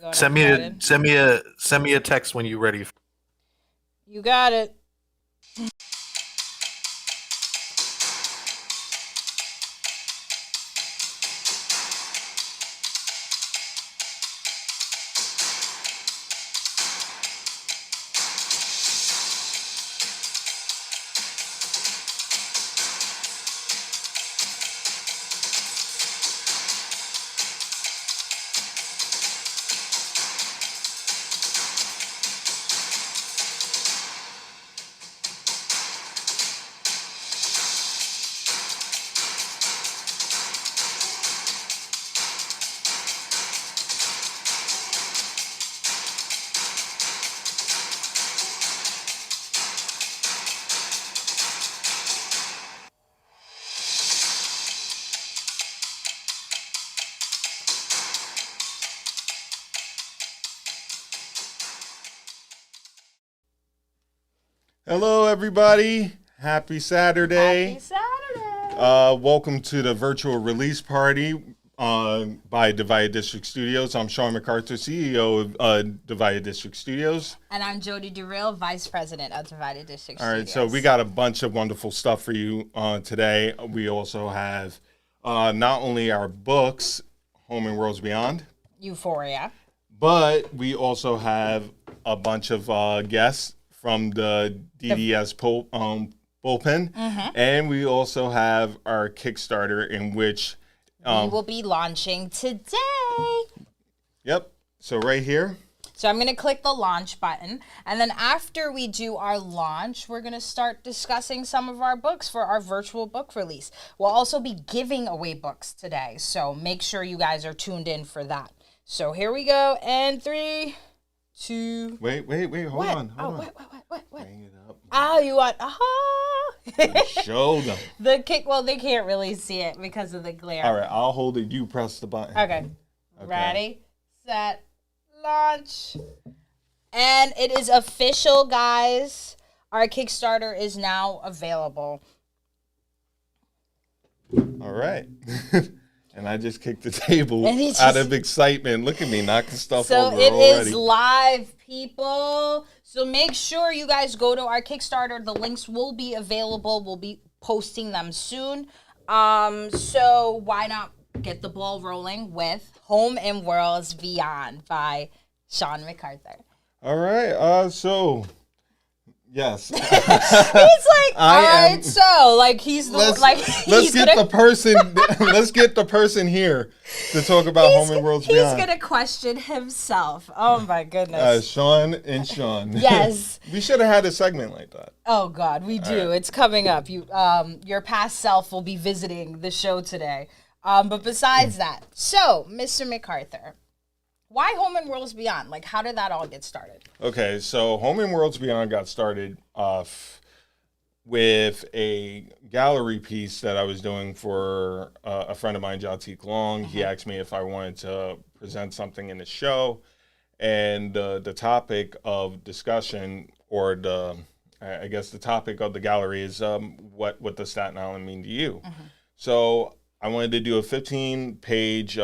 Go ahead, Send me a Biden. send me a text when you're ready. You got it. Hello, everybody. Happy Saturday. Happy Saturday. Welcome to the virtual release party by Divided District Studios. I'm Sean MacArthur, CEO of Divided District Studios. And I'm Jody Durrell, Vice President of Divided District All right, Studios. so we got a bunch of wonderful stuff for you today. We also have not only our books, Home and Worlds Beyond, Euphoria. but we also have a bunch of guests from the DDS bullpen, and we also have our Kickstarter in which We will be launching today. Yep. So right here. So I'm going to click the launch button. And then after we do our launch, we're going to start discussing some of our books for our virtual book release. We'll also be giving away books today. So make sure you guys are tuned in for that. So here we go. And 3, 2. Wait. Hold on. What? Bring it up. Oh, you want, Show them. The kick, well, they can't really see it because of the glare. All right. I'll hold it. You press the button. Okay. Ready, set, launch. And it is official, guys. Our Kickstarter is now available. All right. And I just kicked the table And he just- out of excitement. Look at me knocking stuff So over it already. is live, people. So make sure you guys go to our Kickstarter. The links will be available. We'll be posting them soon. So why not get the ball rolling with Home and Worlds Beyond by Sean MacArthur. All right. So, yes. He's like, all right, so like he's the Let's get the person here to talk about Home and Worlds Beyond. He's gonna question himself. Oh my goodness. Sean and Sean. Yes. We should have had a segment like that. Oh God, we do. right. It's coming up. Your past self will be visiting the show today. But besides that, so Mr. MacArthur, why Home and Worlds Beyond? Like, how did that all get started? Okay, so Home and Worlds Beyond got started with a gallery piece that I was doing for a friend of mine, Jatik Long. He asked me if I wanted to present something in the show, and the topic of discussion, or I guess the topic of the gallery is what does Staten Island mean to you? So I wanted to do a 15-page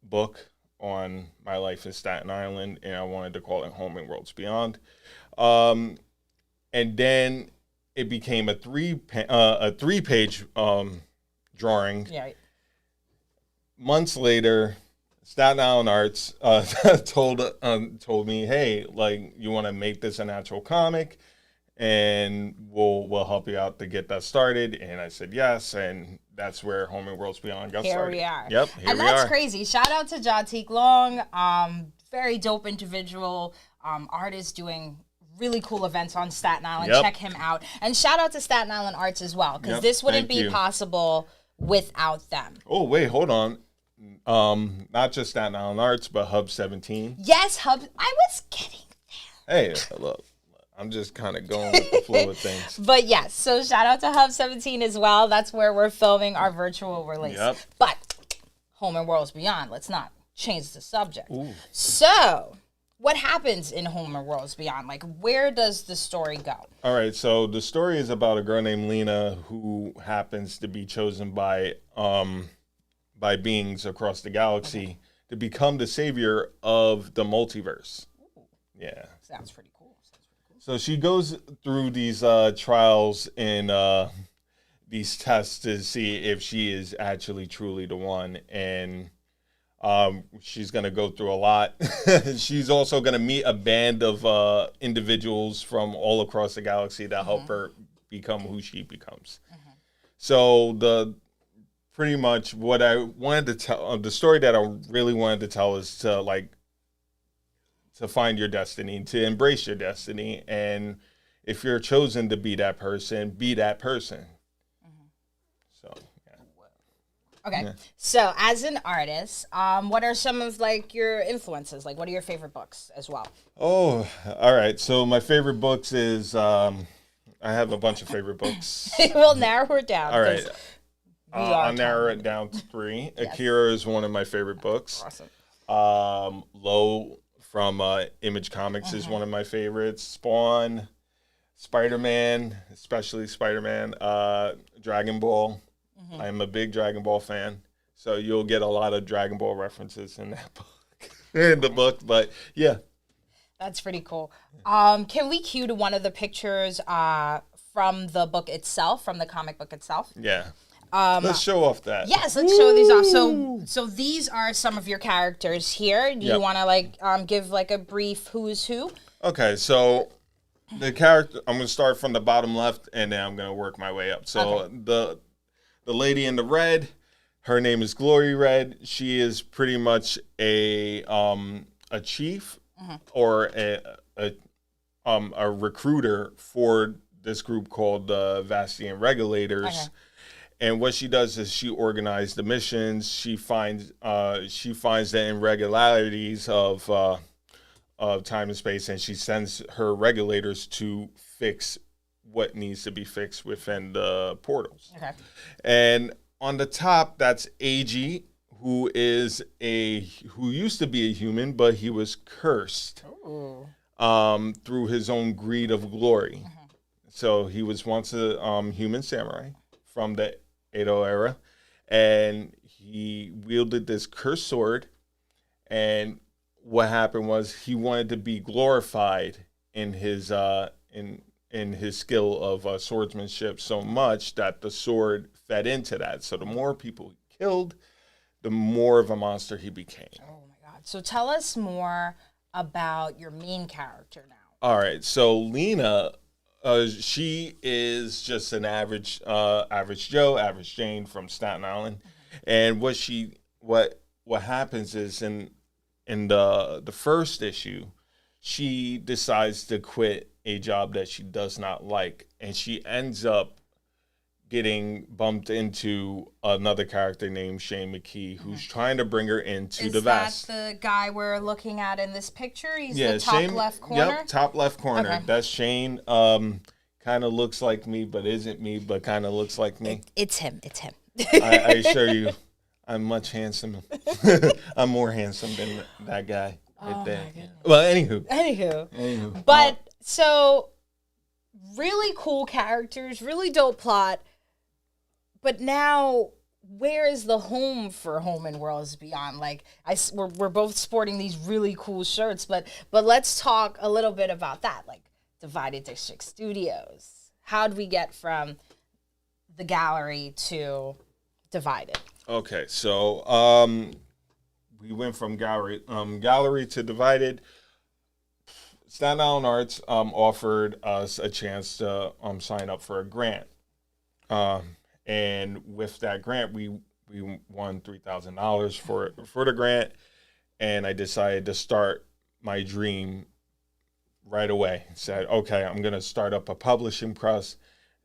book on my life in Staten Island, and I wanted to call it Home and Worlds Beyond. And then it became a three-page drawing. Yeah. Months later, Staten Island Arts told me, hey, like, you want to make this an actual comic, and we'll help you out to get that started. And I said yes, and that's where Home and Worlds Beyond got started. Here we are. Yep, here and we that's are. crazy. Shout out to Jatik Long, very dope individual, artist doing really cool events on Staten Island. Yep. Check him out. And shout out to Staten Island Arts as well, because Yep, this wouldn't thank be you. possible without them. Oh, wait, hold on. Not just Staten Island Arts, but Hub 17. Yes, Hub. I was getting Hey, look, I'm just kind of going with the flow of things. But yes, so shout out to Hub 17 as well. That's where we're filming our virtual release. Yep. But Home and Worlds Beyond, let's not change the subject. Ooh. So, what happens in Home and Worlds Beyond? Like, where does the story go? All right, so the story is about a girl named Lena who happens to be chosen by beings across the galaxy to become the savior of the multiverse. Yeah. Sounds pretty cool. So she goes through these trials and these tests to see if she is actually truly the one. And she's going to go through a lot. She's also going to meet a band of individuals from all across the galaxy that help her become who she becomes. So pretty much what I wanted to tell, the story that I really wanted to tell is to find your destiny, to embrace your destiny. And if you're chosen to be that person, be that person. So, yeah. Okay. Yeah. So as an artist, what are some of like your influences? Like what are your favorite books as well? Oh, all right. So my favorite books is, I have a bunch of favorite books. We'll narrow it down. All right. I'll narrow it down to 3. Yes. Akira is one of my favorite books. Awesome. Low from Image Comics is one of my favorites. Spawn, Spider-Man, especially Spider-Man, Dragon Ball. I'm a big Dragon Ball fan, so you'll get a lot of Dragon Ball references in that book, in the book. But yeah, that's pretty cool. Can we cue to one of the pictures from the book itself, from the comic book itself? Yeah. Let's show off that. Yes, let's show these off. So these are some of your characters here. Do you want to give like a brief who's who? Okay, so the character, I'm going to start from the bottom left, and then I'm going to work my way up. So the lady in the red, her name is Glory Red. She is pretty much a chief or a recruiter for this group called the Vastian Regulators. Okay. And what she does is she organizes the missions. She finds the irregularities of time and space, and she sends her regulators to fix what needs to be fixed within the portals. Okay. And on the top, that's AG, who used to be a human, but he was cursed through his own greed of glory. So he was once a human samurai from the Edo era, and he wielded this cursed sword. And what happened was he wanted to be glorified in his in his skill of swordsmanship so much that the sword fed into that. So the more people he killed, the more of a monster he became. Oh my God! So tell us more about your main character now. All right, so Lena. She is just an average Joe, average Jane from Staten Island, and what happens is in the first issue, she decides to quit a job that she does not like, and she ends up getting bumped into another character named Shane McKee, who's trying to bring her into the Vast. Is that the guy we're looking at in this picture? He's the top left corner? Yep, top left corner. Okay. That's Shane. Kind of looks like me, but isn't me, but kind of looks like me. It's him. It's him. I assure you, I'm much handsome. I'm more handsome than that guy. Oh, my goodness. Well, anywho. But, so, really cool characters, really dope plot. But now, where is the home for Home and Worlds Beyond? Like, we're both sporting these really cool shirts, but let's talk a little bit about that. Like, Divided District Studios. How'd we get from the gallery to Divided? Okay, so we went from gallery to Divided. Staten Island Arts offered us a chance to sign up for a grant. And with that grant, we won $3,000 for the grant, and I decided to start my dream right away. Said, okay, I'm going to start up a publishing press.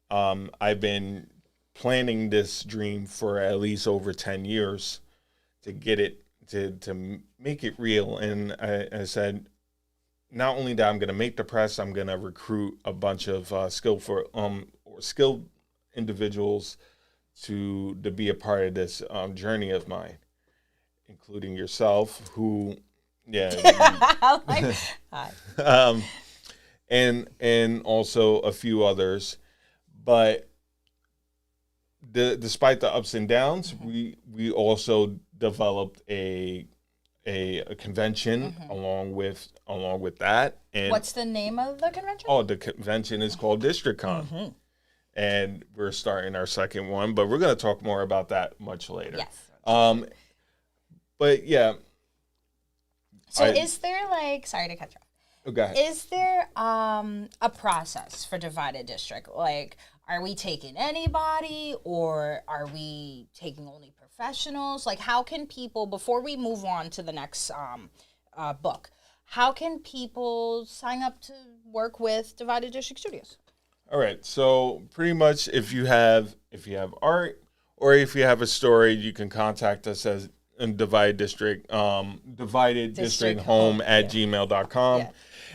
I've been planning this dream for at least over 10 years to get it, to make it real. And I said, not only that I'm going to make the press, I'm going to recruit a bunch of skilled individuals to be a part of this journey of mine, including yourself, who, and also a few others. But despite the ups and downs, we also developed a a convention along with that. And What's the name of the convention? oh, the convention is called DistrictCon, and we're starting our second one, but we're going to talk more about that much later. Yes. But yeah. So is there like, sorry to cut you off. Go ahead. Is there a process for Divided District? Like, are we taking anybody or are we taking only professionals? Like, how can people, before we move on to the next book, how can people sign up to work with Divided District Studios? All right. So pretty much if you have art or if you have a story, you can contact us as Divided District home at gmail.com. Yeah.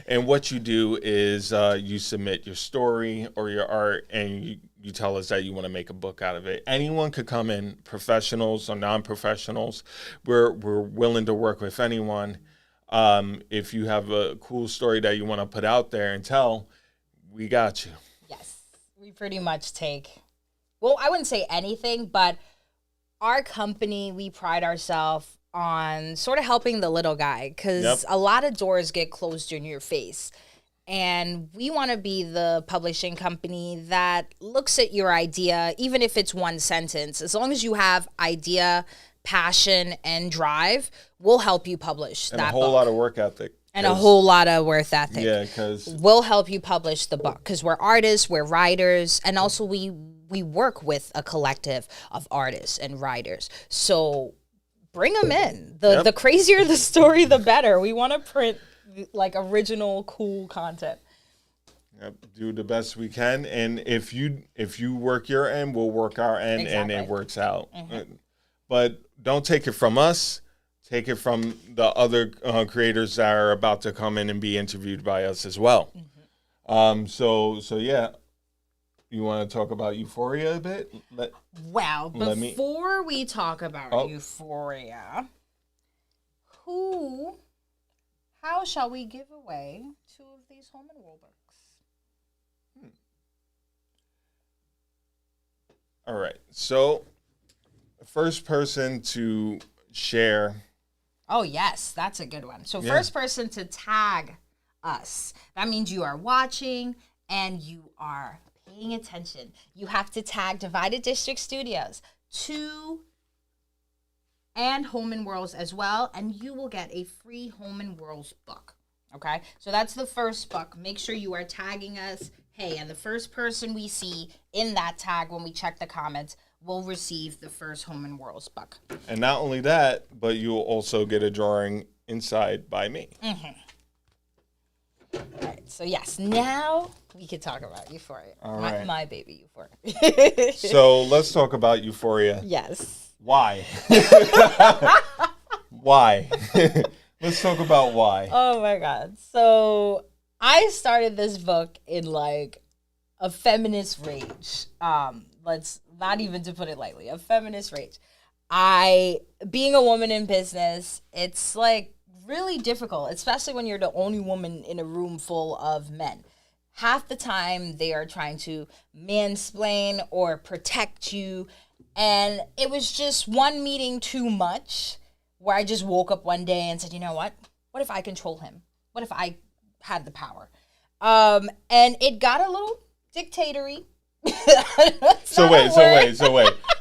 And what you do is you submit your story or your art and you tell us that you want to make a book out of it. Anyone could come in, professionals or non-professionals. We're willing to work with anyone. If you have a cool story that you want to put out there and tell, we got you. Yes. We pretty much take, well, I wouldn't say anything, but our company, we pride ourselves on sort of helping the little guy because a lot of doors get closed in your face. And we want to be the publishing company that looks at your idea, even if it's one sentence. As long as you have idea, passion, and drive, we'll help you publish that book. And a whole lot of work ethic. And a whole lot of work ethic. Yeah, because we'll help you publish the book because we're artists, we're writers, and also we work with a collective of artists and writers. So bring them in. The crazier the story, the better. We want to print like original, cool content. Yep, do the best we can, and if you work your end, we'll work our end, and it works out. But don't take it from us. Take it from the other creators that are about to come in and be interviewed by us as well. So yeah. You want to talk about Euphoria a bit? Before we talk about Euphoria, how shall we give away 2 of these Home and World books? All right. So, the first person to share. Oh, yes. That's a good one. So, first person to tag us. That means you are watching and you are paying attention. You have to tag Divided District Studios 2 and Home and Worlds as well, and you will get a free Home and Worlds book. Okay, so that's the first book. Make sure you are tagging us. Hey, and the first person we see in that tag when we check the comments will receive the first Home and Worlds book. And not only that, but you will also get a drawing inside by me. All right, so yes, now we can talk about Euphoria. All right. My baby Euphoria. So let's talk about Euphoria. Yes. Why? Why? Let's talk about why. Oh my God. So I started this book in like a feminist rage. Let's not even to put it lightly, a feminist rage. Being a woman in business, it's like really difficult, especially when you're the only woman in a room full of men. Half the time they are trying to mansplain or protect you. And it was just one meeting too much where I just woke up one day and said, you know what? What if I control him? What if I had the power? And it got a little dictatory. So wait.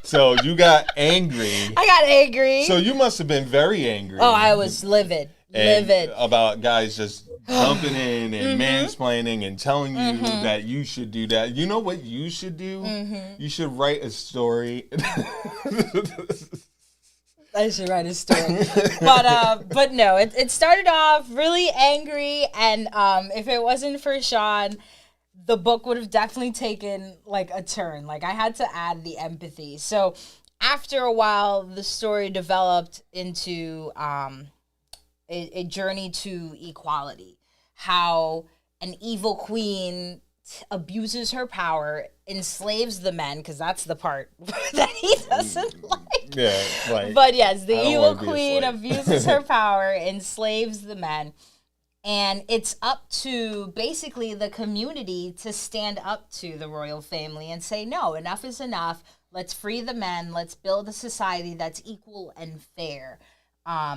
So you got angry. I got angry. So you must have been very angry. Oh, I was livid. About guys just jumping in and mansplaining and telling you that you should do that. You know what you should do? You should write a story. I should write a story. But no, it started off really angry, and if it wasn't for Sean, the book would have definitely taken like a turn. Like I had to add the empathy. So after a while, the story developed into a journey to equality. How an evil queen abuses her power, enslaves the men, because that's the part that he doesn't like. Yeah, like. But yes, the evil queen abuses her power, enslaves the men. And it's up to basically the community to stand up to the royal family and say, no, enough is enough. Let's free the men. Let's build a society that's equal and fair.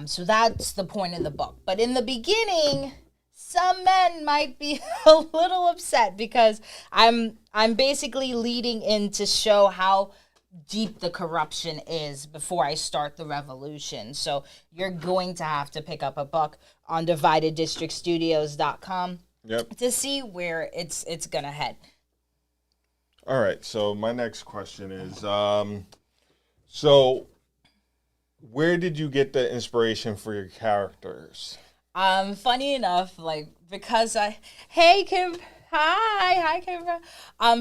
So that's the point of the book. But in the beginning, some men might be a little upset because I'm basically leading in to show how deep the corruption is before I start the revolution. So you're going to have to pick up a book on divideddistrictstudios.com Yep. to see where it's gonna head. All right. So my next question is, so where did you get the inspiration for your characters? Funny enough, like because hey Kim, hi Kim.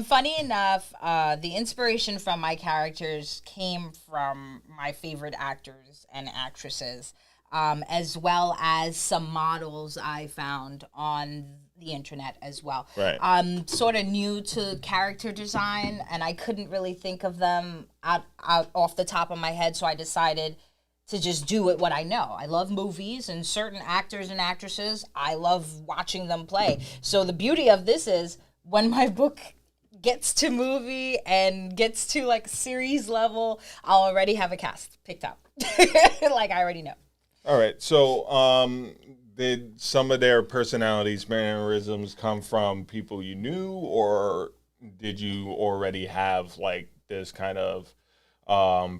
Funny enough, the inspiration from my characters came from my favorite actors and actresses, as well as some models I found on the internet as well. Right. I'm sort of new to character design, and I couldn't really think of them out off the top of my head, so I decided to just do it what I know. I love movies and certain actors and actresses. I love watching them play. So the beauty of this is when my book gets to movie and gets to like series level, I'll already have a cast picked out. Like I already know. All right. So, did some of their personalities, mannerisms come from people you knew, or did you already have like this kind of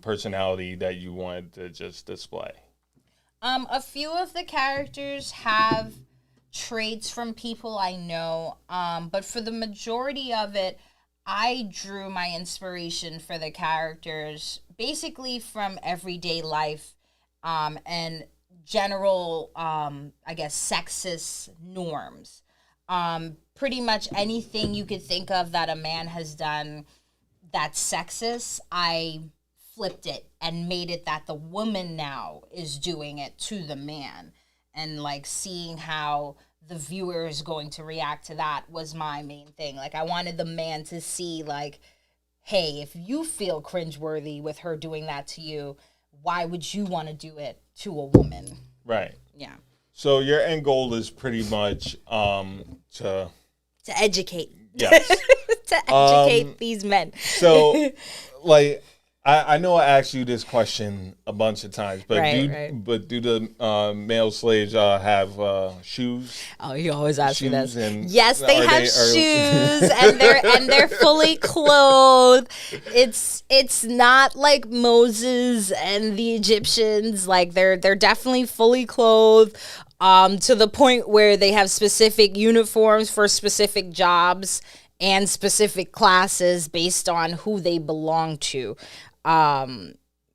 personality that you wanted to just display? A few of the characters have traits from people I know, but for the majority of it, I drew my inspiration for the characters basically from everyday life, and general, I guess, sexist norms. Pretty much anything you could think of that a man has done that's sexist, I flipped it and made it that the woman now is doing it to the man. And like seeing how the viewer is going to react to that was my main thing. Like I wanted the man to see like, hey, if you feel cringeworthy with her doing that to you, why would you want to do it to a woman? Right. Yeah. So your end goal is pretty much to educate. Yes. To educate these men. So like I know I asked you this question a bunch of times, but Right. do the male slaves have shoes? Oh, you always ask me Shoes this. and Yes, they are have they- shoes and they're fully clothed. It's not like Moses and the Egyptians. Like they're definitely fully clothed. To the point where they have specific uniforms for specific jobs and specific classes based on who they belong to.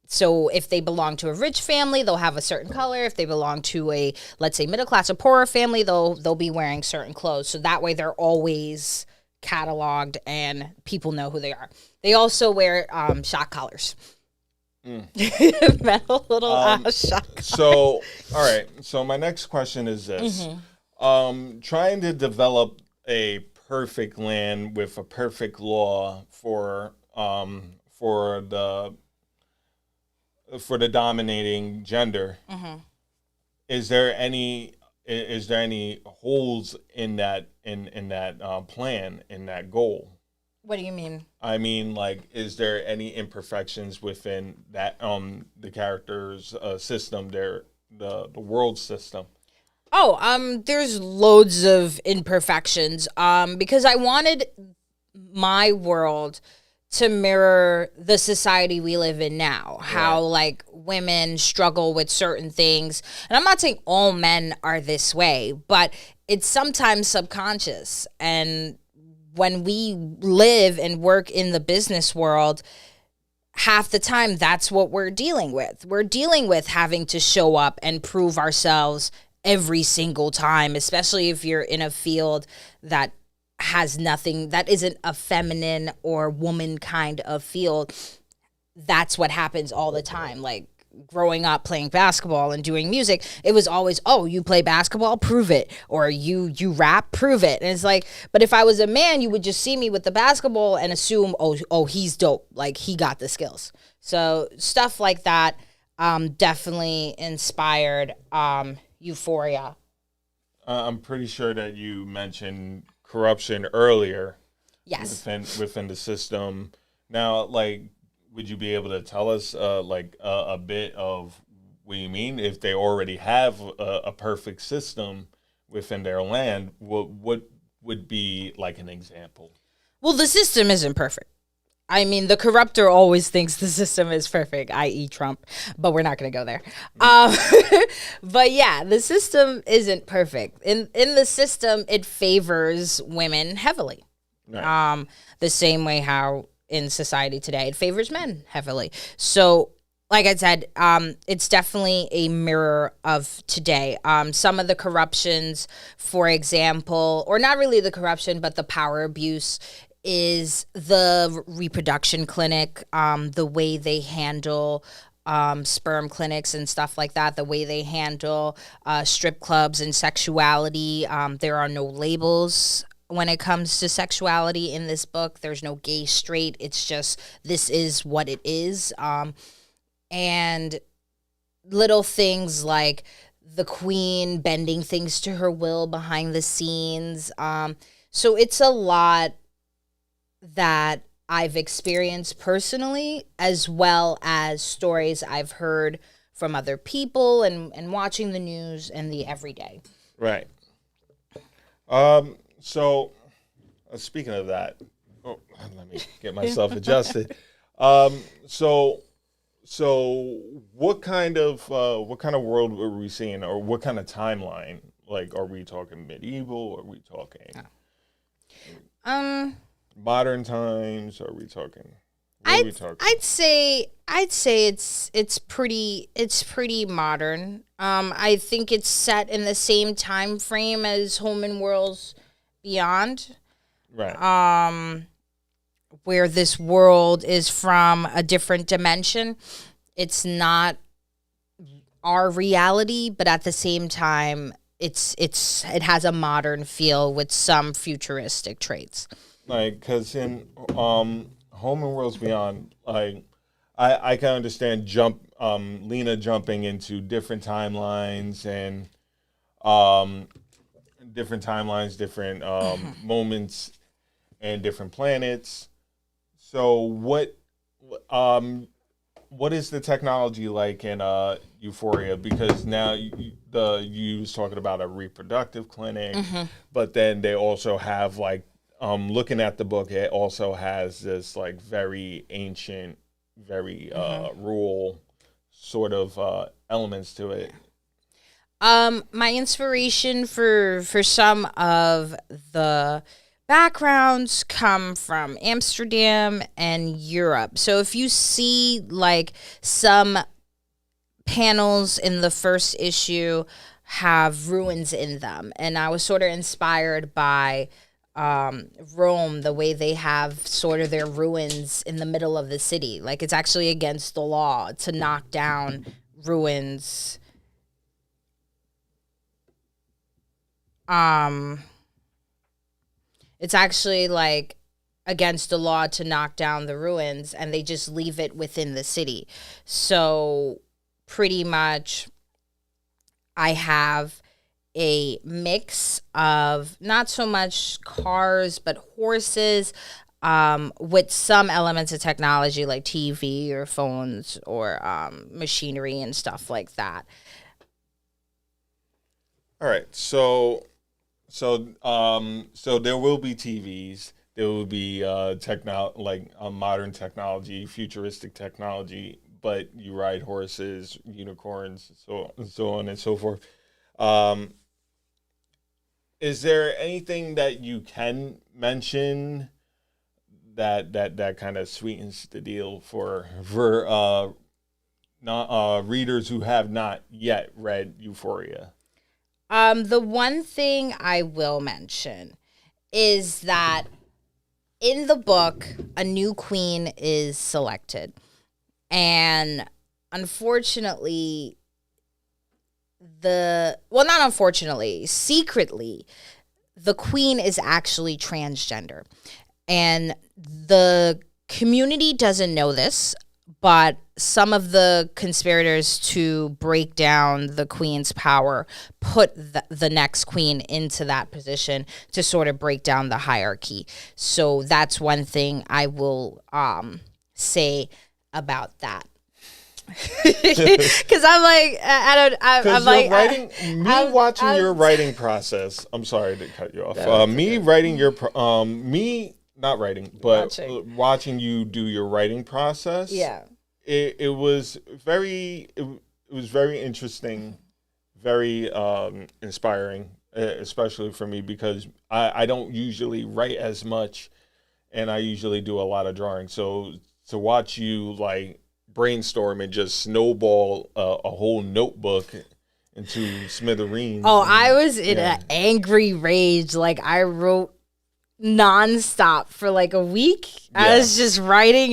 So if they belong to a rich family, they'll have a certain color. If they belong to a, let's say, middle class or poorer family, they'll be wearing certain clothes. So that way they're always cataloged and people know who they are. They also wear shock collars. Metal little shock collars. So, all right. So my next question is this: trying to develop a perfect land with a perfect law for the dominating gender. Is there any holes in that plan, in that goal? What do you mean? I mean, like, is there any imperfections within that the character's system, the world system? Oh, there's loads of imperfections. Because I wanted my world to mirror the society we live in now. How like women struggle with certain things. And I'm not saying all men are this way, but it's sometimes subconscious. And when we live and work in the business world, half the time that's what we're dealing with. We're dealing with having to show up and prove ourselves every single time, especially if you're in a field that has nothing, that isn't a feminine or woman kind of field. That's what happens all the time. Like growing up playing basketball and doing music, it was always, oh, you play basketball, prove it. Or you rap, prove it. And it's like, but if I was a man, you would just see me with the basketball and assume, oh, he's dope. Like he got the skills. So stuff like that definitely inspired Euphoria. I'm pretty sure that you mentioned corruption earlier. Yes. Within the system. Now, like, would you be able to tell us a bit of What do you mean? If they already have a perfect system within their land, what would be like an example? Well, the system isn't perfect. I mean, the corrupter always thinks the system is perfect, i.e. Trump, but we're not going to go there. But yeah, the system isn't perfect. In the system, it favors women heavily. Right. The same way how in society today, it favors men heavily. So, like I said, it's definitely a mirror of today. Some of the corruptions, for example, or not really the corruption, but the power abuse is the reproduction clinic, the way they handle sperm clinics and stuff like that, the way they handle strip clubs and sexuality. There are no labels when it comes to sexuality in this book. There's no gay, straight. It's just, this is what it is. And little things like the queen bending things to her will behind the scenes. So it's a lot that I've experienced personally, as well as stories I've heard from other people and watching the news and the everyday. Right. So, speaking of that, let me get myself adjusted. So what kind of world are we seeing, or what kind of timeline? Like, are we talking medieval? Are we talking modern times? Are we talking? I'd say it's pretty modern. I think it's set in the same time frame as Home and Worlds Beyond. Right. Where this world is from a different dimension. It's not our reality, but at the same time, it has a modern feel with some futuristic traits. Like, because in Home and Worlds Beyond, like, I can understand Lena jumping into different timelines and different moments and different planets. So what is the technology like in Euphoria? Because now you was talking about a reproductive clinic, but then they also have like, looking at the book, it also has this like very ancient, very rural sort of elements to it. My inspiration for some of the backgrounds come from Amsterdam and Europe. So if you see like some panels in the first issue have ruins in them, and I was sort of inspired by Rome, the way they have sort of their ruins in the middle of the city. Like, it's actually against the law to knock down ruins. It's actually like against the law to knock down the ruins, and they just leave it within the city. So pretty much I have a mix of not so much cars, but horses, with some elements of technology like TV or phones or machinery and stuff like that. All right, so there will be TVs. There will be modern technology, futuristic technology. But you ride horses, unicorns, so on and so forth. Is there anything that you can mention that kind of sweetens the deal for readers who have not yet read Euphoria? The one thing I will mention is that in the book, a new queen is selected. And unfortunately, secretly, the queen is actually transgender. And the community doesn't know this, but some of the conspirators to break down the queen's power put the next queen into that position to sort of break down the hierarchy. So that's one thing I will say about that. Because I'm like, I'm like, watching your writing process. I'm sorry to cut you off. Not writing, but watching you do your writing process. Yeah. It was very interesting, very inspiring, especially for me because I don't usually write as much, and I usually do a lot of drawing. So to watch you like brainstorm and just snowball a whole notebook into smithereens. Oh, I was in an angry rage. Like I wrote nonstop for like a week. Yeah. I was just writing,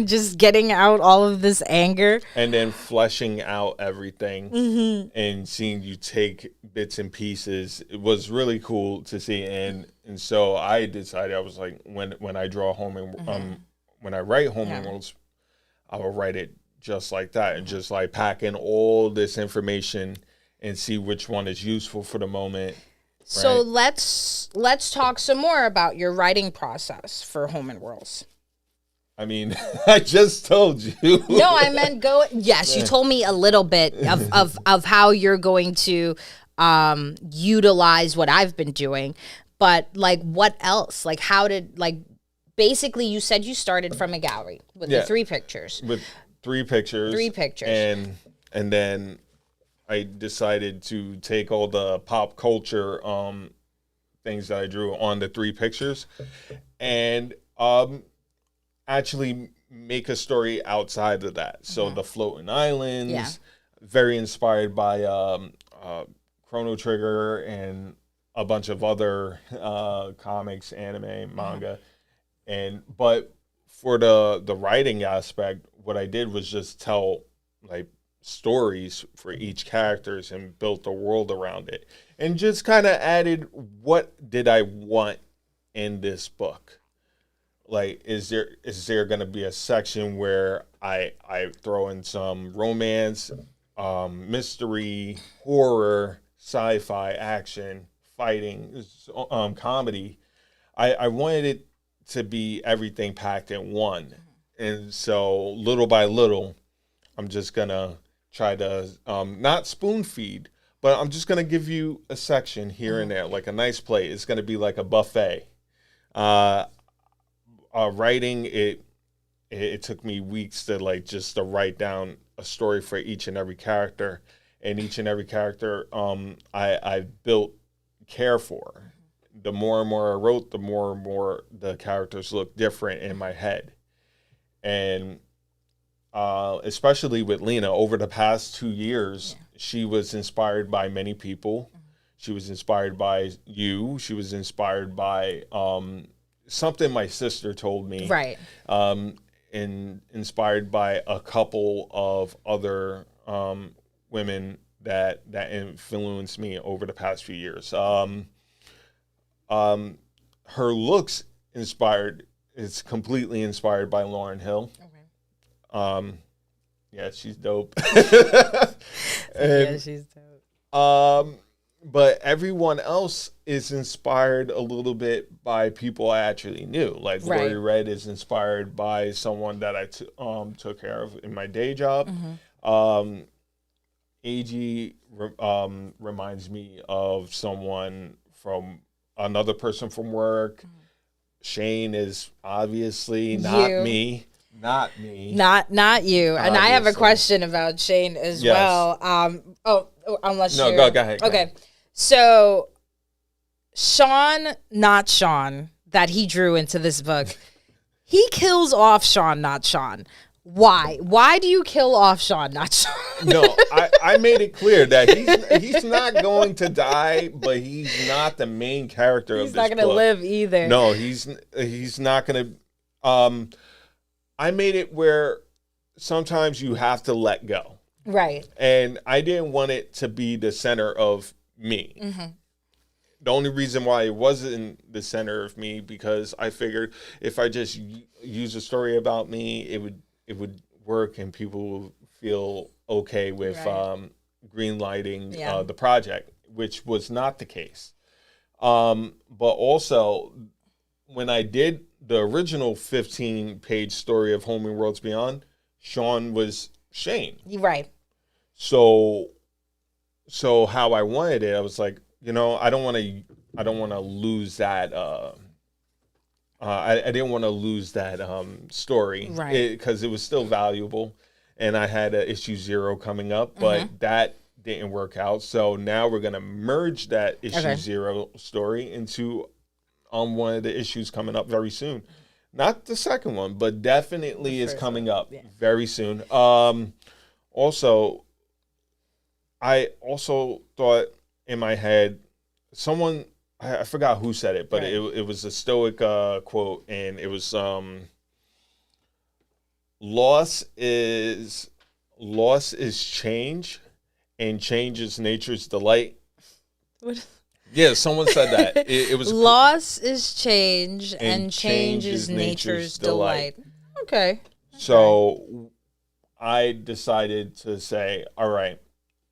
just getting out all of this anger. And then fleshing out everything and seeing you take bits and pieces. It was really cool to see. And so I decided, I was like, when I draw home and when I write Home and Worlds, I will write it just like that and just like pack in all this information and see which one is useful for the moment. So let's talk some more about your writing process for Home and Worlds. I mean, I just told you. No, I meant go. Yes, you told me a little bit of how you're going to utilize what I've been doing, but like what else? Like how did basically you said you started from a gallery with the 3 pictures. With 3 pictures. 3 pictures. And then I decided to take all the pop culture things that I drew on the 3 pictures and actually make a story outside of that. So the floating islands, very inspired by Chrono Trigger and a bunch of other comics, anime, manga. But for the writing aspect, what I did was just tell like stories for each characters and built a world around it and just kind of added what did I want in this book. Like, is there going to be a section where I throw in some romance, mystery, horror, sci-fi, action, fighting, comedy? I wanted it to be everything packed in one. And so little by little, I'm just going to try to not spoon feed, but I'm just going to give you a section here and there, like a nice plate. It's going to be like a buffet. Writing, it took me weeks to write down a story for each and every character. And each and every character I built care for. The more and more I wrote, the more and more the characters looked different in my head. And especially with Lena, over the past 2 years, she was inspired by many people. She was inspired by you. She was inspired by something my sister told me. Right. And inspired by a couple of other women that influenced me over the past few years. Her looks it's completely inspired by Lauryn Hill. Yeah, she's dope. She's dope. But everyone else is inspired a little bit by people I actually knew. Like Lori Red is inspired by someone that I took care of in my day job. AG reminds me of someone from another person from work. Shane is obviously not me. Not me. Not you. Obviously. And I have a question about Shane as well. Unless no, go ahead. Okay. So Sean, not Sean, that he drew into this book, he kills off Sean, not Sean. Why? Why do you kill off Sean, not Sean? No, I made it clear that he's not going to die, but he's not the main character of this book. He's not going to live either. No, he's not going to. I made it where sometimes you have to let go. Right. And I didn't want it to be the center of me. The only reason why it wasn't the center of me, because I figured if I just use a story about me, it would work and people will feel okay with green lighting the project, which was not the case. But also, when I did the original 15-page story of Home and Worlds Beyond, Sean was Shane. Right. So how I wanted it, I was like, I don't want to lose that. I didn't want to lose that story, Right. Because it was still valuable, and I had issue 0 coming up, but that didn't work out. So now we're gonna merge that issue 0 story into one of the issues coming up very soon. Not the second one, but definitely is coming up very soon. Also, I also thought in my head, I forgot who said it, but it was a Stoic quote, and it was loss is change, and change is nature's delight. What? Yeah, someone said that. It was loss is change, and change is nature's delight. Okay. So I decided to say, all right,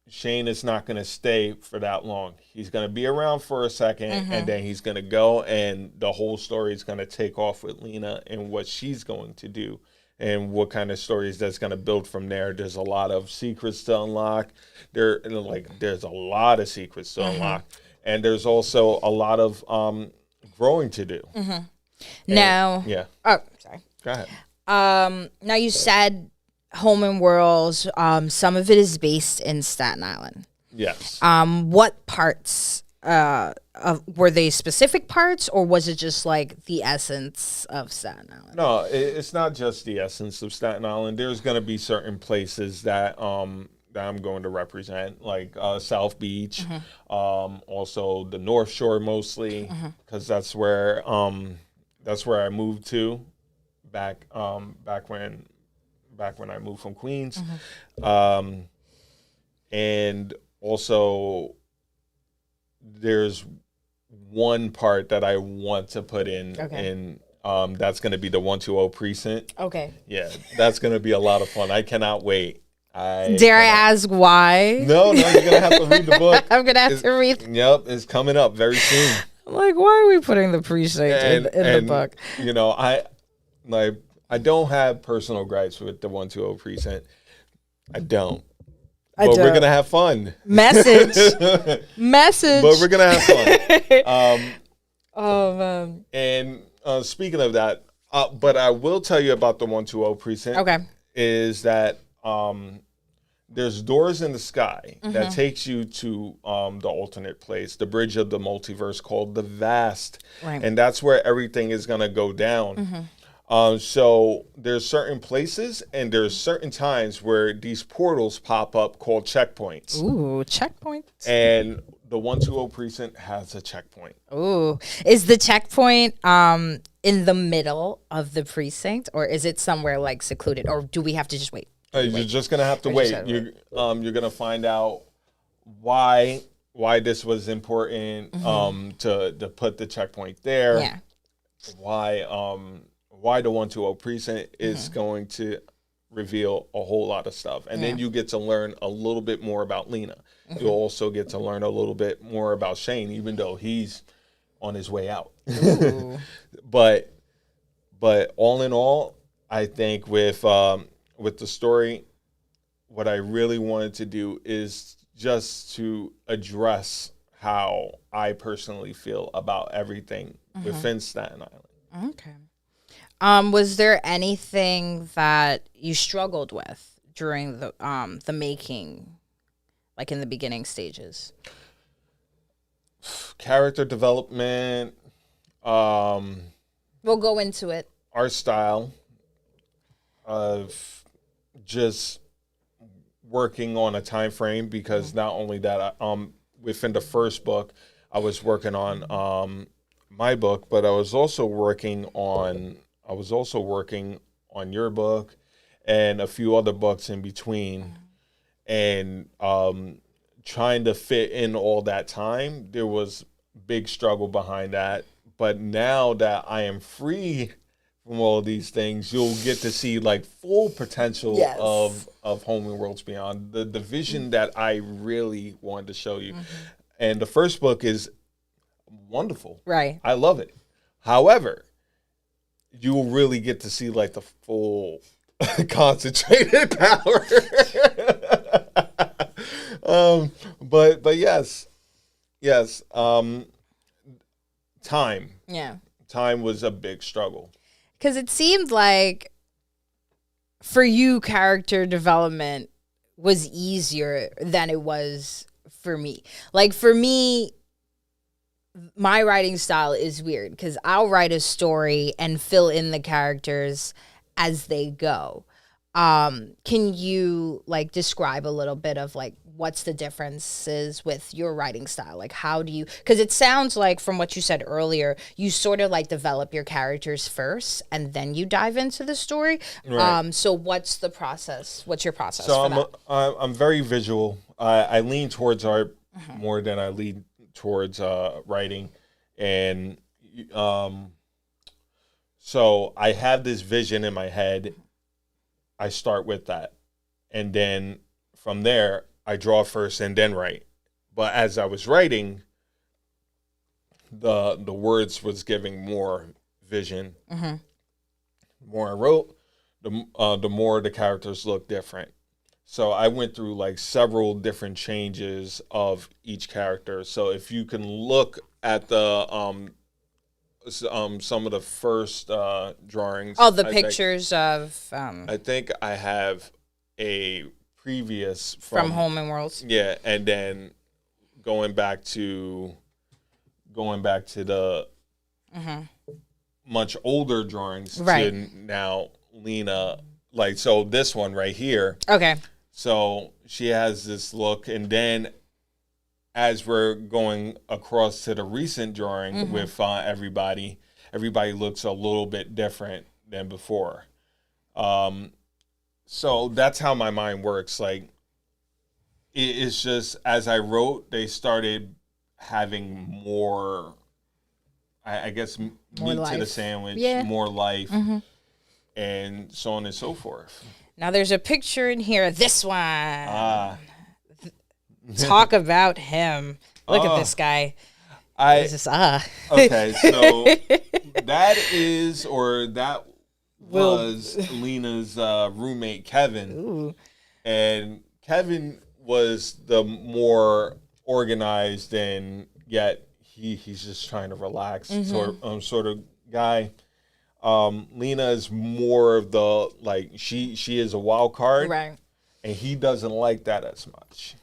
Shane is not going to stay for that long. He's going to be around for a second, and then he's going to go, and the whole story is going to take off with Lena and what she's going to do and what kind of stories that's going to build from there. There's a lot of secrets to unlock. There's a lot of secrets to unlock, and there's also a lot of growing to do. Now, oh, sorry. Go ahead. Now you said Home and Worlds, some of it is based in Staten Island. Yes. What parts were they specific parts, or was it just like the essence of Staten Island? No, it's not just the essence of Staten Island. There's going to be certain places that I'm going to represent, like South Beach, also the North Shore mostly, because that's where I moved to back when I moved from Queens. And also there's one part that I want to put in, that's going to be the 120 precinct. Okay. Yeah, that's going to be a lot of fun. I cannot wait. Dare I ask why? No, you're going to have to read the book. I'm going to have to read. Yep, it's coming up very soon. I'm like, why are we putting the precinct in the book? I don't have personal gripes with the 120 precinct. I don't. But we're going to have fun. Message. But we're going to have fun. Oh, man. And speaking of that, but I will tell you about the 120 precinct. Okay. Is that there's doors in the sky that takes you to the alternate place, the bridge of the multiverse called the Vast. Right. And that's where everything is going to go down. So there's certain places and there's certain times where these portals pop up called checkpoints. Ooh, checkpoints. And the 120 precinct has a checkpoint. Ooh, is the checkpoint in the middle of the precinct, or is it somewhere like secluded, or do we have to just wait? You're just gonna have to wait. You're gonna find out why this was important to put the checkpoint there. Yeah. Why the 120 precinct is going to reveal a whole lot of stuff. And then you get to learn a little bit more about Lena. You'll also get to learn a little bit more about Shane, even though he's on his way out. But all in all, I think with the story, what I really wanted to do is just to address how I personally feel about everything within Staten Island. Okay. Was there anything that you struggled with during the making, like in the beginning stages? Character development. We'll go into it. Art style. Of just working on a time frame, because not only that, within the first book, I was working on my book, but I was also working on your book and a few other books in between, and trying to fit in all that time. There was big struggle behind that, but now that I am free from all these things, you'll get to see like full potential of Home and Worlds Beyond, the vision that I really wanted to show you. And the first book is wonderful. Right. I love it. However, you will really get to see like the full concentrated power. But yes, yes. Time Yeah. time was a big struggle. Because it seemed like for you, character development was easier than it was for me. Like for me, my writing style is weird because I'll write a story and fill in the characters as they go. Can you like describe a little bit of like what's the differences with your writing style? Like how do you, because it sounds like from what you said earlier, you sort of like develop your characters first and then you dive into the story. Right. So what's the process? What's your process So for that? I'm very visual. I lean towards art more than I lean towards writing, and so I have this vision in my head. I start with that, and then from there I draw first and then write. But as I was writing, the words was giving more vision. Mm-hmm. The more I wrote, the more the characters look different. So I went through like several different changes of each character. So if you can look at the some of the first drawings. Oh, the I think- pictures of I think I have a previous from Home and Worlds. Yeah, and then going back to the much older drawings Right. to now Lena, like, so this one right here. Okay. So she has this look, and then as we're going across to the recent drawing with everybody looks a little bit different than before. So that's how my mind works. Like, it's just as I wrote, they started having more, I guess, meat to the life. sandwich, Yeah. more life, and so on and so forth. Now there's a picture in here. This one. Ah, Talk about him. Look at Oh. this guy. I This is okay. So that was Lena's roommate Kevin, Ooh. and Kevin was the more organized, and yet he's just trying to relax sort of guy. Lena is more of the, like, she is a wild card, Right. and he doesn't like that as much.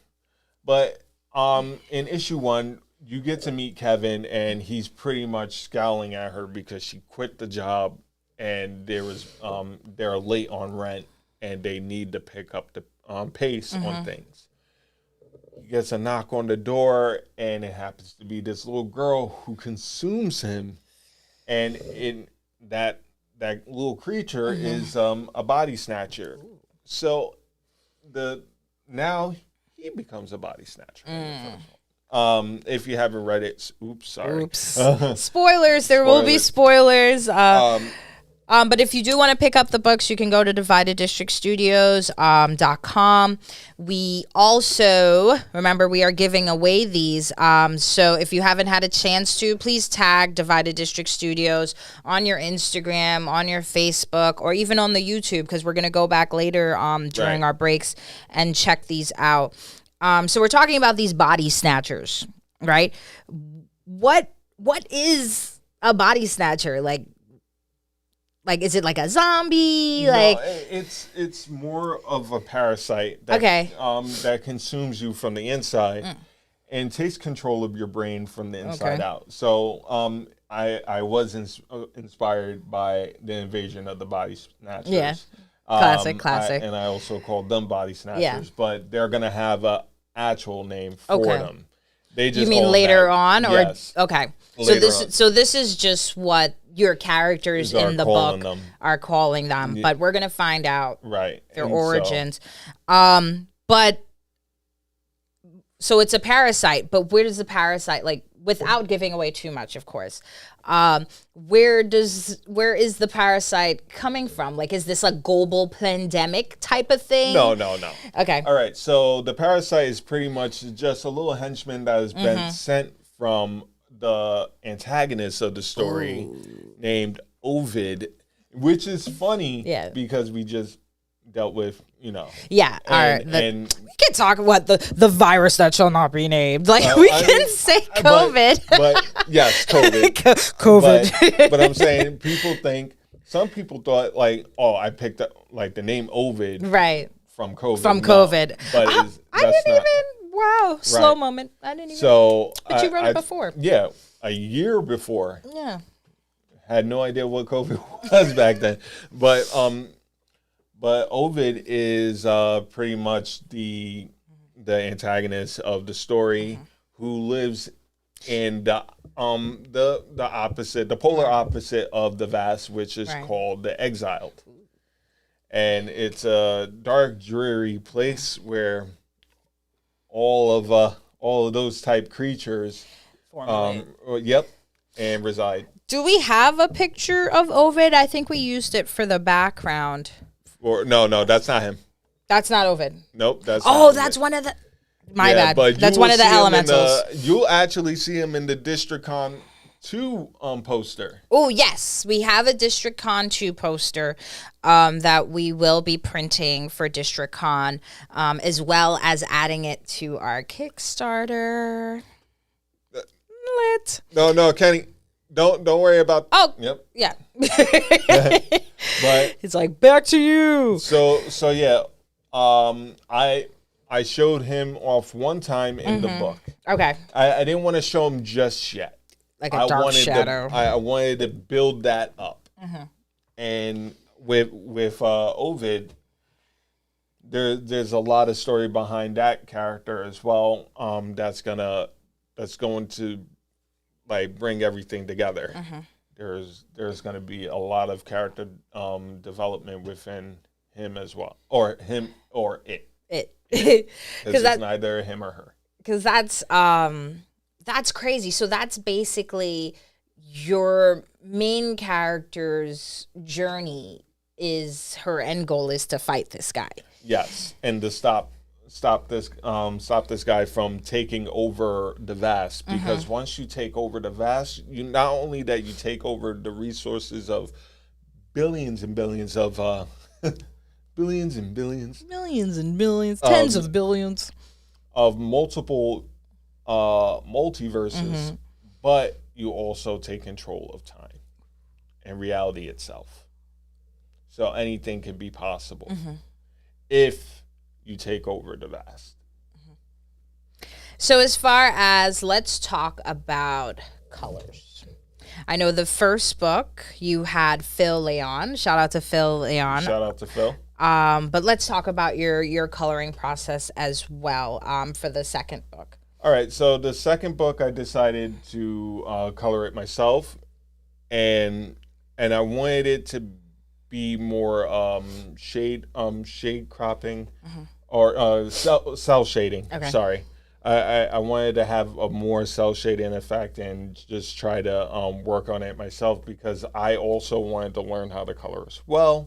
But in issue 1, you get to meet Kevin, and he's pretty much scowling at her because she quit the job, and they're late on rent, and they need to pick up the pace on things. He gets a knock on the door, and it happens to be this little girl who consumes him, and that little creature is a body snatcher. So now he becomes a body snatcher. If you haven't read it, sorry. Oops. Spoilers. There will be spoilers. But if you do want to pick up the books, you can go to divideddistrictstudios.com. We also, remember, we are giving away these. So if you haven't had a chance to, please tag Divided District Studios on your Instagram, on your Facebook, or even on the YouTube, because we're going to go back later during our breaks and check these out. So we're talking about these body snatchers, right? What is a body snatcher? Like, is it like a zombie? No, it's more of a parasite that, Okay. that consumes you from the inside and takes control of your brain from the inside Okay. out. So I was inspired by the Invasion of the Body Snatchers. Yeah. Classic. And I also called them Body Snatchers, Yeah. but they're going to have a actual name for Okay. them. They just You mean call later that- on, or Yes. okay? Later on. So this is just what your characters Are in the calling book them. are calling them, but we're gonna find out Right. their And so- origins. But so it's a parasite, but where does the parasite, like, without giving away too much, of course, where is the parasite coming from? Like, is this a global pandemic type of thing? No. Okay. All right, so the parasite is pretty much just a little henchman that has been sent from the antagonist of the story named Ovid, which is funny Yeah. because we just dealt with, Yeah, and we can talk about the virus that shall not be named. Like we can say COVID. But yes, COVID. COVID. But I'm saying some people thought like, oh, I picked up like the name Ovid Right. from COVID. From No, COVID. but I didn't even. Wow. Slow moment. I didn't even. So, but you wrote it before. Yeah, a year before. Yeah. Had no idea what COVID was back then, but Ovid is pretty much the antagonist of the story, who lives in the opposite, the polar opposite of the Vast, which is called the Exiled, and it's a dark, dreary place where all of those type creatures, and reside. Do we have a picture of Ovid? I think we used it for the background. Or no, that's not him. That's not Ovid. Nope, that's. Oh, that's one of the. My bad. But That's one of the elementals. You'll actually see him in the Districon 2 poster. Oh yes, we have a Districon 2 poster that we will be printing for Districon, as well as adding it to our Kickstarter. Lit. No, Kenny. Don't worry about. Oh, yep. Yeah. But it's like back to you. So yeah, I showed him off one time in the book. Okay. I didn't want to show him just yet. Like a dark shadow. I wanted to build that up, and with Ovid, there's a lot of story behind that character as well. That's going to like bring everything together. There's going to be a lot of character development within him as well, or him or it. Because it's neither him or her. Because that's crazy. So that's basically your main character's journey. Is her end goal is to fight this guy? Yes, and to stop this guy from taking over the Vast, because once you take over the Vast, you not only that you take over the resources of billions and billions of billions and billions, millions and billions, tens of billions of multiple multiverses, but you also take control of time and reality itself. So anything can be possible if you take over the Vast. So as far as, let's talk about colors. I know the first book you had Phil Leon. Shout out to Phil Leon. Shout out to Phil. But let's talk about your coloring process as well for the second book. All right. So the second book, I decided to color it myself, and I wanted it to be more shade cropping or cell shading. Okay. Sorry. I wanted to have a more cell shading effect and just try to work on it myself, because I also wanted to learn how to color as well.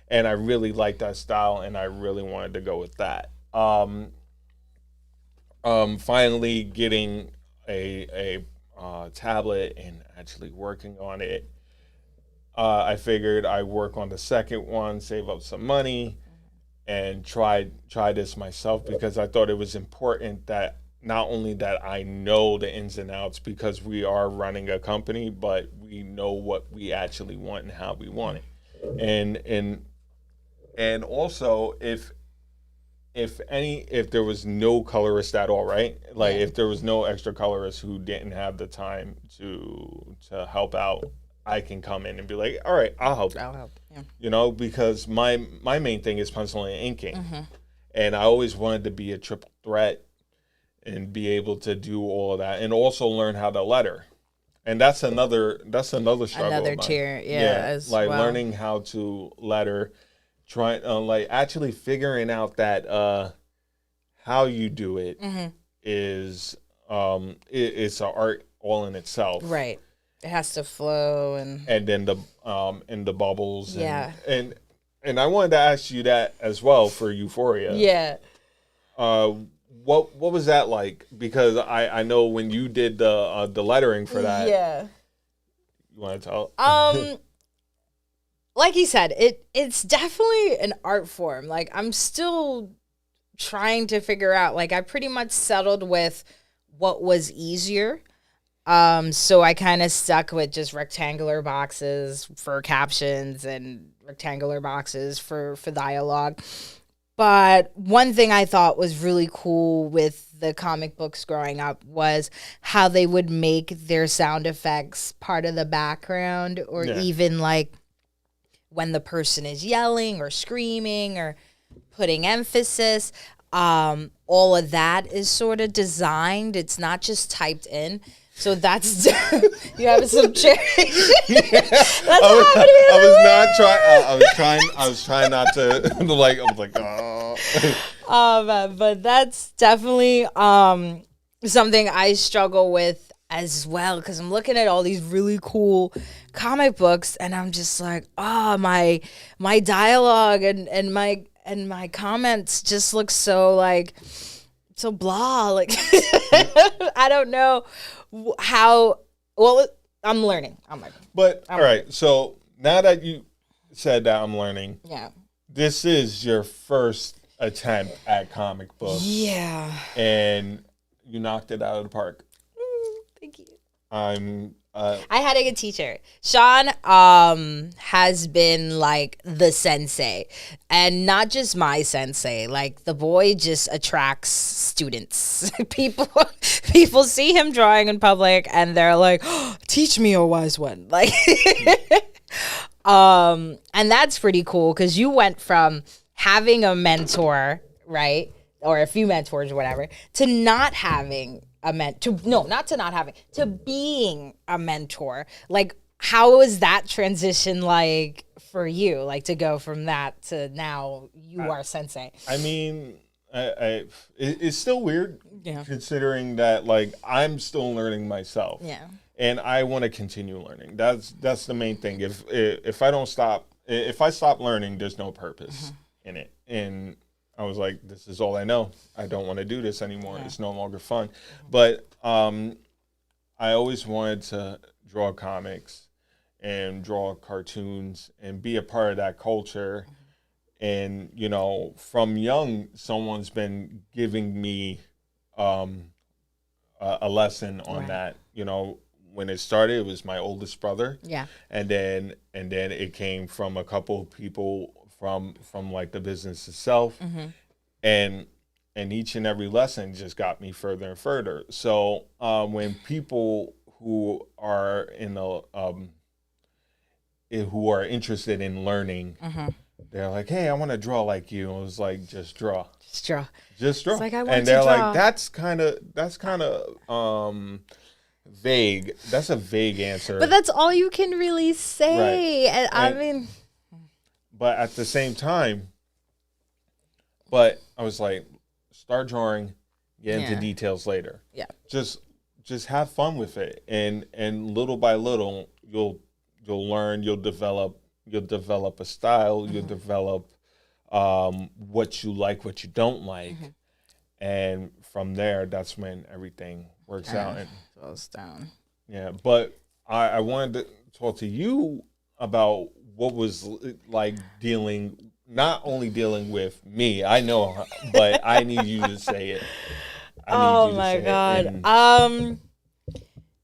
And I really liked that style, and I really wanted to go with that. Finally getting a tablet and actually working on it, I figured I'd work on the second one, save up some money, and try this myself, because I thought it was important that not only that I know the ins and outs, because we are running a company, but we know what we actually want and how we want it. And also if there was no colorist at all, right? Like if there was no extra colorist who didn't have the time to help out, I can come in and be like, all right, I'll help. Yeah. Because my main thing is penciling and inking. And I always wanted to be a triple threat and be able to do all of that, and also learn how to letter. And that's another struggle. Another tier, as like well. Learning how to letter, like actually figuring out that how you do it is it's an art all in itself. Right. It has to flow and then the bubbles. Yeah. And I wanted to ask you that as well for Euphoria. Yeah. What was that like? Because I know when you did the lettering for that. Yeah. You want to tell? like he said, it's definitely an art form. Like, I'm still trying to figure out, like, I pretty much settled with what was easier. So I kind of stuck with just rectangular boxes for captions and rectangular boxes for dialogue. But one thing I thought was really cool with the comic books growing up was how they would make their sound effects part of the background, or Yeah. even like when the person is yelling or screaming or putting emphasis. All of that is sort of designed. It's not just typed in. So that's you have some cherry. That's happening. I was not trying. I was trying not to like. I was like, oh. But that's definitely something I struggle with as well, because I'm looking at all these really cool comic books and I'm just like, oh, my dialogue and my comments just look so like so blah. Like I don't know how. Well, I'm learning. But all right. So now that you said that, I'm learning. Yeah. This is your first attempt at comic books. Yeah. And you knocked it out of the park. Thank you. I had a good teacher. Sean has been like the sensei, and not just my sensei. Like, the boy just attracts students. People see him drawing in public and they're like, oh, teach me, a wise one. Like and that's pretty cool, because you went from having a mentor, right? Or a few mentors or whatever, to not having to being a mentor. Like, how was that transition like for you? Like, to go from that to now you are sensei. I mean, it's still weird, Yeah. considering that like I'm still learning myself. Yeah. And I want to continue learning. That's the main thing. If I don't stop, if I stop learning, there's no purpose in it. And I was like, this is all I know. I don't want to do this anymore. Yeah. It's no longer fun. But I always wanted to draw comics and draw cartoons and be a part of that culture. And, you know, from young, someone's been giving me a lesson on Right. that. You know, when it started, it was my oldest brother. Yeah. And then it came from a couple of people from like the business itself. And each and every lesson just got me further and further. So when people who are who are interested in learning, they're like, hey, I want to draw like you. I was like, just draw. Just draw. Just draw. It's like, I want and to they're draw. like, that's kind of vague. That's a vague answer. But that's all you can really say. Right. And I mean, but at the same time, but I was like, start drawing, get into Yeah. details later. Yeah. Just have fun with it, and little by little, you'll learn, you'll develop a style, you'll develop what you like, what you don't like, and from there, that's when everything works out. And goes down. yeah, but I wanted to talk to you about what was like not only dealing with me. I know, but I need you to say it. Oh my God.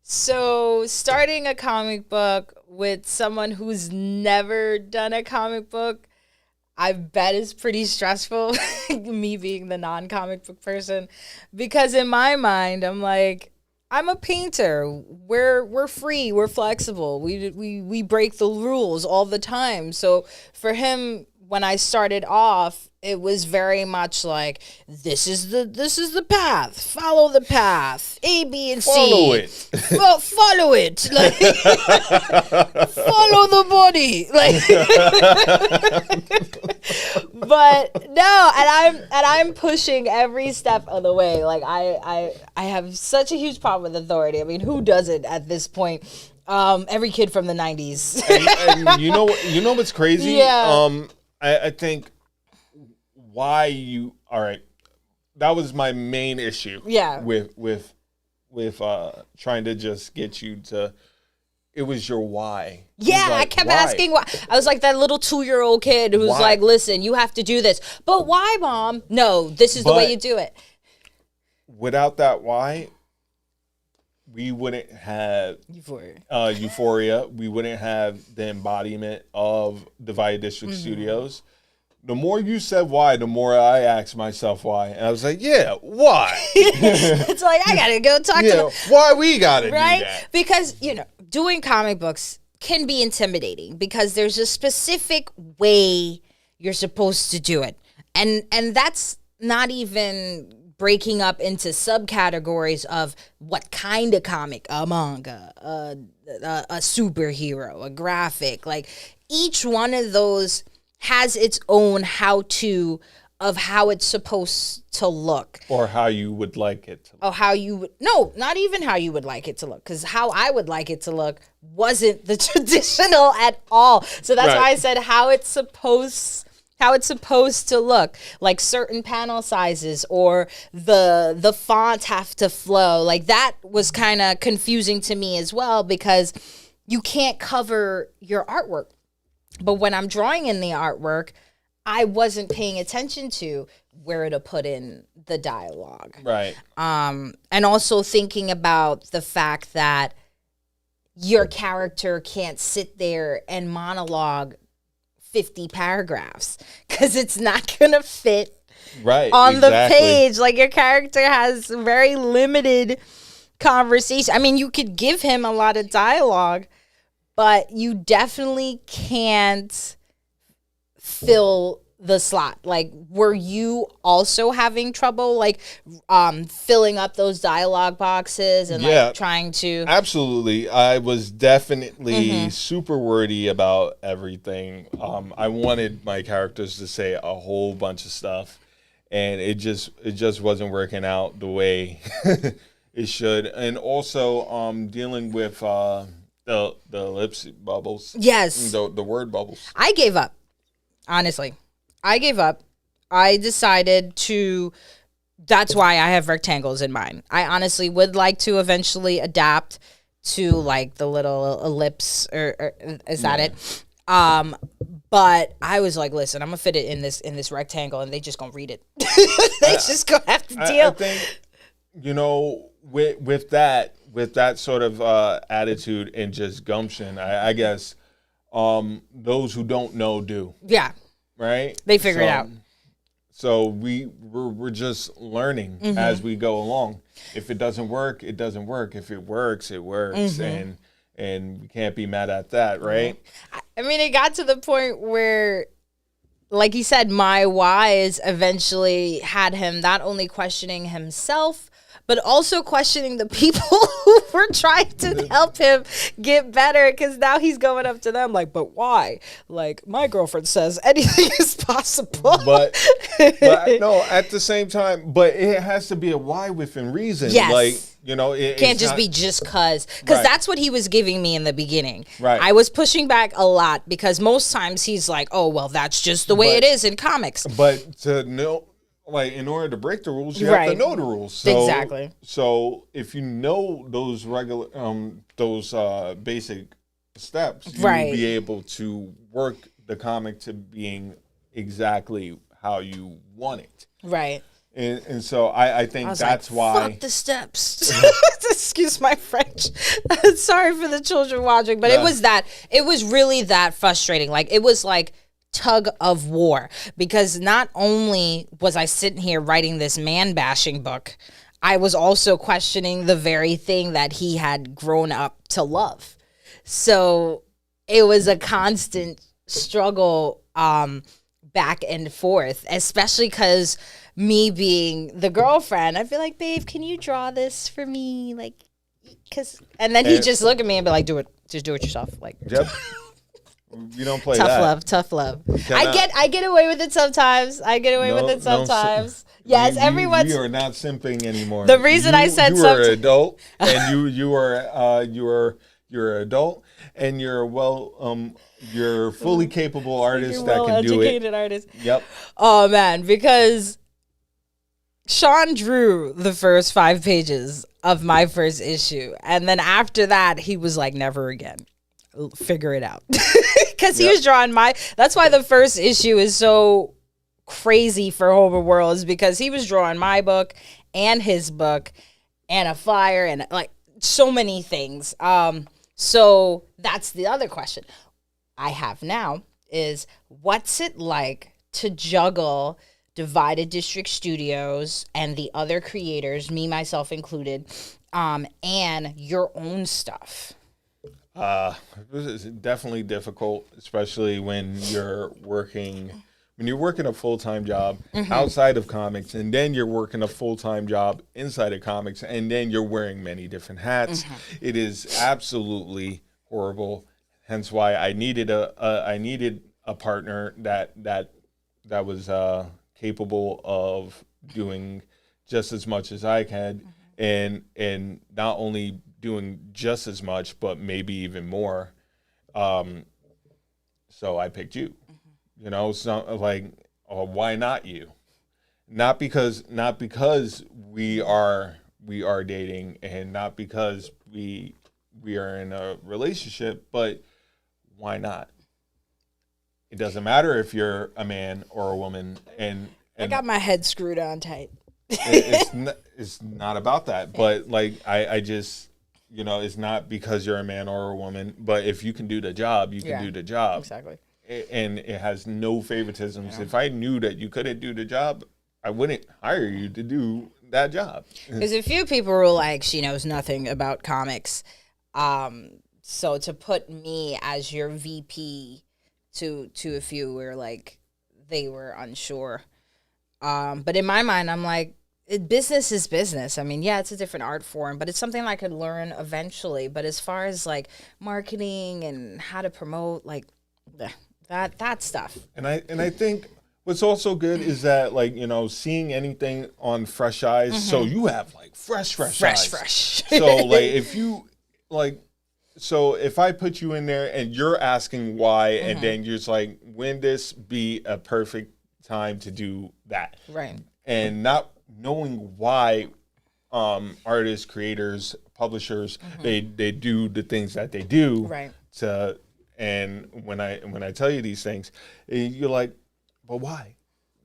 So starting a comic book with someone who's never done a comic book, I bet is pretty stressful. Me being the non-comic book person, because in my mind, I'm like, I'm a painter. We're free. We're flexible. We break the rules all the time. So for him, when I started off, it was very much like, this is the path. Follow the path. A, B, and C. Follow it. Well, follow it. Like, follow the body. Like, but no, and I'm pushing every step of the way. Like, I have such a huge problem with authority. I mean, who doesn't at this point? Every kid from the 90s. and you know what's crazy? Yeah. I think why you all right. That was my main issue. Yeah. With trying to just get you to it was your why. Yeah, He's like, I kept why? asking why. I was like that little 2-year-old kid who's Why? like, listen, you have to do this. But why, Mom? No, this is the way But- you do it. Without that why, we wouldn't have Euphoria. We wouldn't have the embodiment of Divided District Studios. The more you said why, the more I asked myself why. And I was like, yeah, why? It's like, I gotta go talk to Yeah, them. why we gotta Right? do that? Because, doing comic books can be intimidating because there's a specific way you're supposed to do it. And that's not even breaking up into subcategories of what kind of comic, a manga, a superhero, a graphic. Like each one of those has its own how-to of how it's supposed to look. Or how you would like it to look. Oh, how you would, no, not even how you would like it to look, because how I would like it to look wasn't the traditional at all. So that's why I said how it's supposed to look, like certain panel sizes or the fonts have to flow. Like that was kind of confusing to me as well because you can't cover your artwork. But when I'm drawing in the artwork, I wasn't paying attention to where to put in the dialogue. Right. And also thinking about the fact that your character can't sit there and monologue 50 paragraphs because it's not going to fit Right. on the exactly. page. Like your character has very limited conversation. I mean, you could give him a lot of dialogue, but you definitely can't fill the slot. Like, were you also having trouble, like, filling up those dialogue boxes and like trying to? Absolutely. I was definitely super wordy about everything. I wanted my characters to say a whole bunch of stuff, and it just wasn't working out the way it should. And also, dealing with the lips bubbles. Yes. The word bubbles. I gave up. Honestly, I gave up. I decided to. That's why I have rectangles in mine. I honestly would like to eventually adapt to like the little ellipse, or is that it? But I was like, listen, I'm gonna fit it in this rectangle, and they just gonna read it. They just gonna have to deal. I think, with that sort of attitude and just gumption, I guess those who don't know do. Yeah, right? They figure it out. So we're just learning as we go along. If it doesn't work, it doesn't work. If it works, it works, and we can't be mad at that, right? I mean, it got to the point where, like he said, my whys eventually had him not only questioning himself, but also questioning the people who were trying to help him get better, because now he's going up to them like, but why? Like, my girlfriend says anything is possible. But no, at the same time, but it has to be a why within reason. Yes. Like, it can't just be just cause Right. that's what he was giving me in the beginning. Right. I was pushing back a lot because most times he's like, oh, well, that's just the way it is in comics. But to know, like, in order to break the rules, you have to Right. know the rules. So, Exactly. So if you know those basic steps, you'll Right. be able to work the comic to being exactly how you want it. Right. And so I think I was that's like, why. fuck the steps. Excuse my French. Sorry for the children watching, but it was really that frustrating. Like, it was like tug of war, because not only was I sitting here writing this man bashing book, I was also questioning the very thing that he had grown up to love. So it was a constant struggle back and forth, especially because me being the girlfriend, I'd be like, babe, can you draw this for me? Like, and then he'd just look at me and be like, just do it yourself. Like, Yep. You don't play tough that. tough love. cannot- I get away with it sometimes. Yes, everyone's. You are not simping anymore. The reason I said you are an adult, and you are you're an adult, and you're a fully capable artist that can do it. Well-educated artist. Yep. Oh man, because Sean drew the first 5 pages of my first issue. And then after that, he was like, never again. Figure it out. Because he was drawing that's why the first issue is so crazy for Homer Worlds, because he was drawing my book and his book and a flyer and like so many things. So that's the other question I have now is, what's it like to juggle Divided District Studios and the other creators, me, myself included, and your own stuff? It was definitely difficult, especially when you're working a full-time job outside of comics, and then you're working a full-time job inside of comics, and then you're wearing many different hats. It is absolutely horrible. Hence why I needed a partner that was capable of doing just as much as I can, and not only doing just as much, but maybe even more. So I picked you. You know, so like, why not you? Not because we are dating, and not because we are in a relationship, but why not? It doesn't matter if you're a man or a woman, and I got my head screwed on tight. it's not about that, but like I just, you know, it's not because you're a man or a woman, but if you can do the job, you can do the job. Exactly. And it has no favoritisms. Yeah. If I knew that you couldn't do the job, I wouldn't hire you to do that job. Because a few people were like, she knows nothing about comics. So to put me as your VP to a few were like, they were unsure. But in my mind, I'm like, business is business. I mean, yeah, it's a different art form, but it's something I could learn eventually. But as far as like marketing and how to promote, like that stuff. And I think what's also good is that, like, you know, seeing anything on fresh eyes. So you have like fresh eyes. So like if you like, so if I put you in there and you're asking why, and then you're just like, when this be a perfect time to do that, right? And not knowing why artists, creators, publishers, they do the things that they do, right? And when I tell you these things, you're like, but why?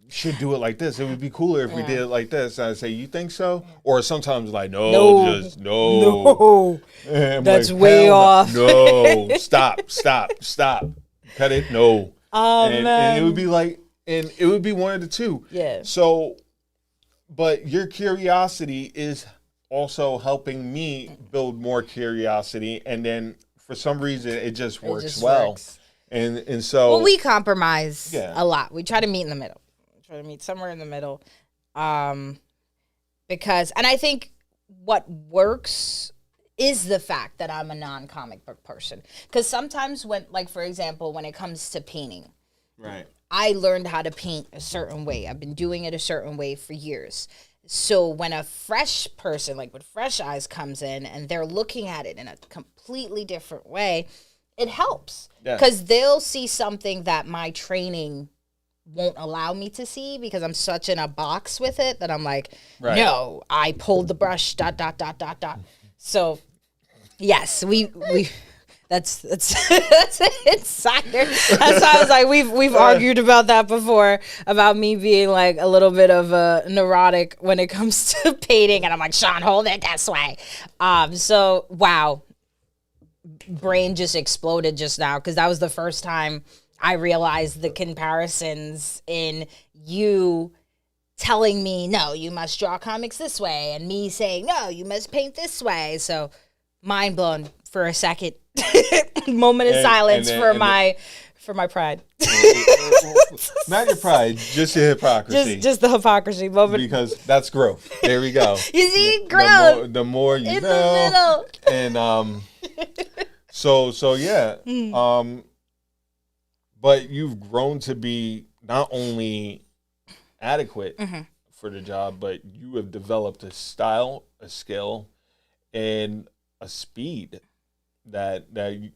You should do it like this. It would be cooler if we did it like this. And I say, you think so? Or sometimes like, no. That's like, way off. No, stop. Cut it. No. And it would be like, and it would be one of the two. Yeah. So, but your curiosity is also helping me build more curiosity, and then for some reason it just works well. And so, well, we compromise a lot. We try to meet in the middle. Try to meet somewhere in the middle, because, and I think what works is the fact that I'm a non-comic book person. Because sometimes when, like, for example, when it comes to painting, right, I learned how to paint a certain way. I've been doing it a certain way for years. So when a fresh person, like with fresh eyes, comes in and they're looking at it in a completely different way, it helps. Because they'll see something that my training won't allow me to see, because I'm such in a box with it that I'm like, no, I pulled the brush, ... So, yes, we that's an insider. That's why I was like, we've argued about that before, about me being like a little bit of a neurotic when it comes to painting, and I'm like, Sean, hold it this way. So wow, brain just exploded just now, because that was the first time I realized the comparisons in you telling me, no, you must draw comics this way, and me saying, no, you must paint this way. So mind blown for a second. Moment of silence for my pride. Not your pride, just your hypocrisy. Just the hypocrisy moment. Because that's growth. There we go. You see, growth. The more you in know. The middle. And so yeah. But you've grown to be not only adequate for the job, but you have developed a style, a skill, and a speed that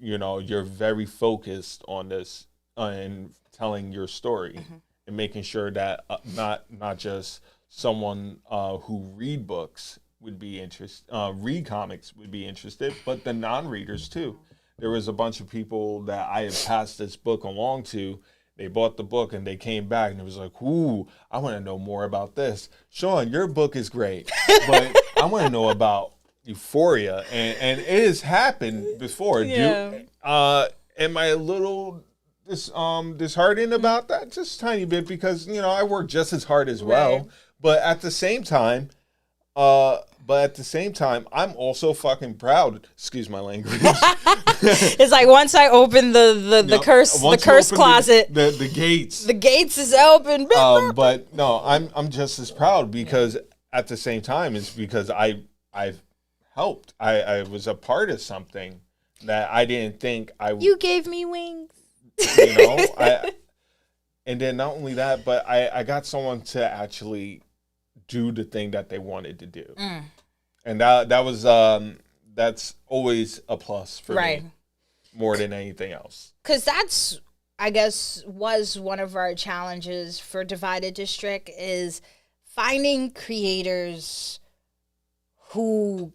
you know, you're very focused on this and telling your story and making sure that not just someone who read books would be interested, read comics would be interested, but the non-readers too. There was a bunch of people that I had passed this book along to. They bought the book and they came back and it was like, ooh, I want to know more about this. Sean, your book is great, but I want to know about Euphoria. And it has happened before. Yeah. Am I a little disheartened about that? Just a tiny bit, because, I work just as hard as well. Right. But at the same time, I'm also fucking proud. Excuse my language. It's like once I open the curse Once you curse open closet, the gates. the gates is open. But no, I'm just as proud, because at the same time, it's because I've helped. I was a part of something that I didn't think I would. You gave me wings. And then not only that, but I got someone to actually do the thing that they wanted to do. And that was that's always a plus for Right. me, more than anything else. Because that's, I guess, was one of our challenges for Divided District, is finding creators who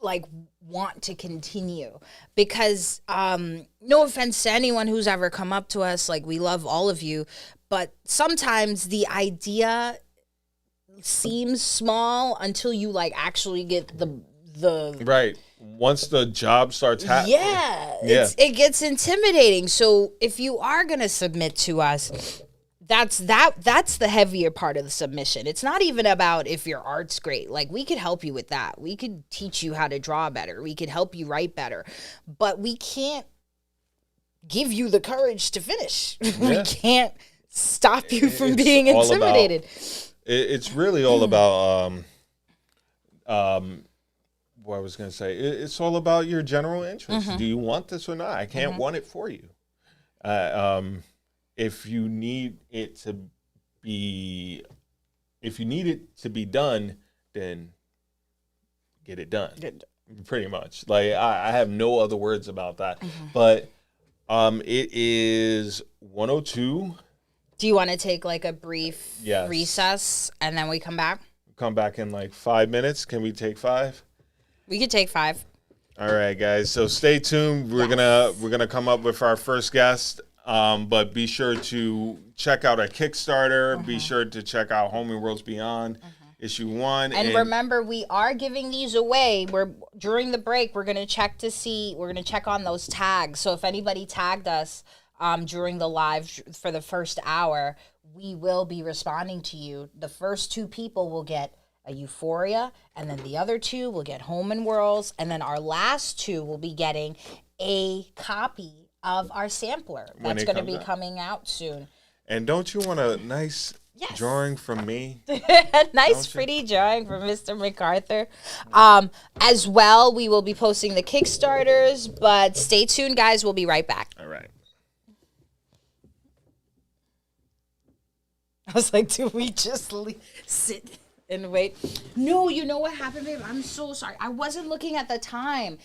like want to continue. Because no offense to anyone who's ever come up to us, like, we love all of you, but sometimes the idea seems small until you like actually get the Right. Once the job starts happening. it gets intimidating. So if you are going to submit to us, that's the heavier part of the submission. It's not even about if your art's great. Like, we could help you with that. We could teach you how to draw better. We could help you write better. But we can't give you the courage to finish. We Yeah. can't stop you from It's being all about- intimidated. It's really all about what I was going to say. It's all about your general interest. Do you want this or not? I can't want it for you. If you need it to be done, then get it done. Pretty much. Like, I have no other words about that. But it is 1:02. Do you want to take like a brief Yes. recess and then we come back? Come back in like 5 minutes. Can we take 5? We could take 5. All right, guys. So stay tuned. We're gonna come up with our first guest. But be sure to check out our Kickstarter. Be sure to check out Homie Worlds Beyond issue 1. And remember, we are giving these away. During the break, we're gonna check on those tags. So if anybody tagged us during the live for the first hour, we will be responding to you. The first 2 people will get a Euphoria, and then the other 2 will get Home and Worlds, and then our last 2 will be getting a copy of our sampler that's going to be coming out soon. And don't you want a nice Yes. drawing from me? A nice, pretty drawing from Mr. MacArthur. As well, we will be posting the Kickstarters, but stay tuned, guys. We'll be right back. All right. I was like, do we just sit and wait? No, you know what happened, babe? I'm so sorry. I wasn't looking at the time.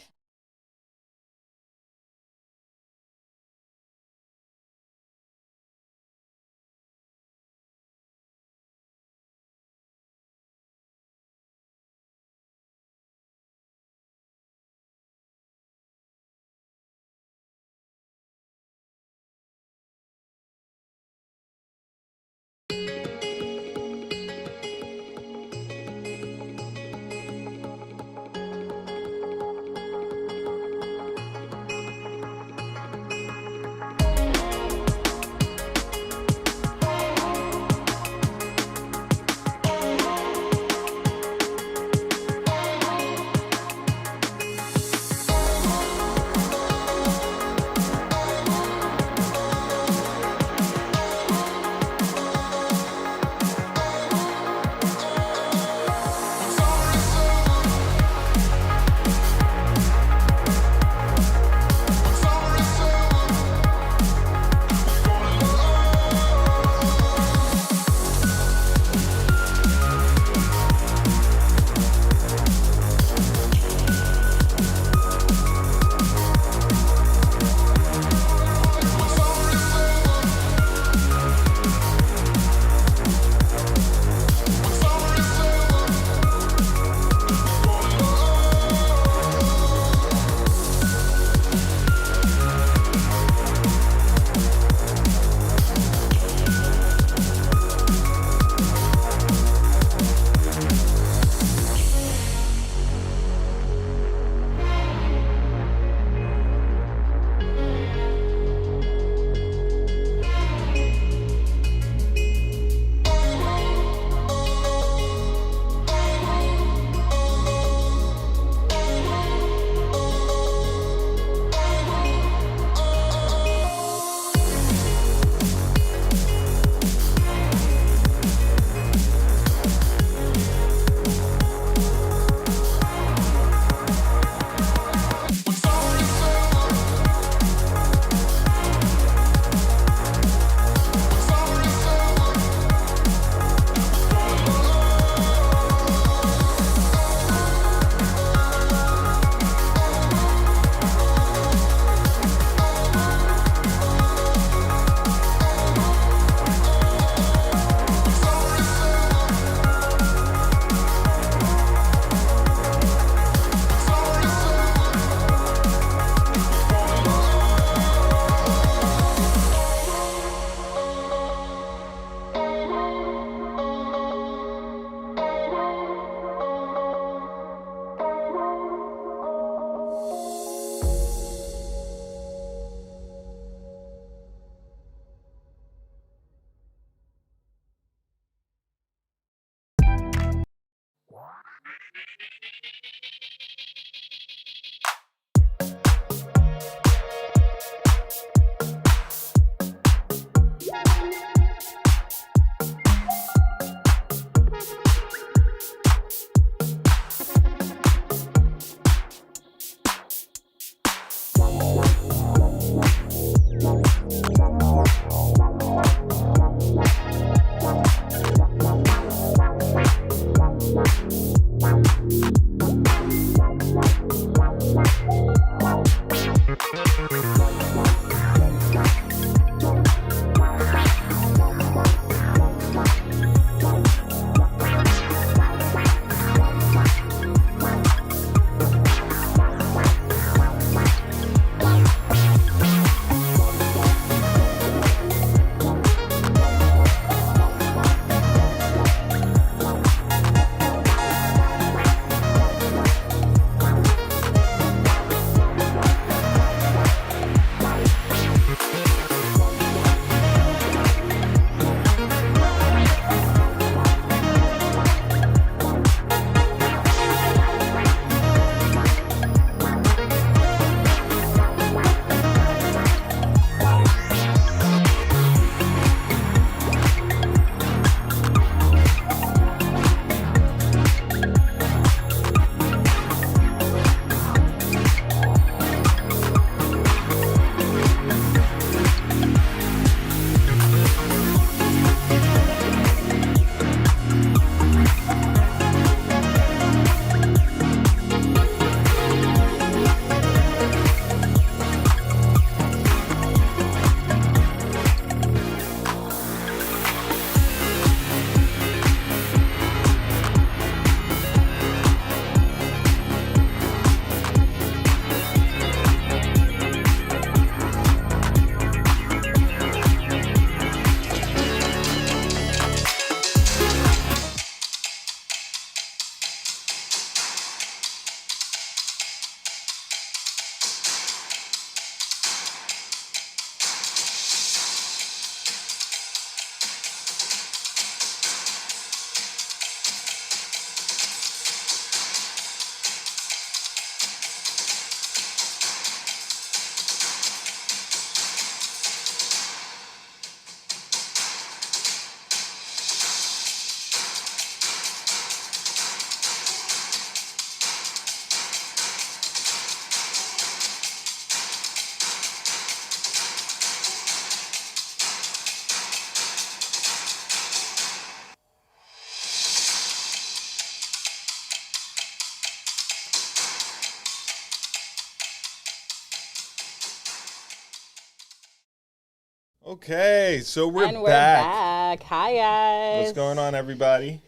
Okay, so we're And we're back. back. Hi, What's guys. going on, everybody?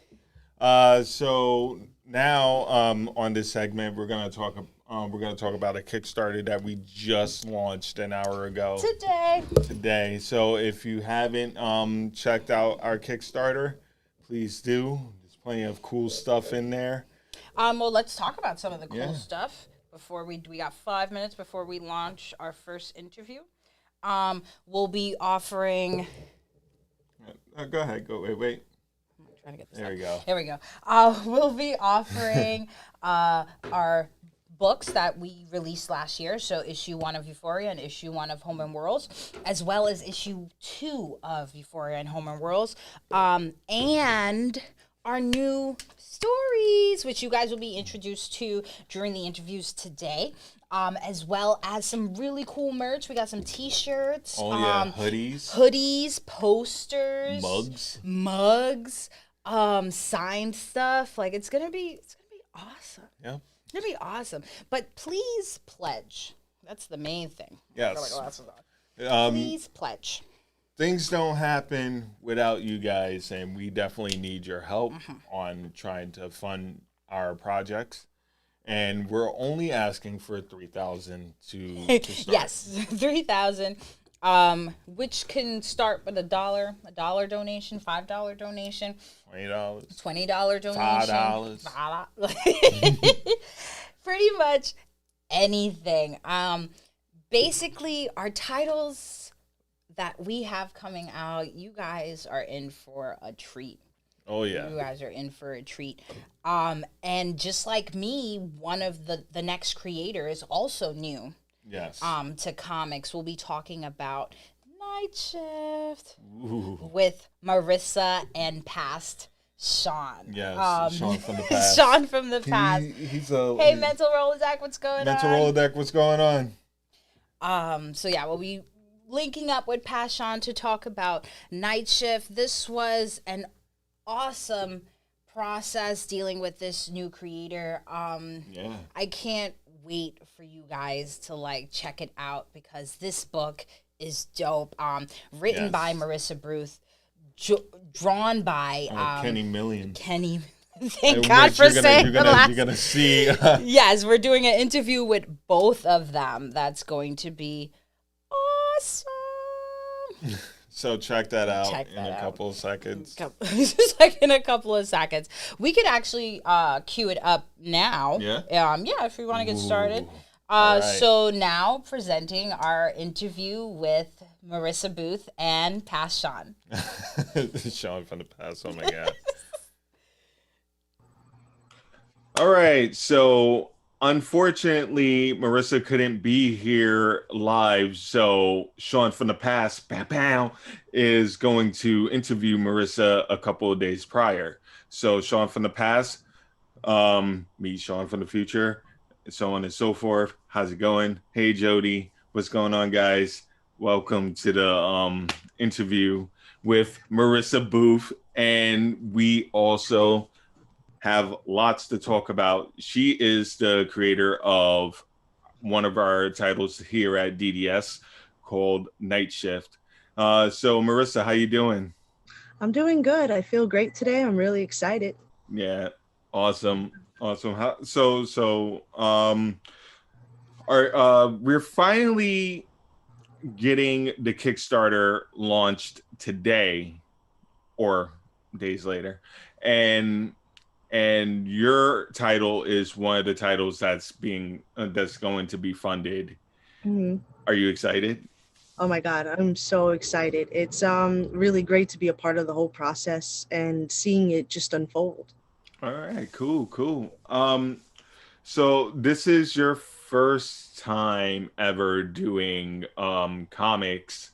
So now on this segment, we're gonna talk about a Kickstarter that we just launched an hour ago Today. today. So if you haven't checked out our Kickstarter, please do. There's plenty of cool stuff in there. Well, let's talk about some of the cool Yeah. stuff before we got 5 minutes before we launch our first interview. We'll be offering. Go ahead. Wait. I'm trying to get this There out. we go. There we go. We'll be offering our books that we released last year. So issue 1 of Euphoria and issue 1 of Home and Worlds, as well as issue 2 of Euphoria and Home and Worlds, and our new stories, which you guys will be introduced to during the interviews today. As well as some really cool merch. We got some t-shirts. Oh yeah, hoodies, Hoodies, posters, mugs. signed stuff. Like it's gonna be awesome. Yeah. It's gonna be awesome. But please pledge. That's the main thing. Yes. Oh, please pledge. Things don't happen without you guys, and we definitely need your help on trying to fund our projects. And we're only asking for 3,000 to start. Yes, 3,000. Which can start with a dollar donation, $5 donation, $20, $20 donation, $5. pretty much anything. Basically, our titles that we have coming out, you guys are in for a treat. Oh yeah. You guys are in for a treat. And just like me, one of the next creators also new Yes. to comics. We'll be talking about Night Shift Ooh. with Marissa and past Sean. Yes. Sean from the past. Sean from the past. He's a Hey, Mental Rolodeck, what's going mental on? Rolodeck. What's going on? So yeah, we'll be linking up with past Sean to talk about Night Shift. This was an awesome process dealing with this new creator. Yeah. I can't wait for you guys to like check it out because this book is dope. Written Yes. by Marissa Booth, drawn by Kenny Million. Kenny. Thank And God which for saying the last. You're gonna see. Yes, we're doing an interview with both of them. That's going to be awesome. So check that out Check in that a out. couple of seconds. Just like in a couple of seconds. We could actually cue it up now. Yeah? Yeah, if we want to get started. Ooh. All right. So now presenting our interview with Marissa Booth and Past Sean. Sean from the past. Oh my god. All right. So unfortunately, Marissa couldn't be here live. So Sean from the past, bow, bow, is going to interview Marissa a couple of days prior. So Sean from the past, meet Sean from the future, and so on and so forth. How's it going? Hey Jody, what's going on, guys? Welcome to the interview with Marissa Booth, and we also have lots to talk about. She is the creator of one of our titles here at DDS called Night Shift. So Marissa, how you doing? I'm doing good. I feel great today. I'm really excited. Yeah, awesome. We're finally getting the Kickstarter launched today or days later. And your title is one of the titles that's going to be funded. Mhm. Are you excited? Oh my God, I'm so excited. It's really great to be a part of the whole process and seeing it just unfold. All right, cool. So this is your first time ever doing comics.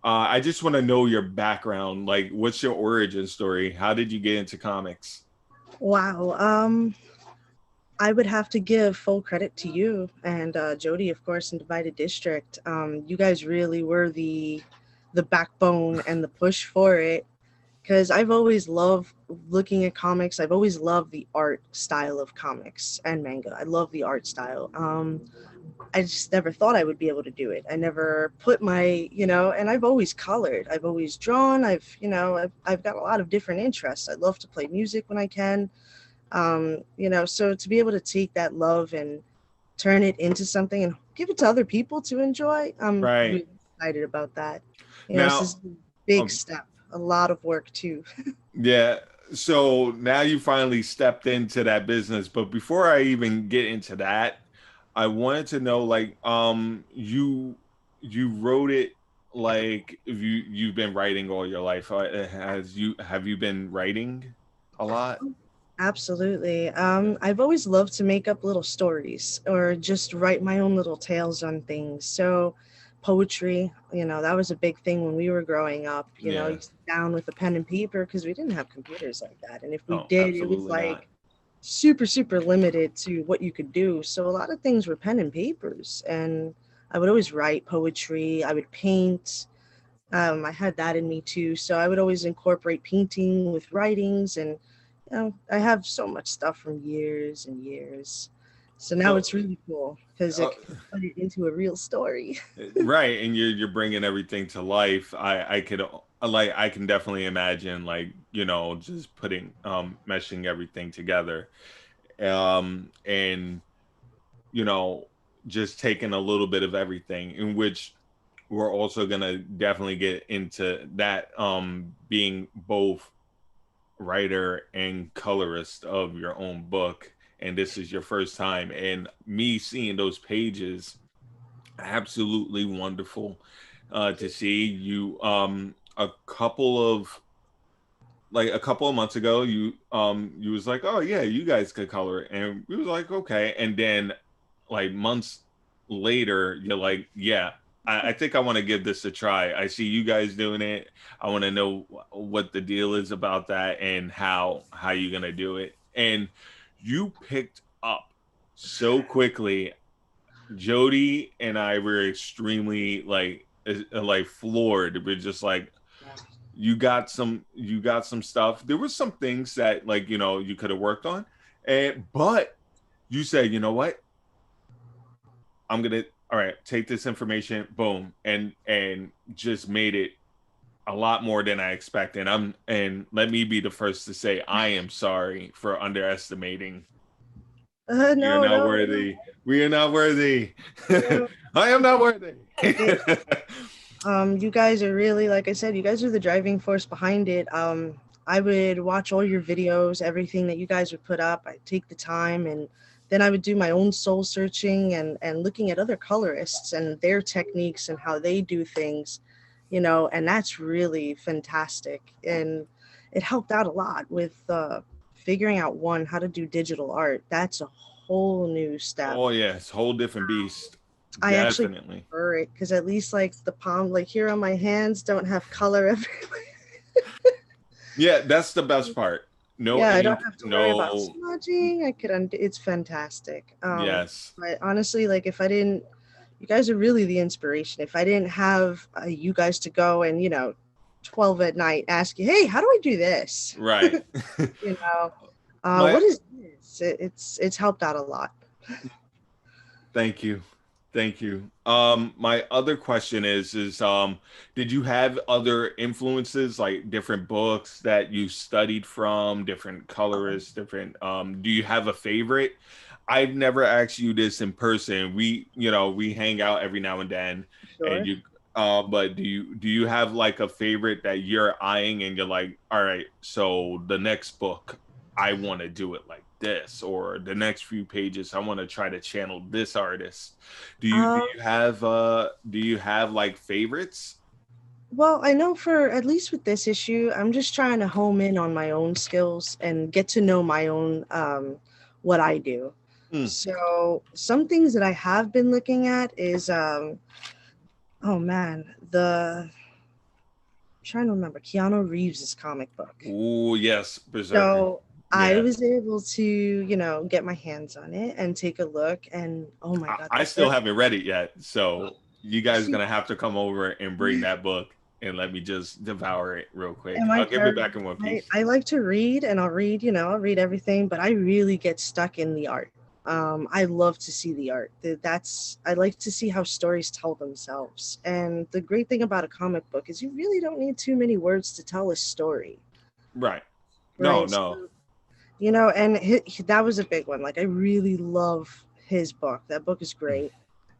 I just want to know your background. Like, what's your origin story? How did you get into comics? Wow. I would have to give full credit to you and Jody, of course, in Divided District. You guys really were the backbone and the push for it. Because I've always loved looking at comics. I've always loved the art style of comics and manga. I love the art style. I just never thought I would be able to do it. I never put my, and I've always colored. I've always drawn. I've got a lot of different interests. I love to play music when I can. So to be able to take that love and turn it into something and give it to other people to enjoy, I'm Right. really excited about that. Now, This is a big um, step, a lot of work too. yeah. So now you finally stepped into that business. But before I even get into that, I wanted to know, like, you wrote it like you've been writing all your life. Have you been writing a lot? Absolutely. I've always loved to make up little stories or just write my own little tales on things. So, poetry, that was a big thing when we were growing up. Yeah. You sit down with a pen and paper because we didn't have computers like that. And if we No, did, it was absolutely not. like super, super limited to what you could do. So, a lot of things were pen and papers. And I would always write poetry, I would paint. I had that in me too. So I would always incorporate painting with writings, and I have so much stuff from years and years. So now So, it's really cool because uh, it can put it into a real story. right, and you're bringing everything to life. I can definitely imagine, like, just putting meshing everything together, and you know just taking a little bit of everything, in which we're also gonna definitely get into that, being both writer and colorist of your own book, and this is your first time, and me seeing those pages, absolutely wonderful to see you. A couple of months ago, you was like, oh yeah, you guys could color it, and we was like, okay, and then like months later, you're like, yeah, I think I want to give this a try. I see you guys doing it. I want to know what the deal is about that, and how you're gonna do it. And you picked up so quickly. Jody and I were extremely like floored. We're just like, you got some stuff. There were some things that, like, you could have worked on, and but you said, you know what, I'm gonna, all right, take this information, boom, and just made it a lot more than I expected. And let me be the first to say, I am sorry for underestimating. We are No, not no, worthy. We are not worthy. no. I am not worthy. You guys are really, like I said, you guys are the driving force behind it. I would watch all your videos, everything that you guys would put up. I'd take the time, and then I would do my own soul searching and looking at other colorists and their techniques and how they do things, and that's really fantastic. And it helped out a lot with figuring out how to do digital art. That's a whole new step. Oh yes, whole different beast. I actually Definitely. prefer it because at least like the palm, like here on my hands, don't have color everywhere. Yeah, that's the best part. No Yeah, I ink, don't have to worry about no. smudging. I could undo. It's fantastic. Yes. But honestly, like if I didn't, you guys are really the inspiration. If I didn't have you guys to go and 12 at night ask you, hey, how do I do this? Right. You know, My what is this? It's helped out a lot. Thank you. Thank you. My other question is did you have other influences, like different books that you studied from, different colorists, different do you have a favorite? I've never asked you this in person. We hang out every now and then, and Sure. but do you have like a favorite that you're eyeing and you're like, all right, so the next book I want to do it like this, or the next few pages I want to try to channel this artist. Do you do Um, you have like favorites? well, I know for at least with this issue, I'm just trying to home in on my own skills and get to know my own what I do. Hmm. So some things that I have been looking at is oh man, I'm trying to remember Keanu Reeves's comic book. Oh yes, Berserker. So I Yeah. was able to, get my hands on it and take a look, and oh my God, I the still first haven't read it yet, so you guys she, gonna have to come over and bring that book and let me just devour it real quick. am I I'll give it terrible? back in one I, piece. I like to read, and I'll read everything, but I really get stuck in the art. I love to see the art. I like to see how stories tell themselves. And the great thing about a comic book is you really don't need too many words to tell a story, Right. No, right? no. So, and that was a big one. Like I really love his book. That book is great.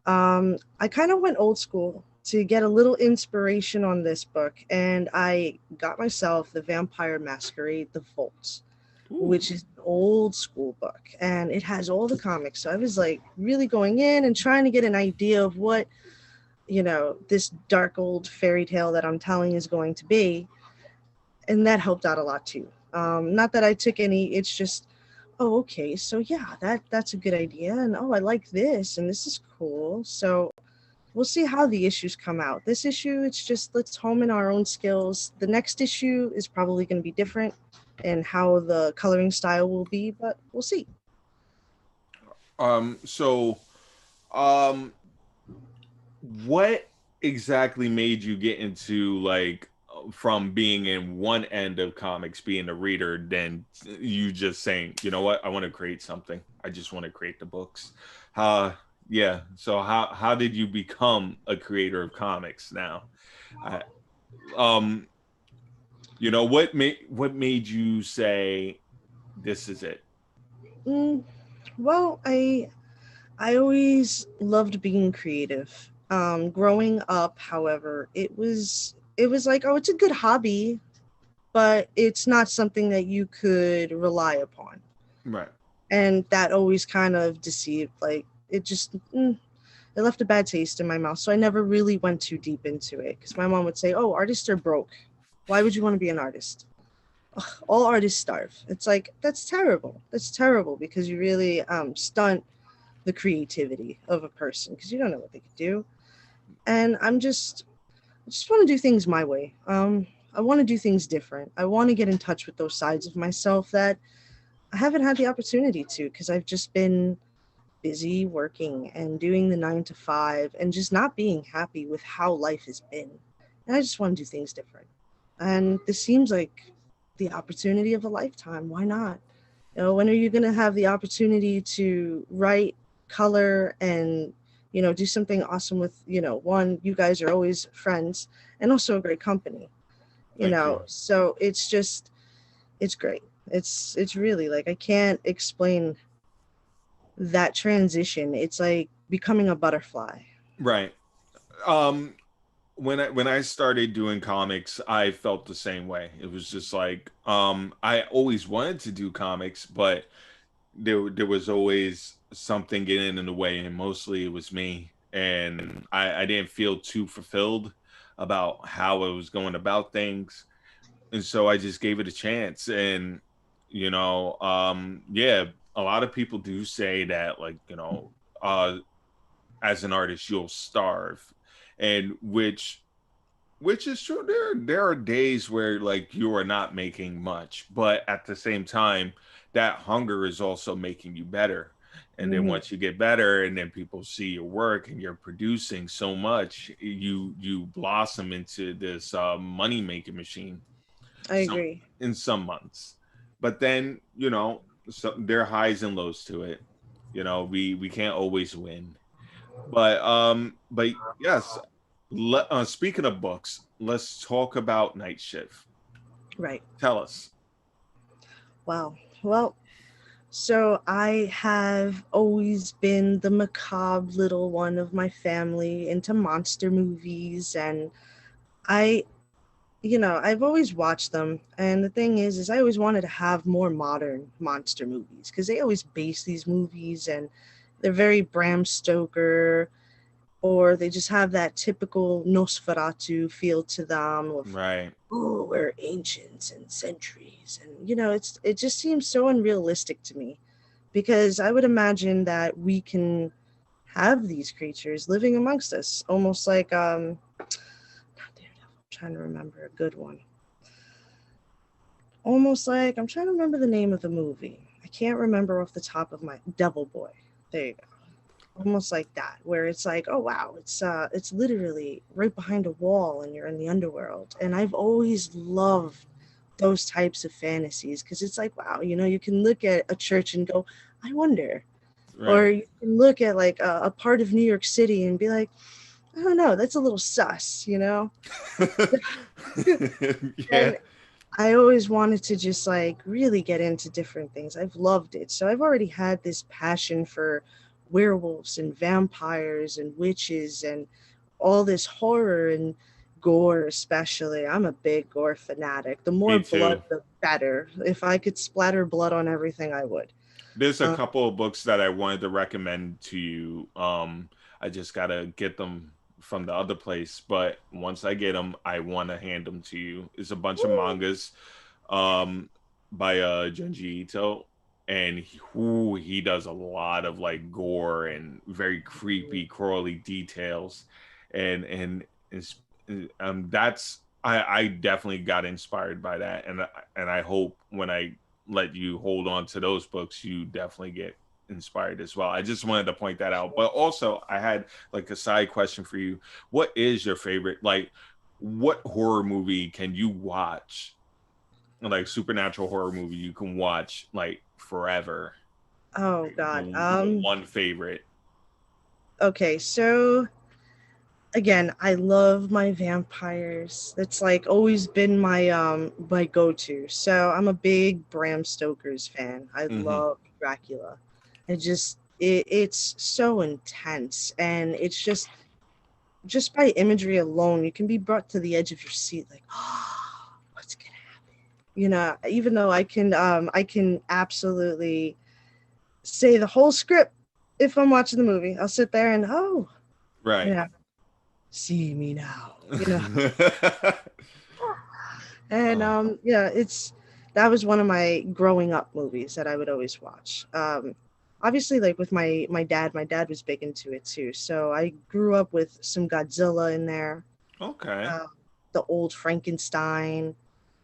I kind of went old school to get a little inspiration on this book, and I got myself The Vampire Masquerade: The Vault, Ooh. which is an old school book, and it has all the comics. So I was like really going in and trying to get an idea of what, this dark old fairy tale that I'm telling is going to be. And that helped out a lot too. Not that I took any, it's just, oh, okay, so yeah, that's a good idea. And oh, I like this, and this is cool. So we'll see how the issues come out. This issue, it's just let's hone in our own skills. The next issue is probably going to be different and how the coloring style will be, but we'll see. So, um, what exactly made you get into like from being in one end of comics, being a reader, then you just saying, you know what, I want to create something. I just want to create the books. Yeah. So how did you become a creator of comics now? I, um, what made you say this is it? Mm, well, I always loved being creative. Growing up, however, it was like, oh, it's a good hobby, but it's not something that you could rely upon. Right. And that always kind of deceived. Like it just it left a bad taste in my mouth. So I never really went too deep into it because my mom would say, "Oh, artists are broke. Why would you want to be an artist? Ugh, all artists starve." It's like that's terrible. That's terrible because you really stunt the creativity of a person because you don't know what they could do. And I just want to do things my way. I want to do things different. I want to get in touch with those sides of myself that I haven't had the opportunity to because I've just been busy working and doing the 9 to 5 and just not being happy with how life has been. And I just want to do things different. And this seems like the opportunity of a lifetime. Why not? When are you going to have the opportunity to write, color, and do something awesome with one, you guys are always friends, and also a great company. Thank you. So it's great. It's really like I can't explain that transition. It's like becoming a butterfly. Right. Um, when I started doing comics, I felt the same way. It was just like I always wanted to do comics, but there was always something getting in the way, and mostly it was me. And I didn't feel too fulfilled about how I was going about things, and so I just gave it a chance. And yeah, a lot of people do say that, like, as an artist you'll starve, and which is true. There are days where like you are not making much, but at the same time that hunger is also making you better. And then Hmm. once you get better and then people see your work and you're producing so much, you blossom into this money making machine I some agree. in some months. But then, so there are highs and lows to it. We can't always win. But yes, speaking of books, let's talk about Night Shift. Right. Tell us. Wow. Well, so I have always been the macabre little one of my family into monster movies, and I I've always watched them. And the thing is I always wanted to have more modern monster movies because they always base these movies and they're very Bram Stoker, or they just have that typical Nosferatu feel to them of, Right. oh, we're ancients and centuries. And it just seems so unrealistic to me because I would imagine that we can have these creatures living amongst us, almost like not Daredevil, I'm trying to remember a good one. Almost like I'm trying to remember the name of the movie. I can't remember off the top of my Devil Boy. There you go. Almost like that, where it's like, oh wow, it's literally right behind a wall and you're in the underworld. And I've always loved those types of fantasies because it's like, wow, you can look at a church and go, I wonder, Or Right. you can look at like a part of New York City and be like, I don't know, that's a little sus, you know? Yeah. And I always wanted to just like really get into different things. I've loved it. So I've already had this passion for werewolves and vampires and witches and all this horror and gore, especially. I'm a big gore fanatic. The more Me blood, too. the better. If I could splatter blood on everything, I would. There's a Uh, couple of books that I wanted to recommend to you. I just gotta get them from the other place, but once I get them, I want to hand them to you. It's a bunch of mangas, um, by Junji Ito, and he does a lot of like gore and very creepy, crawly details, and it's, that's I definitely got inspired by that, and I hope when I let you hold on to those books, you definitely get inspired as well. I just wanted to point that out. But also, I had like a side question for you. What is your favorite, like, what horror movie can you watch? Like supernatural horror movie you can watch like forever. oh Like, God. the one favorite. Okay, so again, I love my vampires. That's like always been my go-to. So I'm a big Bram Stoker's fan. I Hmm. love Dracula. It's so intense, and it's just by imagery alone, you can be brought to the edge of your seat, like, oh, what's gonna happen? You know, even though I can absolutely say the whole script if I'm watching the movie. I'll sit there and you Right. know, see me now, you know. And Oh, yeah, it's that was one of my growing up movies that I would always watch. Obviously, like with my dad was big into it too. So I grew up with some Godzilla in there. okay. Uh, the old Frankenstein,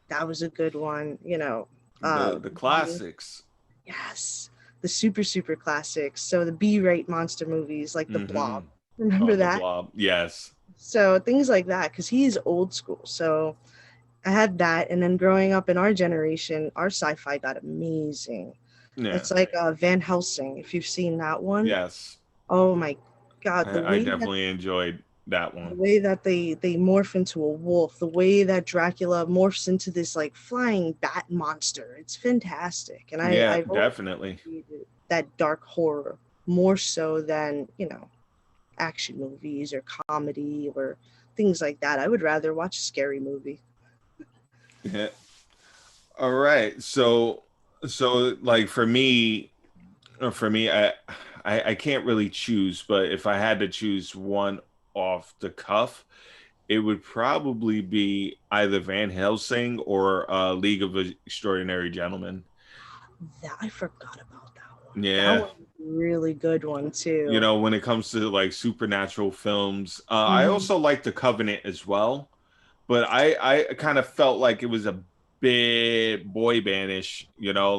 that was a good one. You know, The classics. yes, the super classics. So the B-rate monster movies like The Hmm. Blob. Remember Oh, the that? Blob. Yes. So things like that, because he's old school. So I had that, and then growing up in our generation, our sci-fi got amazing. Yeah. It's like Van Helsing, if you've seen that one. Yes. Oh my God, I definitely enjoyed that the one. way that they morph into a wolf, the way that Dracula morphs into this like flying bat monster, it's fantastic. And Yeah, I've always definitely. appreciated that dark horror more so than, you know, action movies or comedy or things like that. I would rather watch a scary movie. Yeah. All right. So like for me, I can't really choose, but if I had to choose one off the cuff, it would probably be either Van Helsing or League of Extraordinary Gentlemen. That I forgot about that one. That Yeah. was a really good one You too. know, when it comes to like supernatural films, I Mhm. also like The Covenant as well, but I kind of felt like it was a bit boy bandish, you know,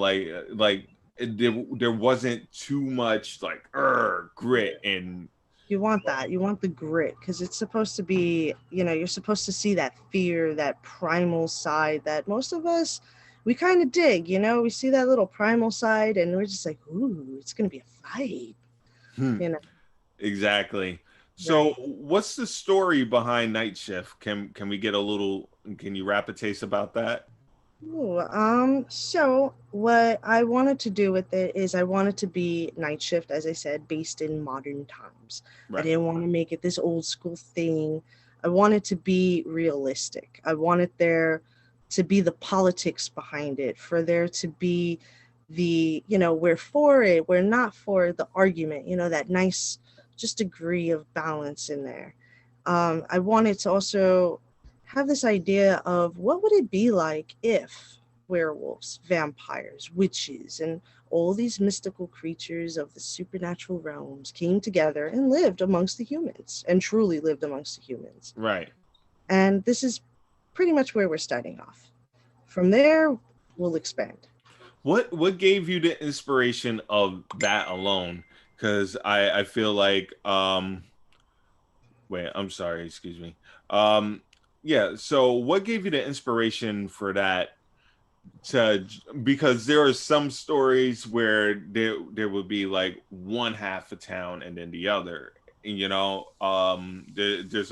there wasn't too much like grit and You want that. You want the grit because it's supposed to be, you know, you're supposed to see that fear, that primal side that most of us, we kind of dig, you know? We see that little primal side and we're just like, ooh, it's going to be a fight, you know? exactly. So, Right. what's the story behind Night Shift? Can we get a little? Can you rap a taste about that? Ooh, so what I wanted to do with it is I wanted to be night shift, as I said, based in modern times. I Right. didn't want to make it this old school thing. I wanted to be realistic. I wanted there to be the politics behind it, for there to be the, you know, we're for it, we're not for it, the argument, you know, that nice just degree of balance in there. I wanted to also have this idea of what would it be like if werewolves, vampires, witches, and all these mystical creatures of the supernatural realms came together and lived amongst the humans and truly lived amongst the humans. Right. And this is pretty much where we're starting off. From there, we'll expand. What gave you the inspiration of that alone? Because I feel like wait, I'm sorry, excuse me. Um yeah, so what gave you the inspiration for that to, because there are some stories where there would be like one half of town and then the other, there's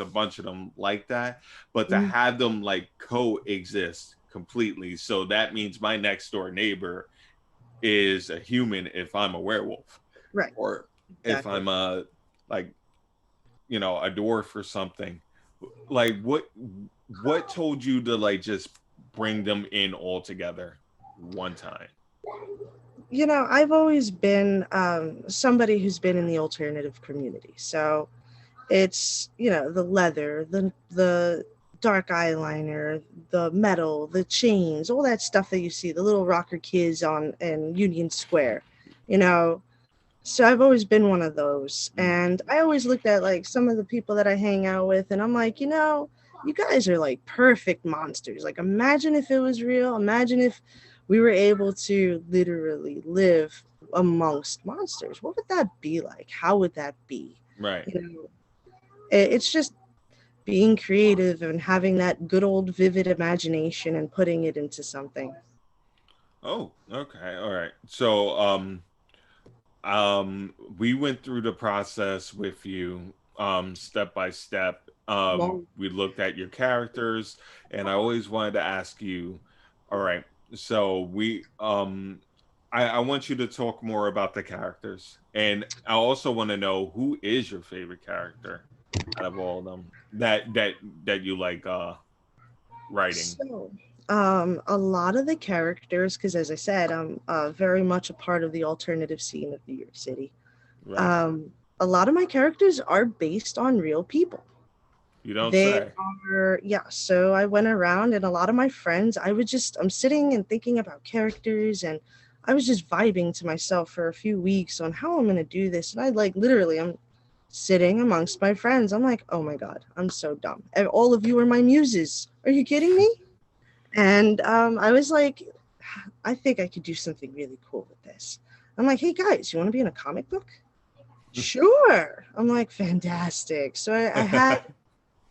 a bunch of them like that, but to Mhm. have them like coexist completely, so that means my next door neighbor is a human if I'm a werewolf, Right. or if Exactly. I'm a, like, a dwarf or something. Like, what told you to like just bring them in all together one time? I've always been somebody who's been in the alternative community. So it's, the leather, the dark eyeliner, the metal, the chains, all that stuff that you see, the little rocker kids on in Union Square, you know. So I've always been one of those. Mm. And I always looked at like some of the people that I hang out with and I'm like, you guys are like perfect monsters. Like imagine if it was real. Imagine if we were able to literally live amongst monsters. What would that be like? How would that be? Right. You know, it's just being creative and having that good old vivid imagination and putting it into something. Oh, okay. All right. So, we went through the process with you, step by step. Well, We looked at your characters, and I always wanted to ask you, all right, so I want you to talk more about the characters, and I also want to know who is your favorite character out of all of them that you like writing. so a lot of the characters, because as I said, I'm very much a part of the alternative scene of New York City. Right. Um, a lot of my characters are based on real people. You don't They say. are, yeah. So I went around and a lot of my friends, I'm sitting and thinking about characters and I was just vibing to myself for a few weeks on how I'm going to do this. And I like literally, I'm sitting amongst my friends. I'm like, oh my God, I'm so dumb. And all of you are my muses. Are you kidding me? And I was like, I think I could do something really cool with this. I'm like, hey guys, you want to be in a comic book? Sure. I'm like, fantastic. So I had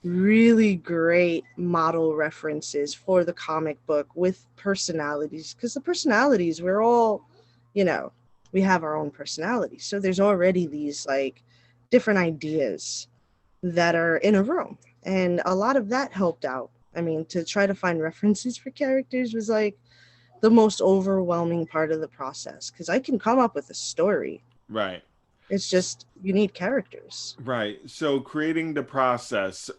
really great model references for the comic book with personalities because the personalities, we're all, you know, we have our own personalities. So there's already these like different ideas that are in a room. And a lot of that helped out. I mean, to try to find references for characters was like the most overwhelming part of the process because I can come up with a story. Right. It's just you need characters. Right. So creating the process,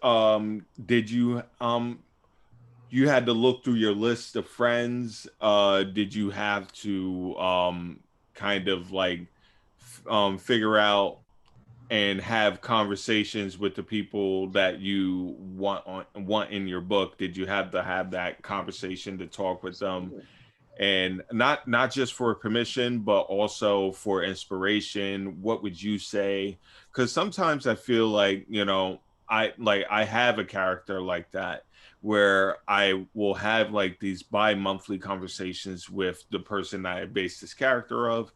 did you had to look through your list of friends? Did you have to kind of like figure out and have conversations with the people that you want in your book? Did you have to have that conversation to talk with them, and not just for permission but also for inspiration? What would you say? Because sometimes I feel like, I have a character like that where I will have like these bi-monthly conversations with the person that I based this character of,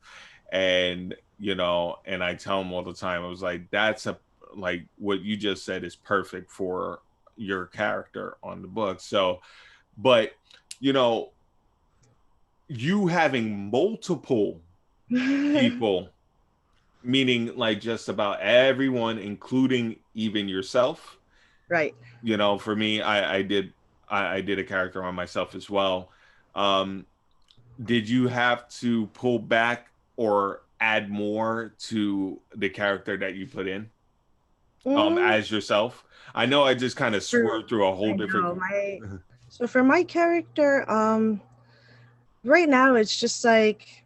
and and I tell them all the time, I was like, that's a like what you just said is perfect for your character on the book. So, but you know you having multiple people, meaning like just about everyone, including even yourself. Right. For me, I did a character on myself as well. Um, did you have to pull back or add more to the character that you put in Mm, as yourself? I know I just kind of true. swerved through a whole I know. different. My So for my character, right now it's just like,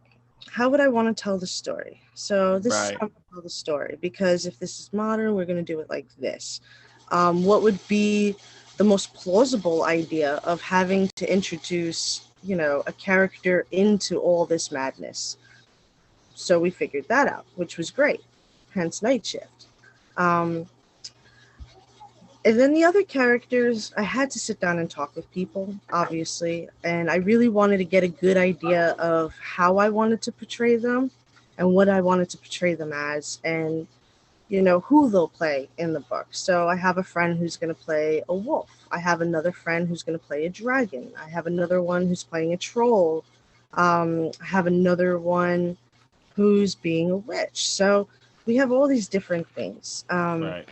how would I want to tell the story? So this is Right. how I tell the story because if this is modern, we're gonna do it like this. What would be the most plausible idea of having to introduce, a character into all this madness? So we figured that out, which was great. Hence Night Shift. Um, And then the other characters, I had to sit down and talk with people, obviously. And I really wanted to get a good idea of how I wanted to portray them and what I wanted to portray them as. And who they'll play in the book. So I have a friend who's going to play a wolf. I have another friend who's going to play a dragon. I have another one who's playing a troll. I have another one who's being a witch. So we have all these different things, Right.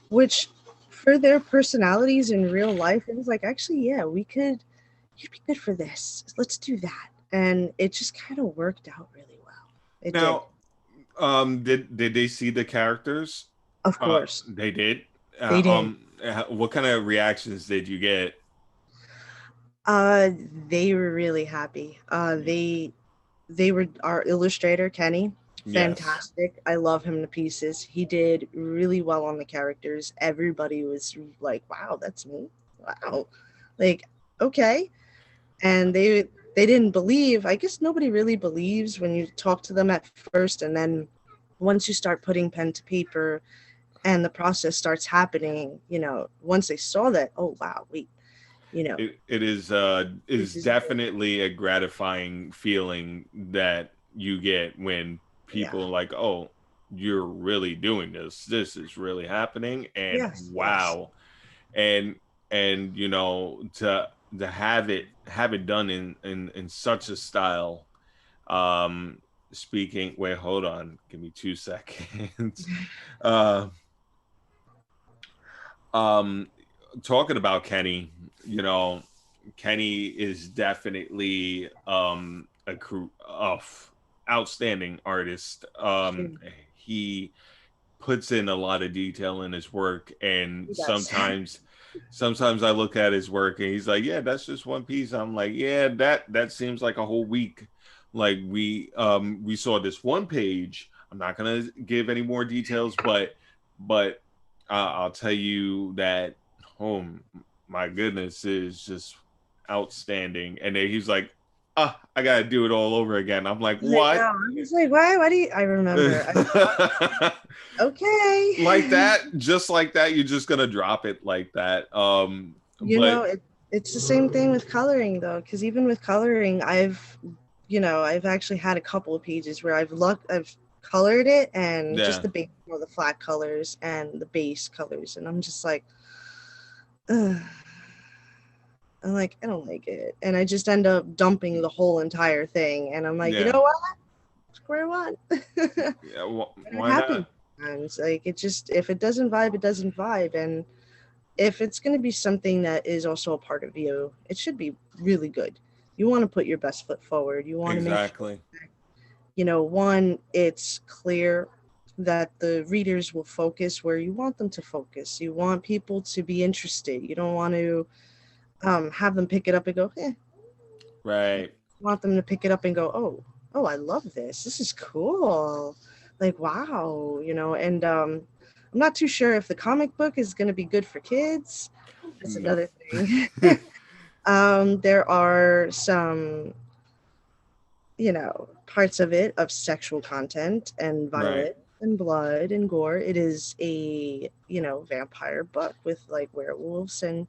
which for their personalities in real life, it was like, actually, yeah, you'd be good for this. Let's do that. And it just kind of worked out really well. It did. Now, did they see the characters? Of course. They did. They did. What kind of reactions did you get? They were really happy. They were our illustrator, Kenny. Yes. Fantastic. I love him to pieces. He did really well on the characters. Everybody was like, wow, that's me. Wow. Like, okay. And they didn't believe. I guess nobody really believes when you talk to them at first, and then once you start putting pen to paper and the process starts happening, once they saw that, oh wow, wait, It is This is definitely a gratifying feeling that you get when people are like, oh, you're really doing this. This is really happening, and Yes, wow, and to have it done in such a style. Speaking, wait, hold on, give me 2 seconds. uh, Talking about Kenny, Kenny is definitely a crew of outstanding artist. He puts in a lot of detail in his work, and He does. sometimes I look at his work and he's like, yeah, that's just one piece. I'm like, yeah, that seems like a whole week. Like we saw this one page. I'm not gonna give any more details, but I'll tell you that, oh my goodness, is just outstanding. And then he's like, I gotta do it all over again. I'm like, what? I was like, why do you? I remember. Okay. Like that, just like that, you're just gonna drop it like that. It's the same thing with coloring though, because even with coloring, I've actually had a couple of pages where I've colored it and just the base or the flat colors and the base colors, and I'm just like, ugh. I'm like, I don't like it, and I just end up dumping the whole entire thing, and I'm like, you know what? Square one. Yeah, why not? And it's like, if it doesn't vibe, it doesn't vibe, and if it's going to be something that is also a part of you, it should be really good. You want to put your best foot forward. You want to make sure, one, it's clear that the readers will focus where you want them to focus. You want people to be interested. You don't want to have them pick it up and go, Right. You want them to pick it up and go, oh, I love this. This is cool. Like, wow, and I'm not too sure if the comic book is going to be good for kids. That's another thing. There are some, parts of it of sexual content and violence and blood and gore. It is a, vampire book with like werewolves, and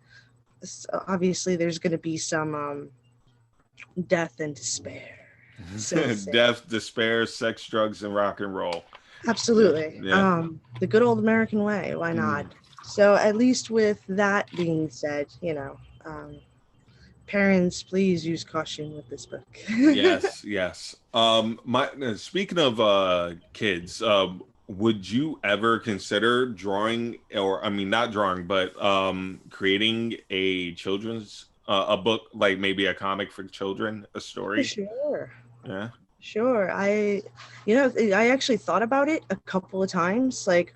obviously there's going to be some death and despair. Death, despair, sex, drugs, and rock and roll. Absolutely. Yeah. The good old American way. Why not? So at least with that being said, parents, please use caution with this book. Yes. Speaking of kids, would you ever consider drawing, or I mean, not drawing, but creating a children's a book, like maybe a comic for children, a story? Sure. Yeah. Sure. I actually thought about it a couple of times, like,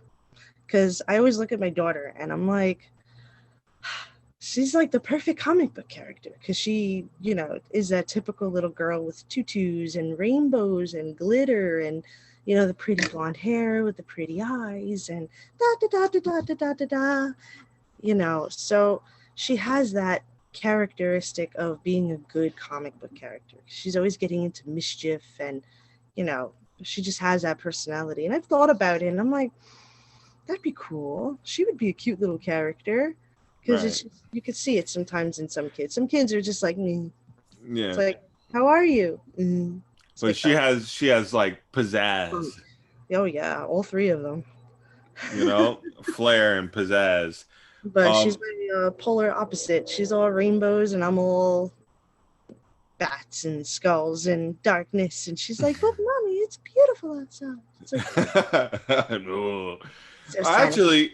because I always look at my daughter and I'm like, she's like the perfect comic book character, because she, is that typical little girl with tutus and rainbows and glitter and, the pretty blonde hair with the pretty eyes and da da da da da da da da da. So she has that characteristic of being a good comic book character. She's always getting into mischief, and she just has that personality. And I've thought about it and I'm like, that'd be cool. She would be a cute little character, because it's just, you could see it sometimes in some kids. Some kids are just like me. Yeah. It's like, how are you? But like she has like pizzazz. Oh yeah, all three of them. you know, flair and pizzazz. But she's Um, my polar opposite. She's all rainbows, and I'm all bats and skulls and darkness. And she's like, "But mommy, it's beautiful outside." It's like no. so sad. Actually,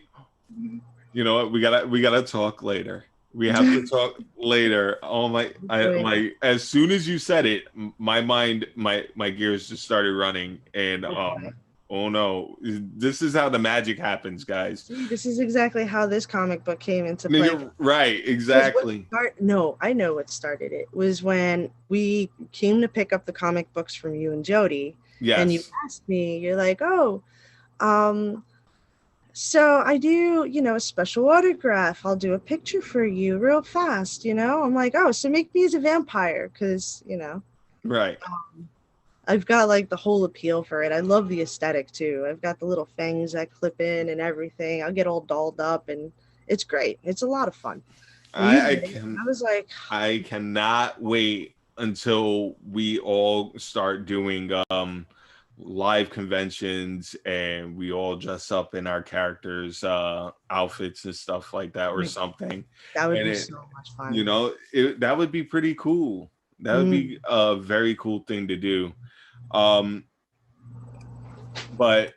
you know what? We gotta talk later. We have to talk later. Oh my! Like as soon as you said it, my mind, my gears just started running, and oh no, this is how the magic happens, guys. See, this is exactly how this comic book came into play. You're right, Because exactly. no, I know what started it. Was when we came to pick up the comic books from you and Jody, and you Yes, asked me, you're like, "Oh, um, so I do, a special autograph. I'll do a picture for you real fast, I'm like, "Oh, so make me as a vampire," because right. I've got like the whole appeal for it. I love the aesthetic too. I've got the little fangs that clip in and everything. I'll get all dolled up, and it's great. It's a lot of fun. When you I did it, can I was like, I cannot wait until we all start doing live conventions and we all dress up in our characters outfits and stuff like that or something. that would And be it, so much fun. that would be pretty cool. That would Mm, be a very cool thing to do. Um but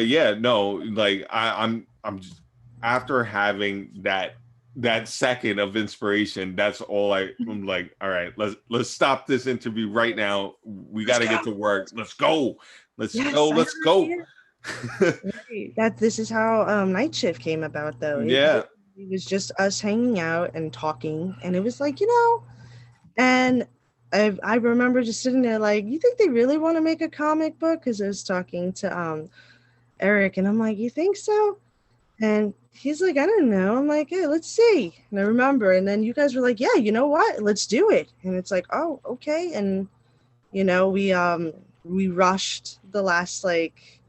yeah, no, like I'm just after having that second of inspiration, that's all I'm like, all right, let's stop this interview right now. We let's got to go. get to work. Let's go. Let's go. Yes, I Let's heard go. it. Right. This is how Night Shift came about, though. Yeah, It was just us hanging out and talking, and it was like, and I remember just sitting there like, you think they really want to make a comic book? Because I was talking to Eric, and I'm like, you think so? And he's like, I don't know. I'm like, yeah, let's see. And I remember, and then you guys were like, yeah, you know what? Let's do it. And it's like, oh, okay. And we rushed the last like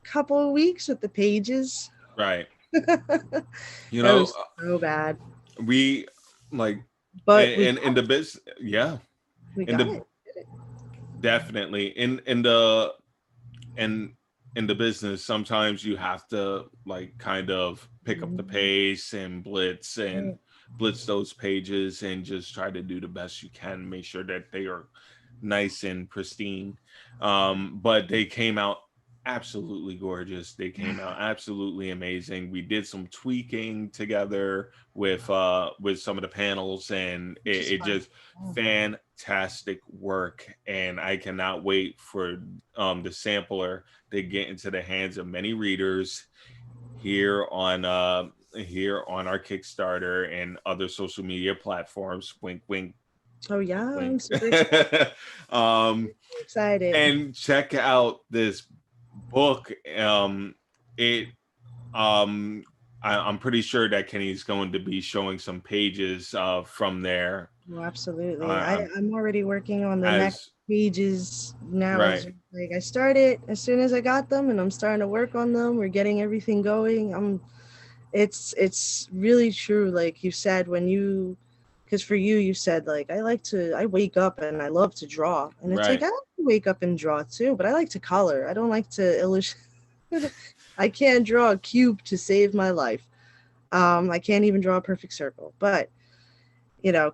couple of weeks with the pages. right. That You know, was so bad. we like But in the biz, yeah, we in got the it. definitely in the in in the business, sometimes you have to like kind of pick up the pace and blitz those pages and just try to do the best you can, make sure that they are nice and pristine. But they came out absolutely gorgeous. They came out absolutely amazing. We did some tweaking together with some of the panels, and Which is it fun. just fantastic work. And I cannot wait for the sampler to get into the hands of many readers here on our Kickstarter and other social media platforms. Wink, wink, Oh yeah, I'm wink. super um, excited. and check out this book. It I'm pretty sure that Kenny's going to be showing some pages from there. Oh, absolutely. Uh, I'm already working on the next as pages now. right, As like I started as soon as I got them, and I'm starting to work on them. We're getting everything going. It's really true, like you said, because for you said like I wake up and I love to draw, and it's like right, I like to wake up and draw too, but I like to color. I don't like to illustrate. I can't draw a cube to save my life. I can't even draw a perfect circle, but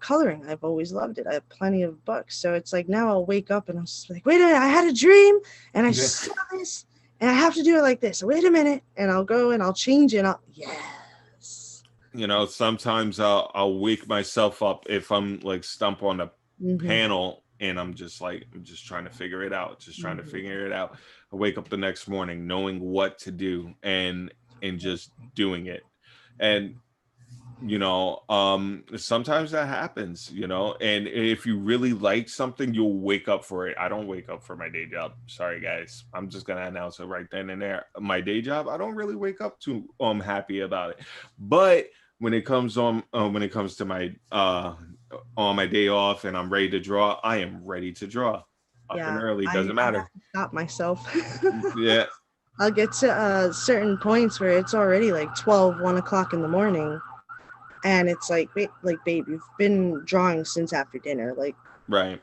coloring, I've always loved it. I have plenty of books. So it's like now I'll wake up and I'm just like, wait a minute, I had a dream and I yeah. saw this and I have to do it like this. Wait a minute. And I'll go and I'll change it. Yes. Sometimes I'll wake myself up if I'm like stump on a Mm-hmm. panel and I'm just trying to figure it out, just trying to Mm-hmm. figure it out. I wake up the next morning knowing what to do and just doing it. And sometimes that happens, and if you really like something, you'll wake up for it. I don't wake up for my day job. Sorry guys, I'm just gonna announce it right then and there. My day job, I don't really wake up too happy about it. But when it comes to my on my day off and I'm ready to draw, I am ready to draw up and Yeah. early, I doesn't have matter. to stop myself. Yeah, I'll get to certain points where it's already like 1 o'clock in the morning. And it's like, wait, like, babe, you've been drawing since after dinner. Like, right,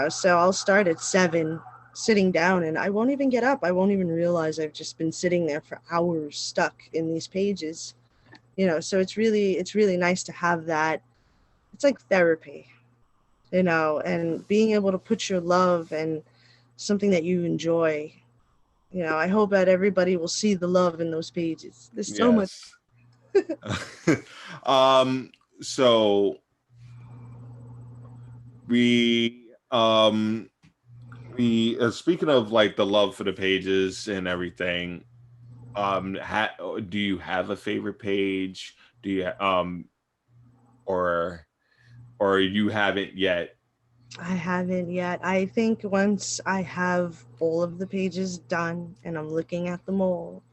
so I'll start at 7 sitting down, and I won't even get up. I won't even realize I've just been sitting there for hours stuck in these pages. So it's really nice to have that. It's like therapy, and being able to put your love and something that you enjoy. I hope that everybody will see the love in those pages. There's so much. Yes. So we speaking of like the love for the pages and everything, do you have a favorite page? Do you or you haven't yet? I haven't yet. I think once I have all of the pages done and I'm looking at them all,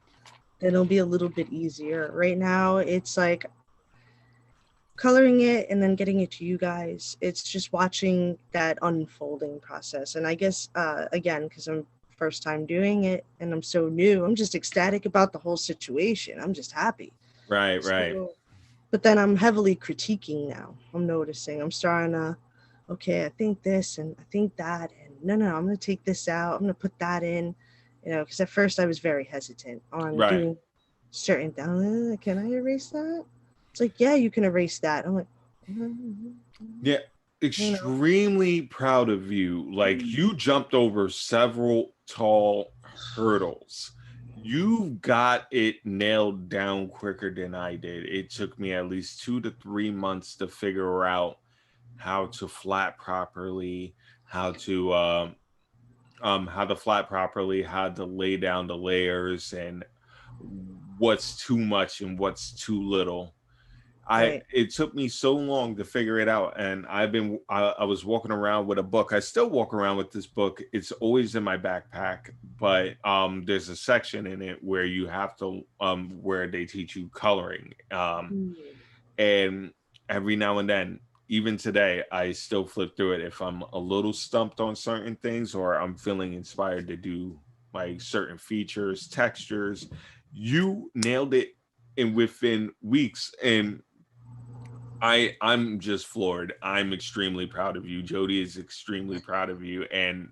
then it'll be a little bit easier. Right now, it's like coloring it and then getting it to you guys. It's just watching that unfolding process. And I guess, again, because I'm first time doing it and I'm so new, I'm just ecstatic about the whole situation. I'm just happy. Right. But then I'm heavily critiquing now. I'm noticing. I'm starting to, okay, I think this and I think that. And no, I'm going to take this out. I'm going to put that in, because at first I was very hesitant on doing certain things. Can I erase that? It's like, yeah, you can erase that. I'm like, yeah, extremely proud of you. Like, you jumped over several tall hurdles. You got it nailed down quicker than I did. It took me at least 2 to 3 months to figure out how to flat properly, how to flat properly, how to lay down the layers, and what's too much and what's too little. It took me so long to figure it out, and I was walking around with a book. I still walk around with this book. It's always in my backpack, but there's a section in it where you have to where they teach you coloring, and every now and then, even today, I still flip through it if I'm a little stumped on certain things or I'm feeling inspired to do like certain features, textures. You nailed it in within weeks, and I'm just floored. I'm extremely proud of you. Jody is extremely proud of you. And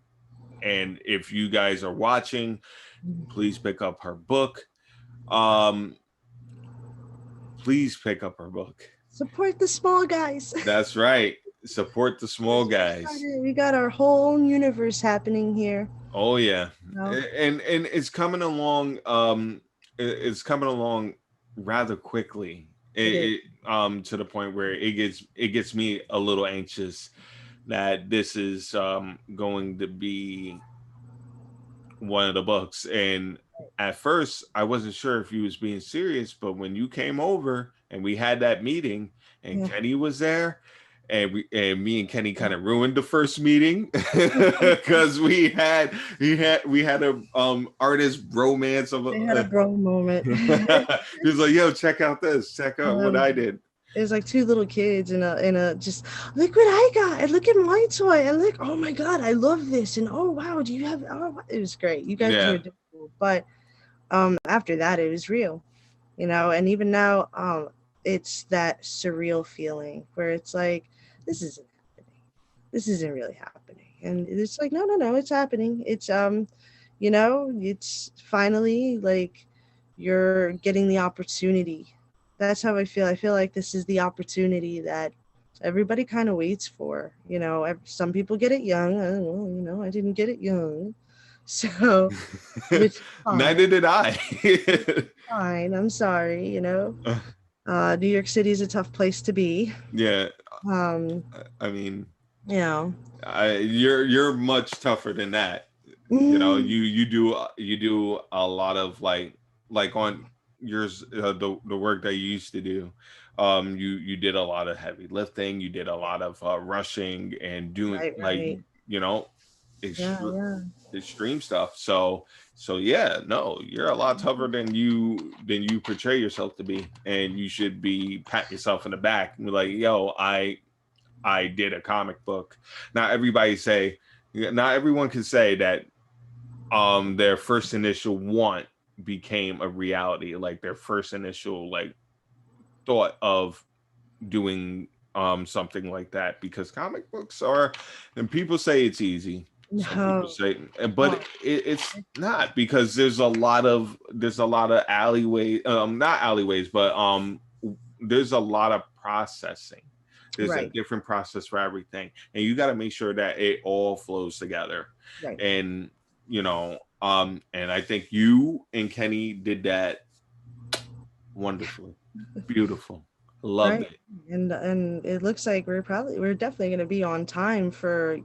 if you guys are watching, please pick up her book. Please pick up her book. Support the small guys. That's right. Support the small guys. We got our whole universe happening here. Oh yeah. And it's coming along it's coming along rather quickly. To the point where it gets me a little anxious that this is going to be one of the books. And at first I wasn't sure if you was being serious, but when you came over and we had that meeting and Kenny was there, and me and Kenny kind of ruined the first meeting because we had a artist romance of they had a bro moment. He was like, "Yo, check out this. Check out what I did." It was like 2 little kids in a just look what I got and look at my toy and look, oh my god, I love this, and oh wow, do you have? Oh, it was great. You guys were difficult, but after that it was real, and even now it's that surreal feeling where it's like, this isn't happening. This isn't really happening. And it's like, no, it's happening. It's, it's finally like you're getting the opportunity. That's how I feel. I feel like this is the opportunity that everybody kind of waits for. Some people get it young. I don't know, I didn't get it young. So, neither did I. Fine. I'm sorry, New York City is a tough place to be. Yeah. I mean, you're much tougher than that. You do a lot of like on yours, the work that you used to do. You did a lot of heavy lifting. You did a lot of rushing and doing extreme stuff. So yeah, no, you're a lot tougher than you portray yourself to be, and you should be patting yourself in the back and be like, yo, I did a comic book. Not everyone can say that their first initial want became a reality, like their first initial like thought of doing something like that, because comic books are, and people say it's easy. Some people No. say, but it's not, because there's a lot of alleyways, not alleyways, but there's a lot of processing. There's a Right. different process for everything, and you got to make sure that it all flows together. Right. And and I think you and Kenny did that wonderfully, beautiful, loved Right. it. And it looks like we're definitely going to be on time for,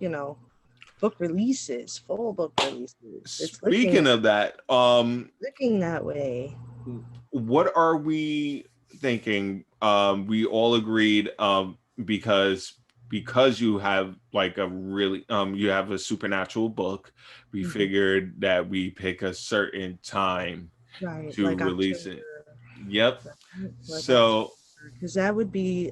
book releases, full book releases. It's Speaking of that, looking that way. what are we thinking? We all agreed, because you have like a really you have a supernatural book. We Mhm. figured that we pick a certain time Right. to Like release October. it. Yep. Like October. So Because that would be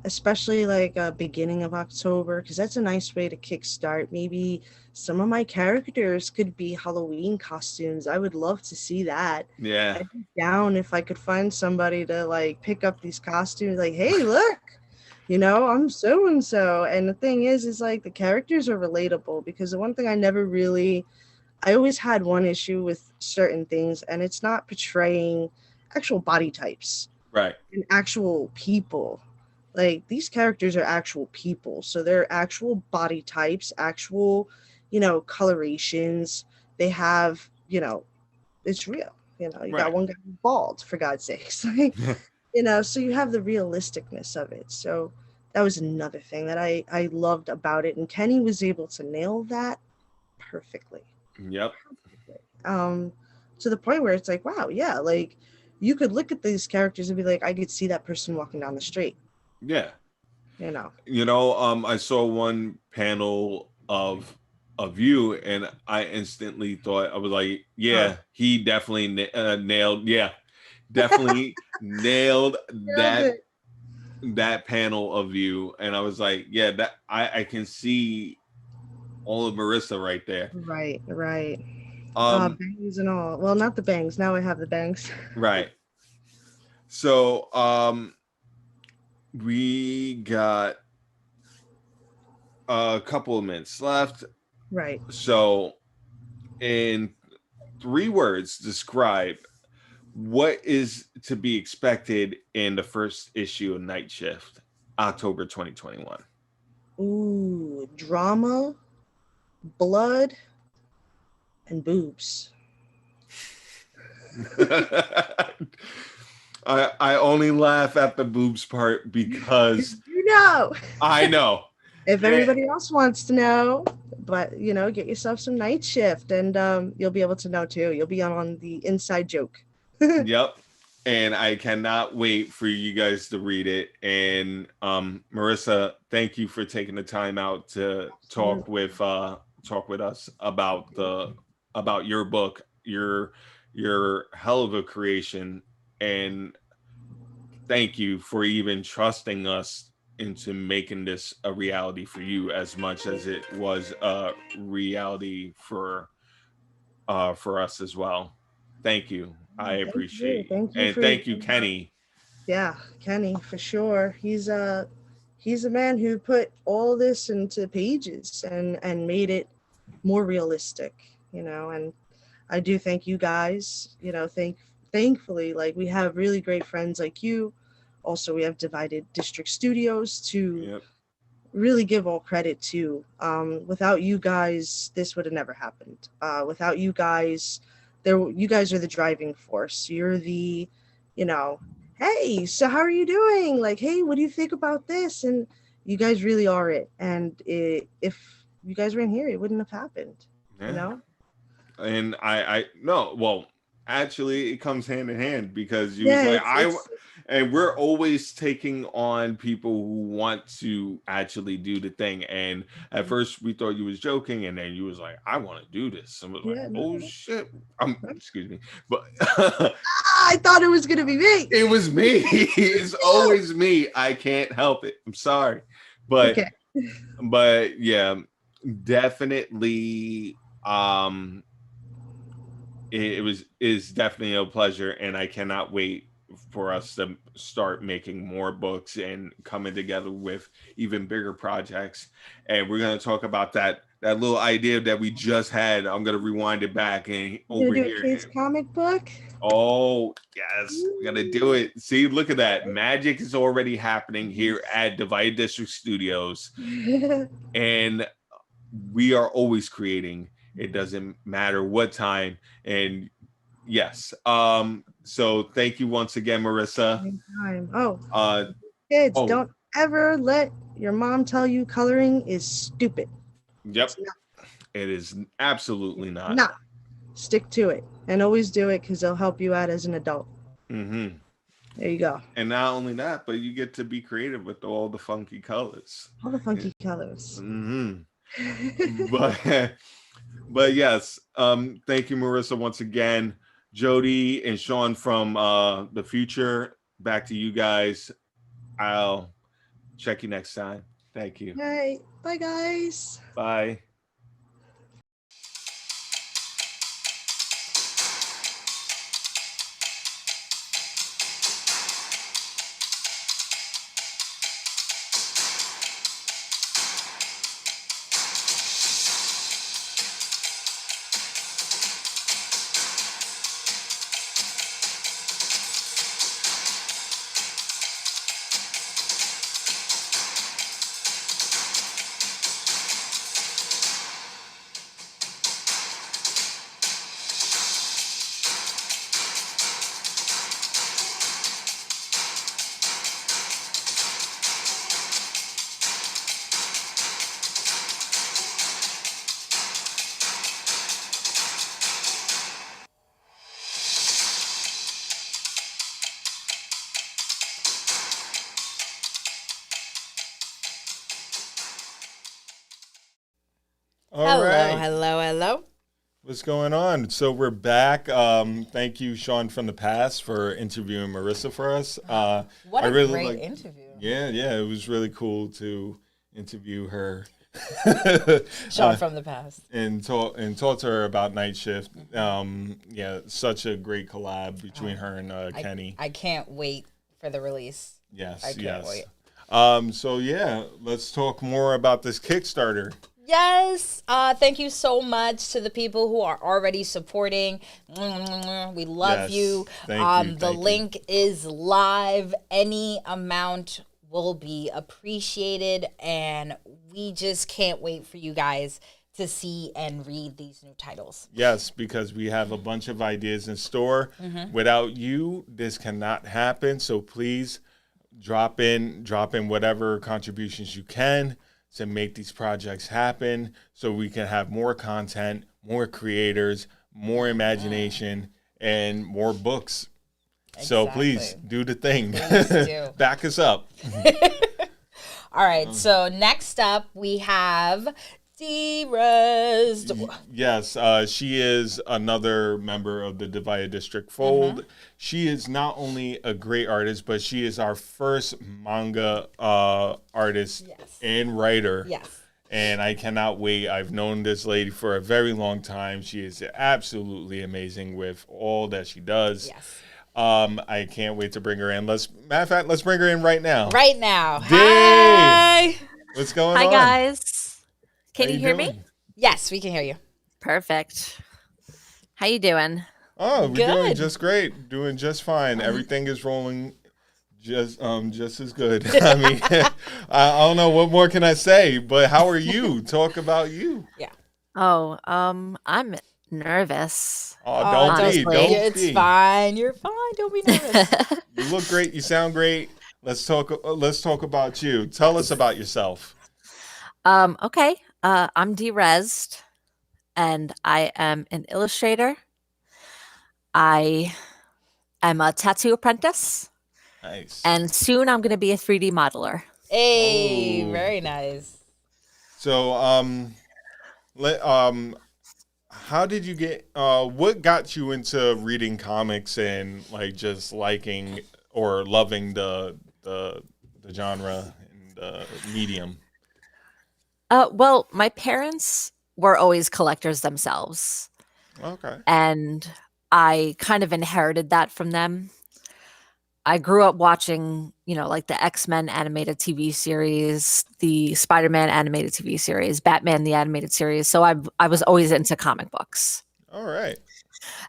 especially like beginning of October, because that's a nice way to kickstart. Maybe some of my characters could be Halloween costumes. I would love to see that. yeah, I'd be down if I could find somebody to like pick up these costumes. Like, hey, look, I'm so and so. And the thing is like the characters are relatable, because the one thing I always had one issue with certain things, and it's not portraying actual body types right, and actual people. Like these characters are actual people, so they're actual body types, actual, colorations. They have, it's real. You got right. one guy who's bald, for God's sakes. Like, so you have the realisticness of it. So that was another thing that I loved about it, and Kenny was able to nail that perfectly. Yep. Um, to the point where it's like, wow, yeah, like you could look at these characters and be like, I could see that person walking down the street. Yeah. You know. I saw one panel of you, and I instantly thought, I was like, yeah, he definitely nailed, yeah, definitely nailed Nailed that panel of you. And I was like, yeah, that I can see all of Marissa right there. Right, right. Um, Bangs and all. Well, not the bangs. Now I have the bangs. right. So, we got a couple of minutes left. Right. So, in 3 words, describe what is to be expected in the first issue of Night Shift, October 2021. Ooh, drama, blood, and boobs. I only laugh at the boobs part because I know. If everybody else wants to know, but get yourself some Night Shift, and you'll be able to know too. You'll be on the inside joke. Yep. And I cannot wait for you guys to read it. And Marissa, thank you for taking the time out to talk with us about your book, your hell of a creation. And thank you for even trusting us into making this a reality for you, as much as it was a reality for us as well. Thank you. I appreciate you. and thank you, Kenny. Yeah, Kenny, for sure. He's a man who put all this into pages and made it more realistic, and I do thank you guys. Thankfully, like, we have really great friends like you. Also, we have Divided District Studios to really give all credit to. Without you guys, this would have never happened. Without you guys, you guys are the driving force. You're the, hey, so how are you doing? Like, hey, what do you think about this? And you guys really are it. And if you guys weren't here, it wouldn't have happened. And I no, well, actually it comes hand in hand, because you was like, and we're always taking on people who want to actually do the thing. And at first we thought you was joking, and then you was like, I want to do this. And I was like, oh shit. Excuse me. But I thought it was gonna be me. It was me. It's always me. I can't help it. I'm sorry. But but yeah, definitely is definitely a pleasure, and I cannot wait for us to start making more books and coming together with even bigger projects. And we're going to talk about that that little idea that we just had. I'm gonna rewind it back and You over gonna do here. a kid's comic book? Oh, yes, we gotta do it. See, look at that. Magic is already happening here at Divided District Studios, and we are always creating. It doesn't matter what time. And yes, so thank you once again, Marissa. Anytime. Oh, Uh, kids, oh. don't ever let your mom tell you coloring is stupid. Yep, it is absolutely not. Not. Stick to it and always do it because it'll help you out as an adult. Mm-hmm. There you go. And not only that, but you get to be creative with all the funky colors. All the funky colors. Mm-hmm. But yes, thank you, Marissa, once again. Jody and Sean from the future, back to you guys. I'll check you next time. Thank you. All right. Bye, guys. Bye. All right. Hello. What's going on? So we're back. Thank you, Sean from the past, for interviewing Marissa for us. What I a really great like- interview. Yeah, it was really cool to interview her. Sean from the past. and talk to her about Night Shift. Yeah, such a great collab between her and Kenny. I can't wait for the release. Yes, I can't yes. wait. So yeah, let's talk more about this Kickstarter. Yes. Thank you so much to the people who are already supporting. We love Yes. you. Thank you, The thank you. link is live. Any amount will be appreciated, and we just can't wait for you guys to see and read these new titles. Yes, because we have a bunch of ideas in store. Without you, this cannot happen. So please drop in whatever contributions you can to make these projects happen so we can have more content, more creators, more imagination, and more books. So please Exactly. do the thing. Please do. Back us up. All right, so next up we have Derez. Yes, she is another member of the Divided District fold. She is not only a great artist, but she is our first manga artist Yes. and writer. Yes. And I cannot wait. I've known this lady for a very long time. She is absolutely amazing with all that she does. Yes. I can't wait to bring her in. Matter of fact, let's bring her in right now. Right now. Dave! Hi. What's going Hi on? guys. Can How you hear me? doing? Yes, we can hear you. Perfect. How you doing? Oh, we're doing Good. just great. Doing just fine. Everything is rolling just as good. I mean, I don't know what more can I say, but how are you? Talk about you. Oh, I'm nervous. Oh, Oh, don't be. honestly. Don't It's be. fine. You're fine. Don't be nervous. You look great. You sound great. Let's talk about you. Tell us about yourself. Okay. I'm Derez, and I am an illustrator. I am a tattoo apprentice, Nice. and soon I'm going to be a 3D modeler. Hey, Oh. very nice. So, how did you get? What got you into reading comics and like just liking or loving the genre and the medium? Well, my parents were always collectors themselves, Okay. and I kind of inherited that from them. I grew up watching, you know, like the X-Men animated TV series, the Spider-Man animated TV series, Batman the animated series. So I was always into comic books. All right.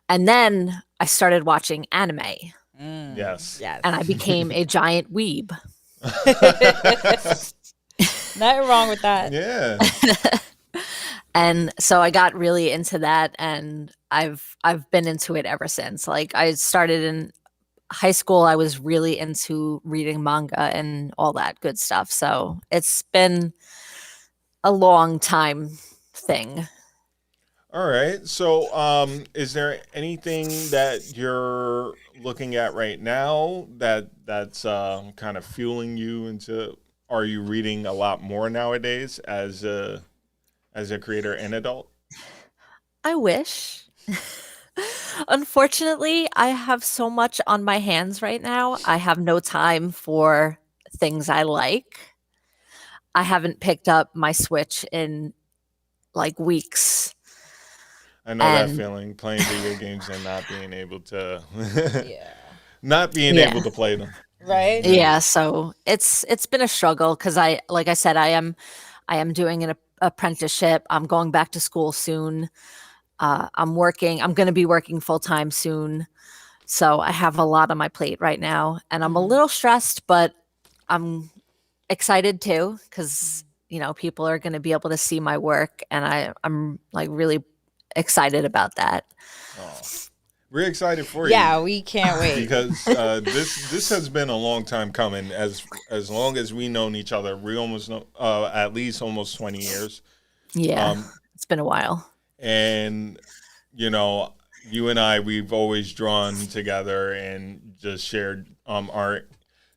And then I started watching anime Yes. Yes. and I became a giant weeb. Nothing wrong with that. Yeah. And so I got really into that, and I've been into it ever since. Like, I started in high school, I was really into reading manga and all that good stuff. So it's been a long time thing. All right. So, is there anything that you're looking at right now that's kind of fueling you into? Are you reading a lot more nowadays as a creator and adult? I wish. Unfortunately, I have so much on my hands right now. I have no time for things I like. I haven't picked up my Switch in like weeks. I know that And feeling, playing video games and not being able to, Yeah. not being Yeah. able to play them. Right? yeah, so it's been a struggle because like I said, I am doing an apprenticeship. I'm going back to school soon. I'm going to be working full time soon. So I have a lot on my plate right now, and I'm a Mhm. little stressed, but I'm excited too because, you know, people are going to be able to see my work, and I'm like really excited about that. Oh, we're excited for you. Yeah, we can't wait. Because this has been a long time coming. As long as we known each other, we almost know at least almost 20 years. Yeah, it's been a while. And you know, you and I, we've always drawn together and just shared art.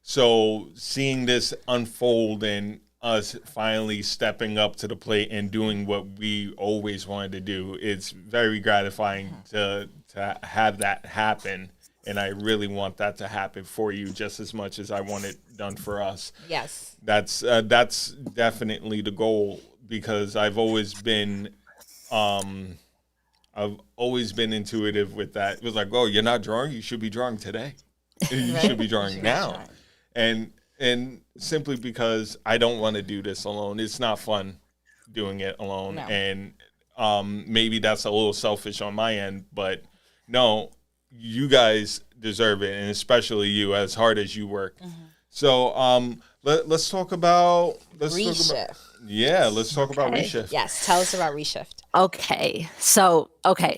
So seeing this unfold and us finally stepping up to the plate and doing what we always wanted to do, it's very gratifying to have that happen. And I really want that to happen for you just as much as I want it done for us. Yes. That's definitely the goal, because I've always been intuitive with that. It was like, oh, you're not drawing, you should be drawing today. You should be drawing now. And simply because I don't want to do this alone. It's not fun doing it alone. No. And maybe that's a little selfish on my end, but no, you guys deserve it, and especially you, as hard as you work. So let's talk about Reshift. let's talk about Okay. Reshift. Yes. Tell us about Reshift. Okay.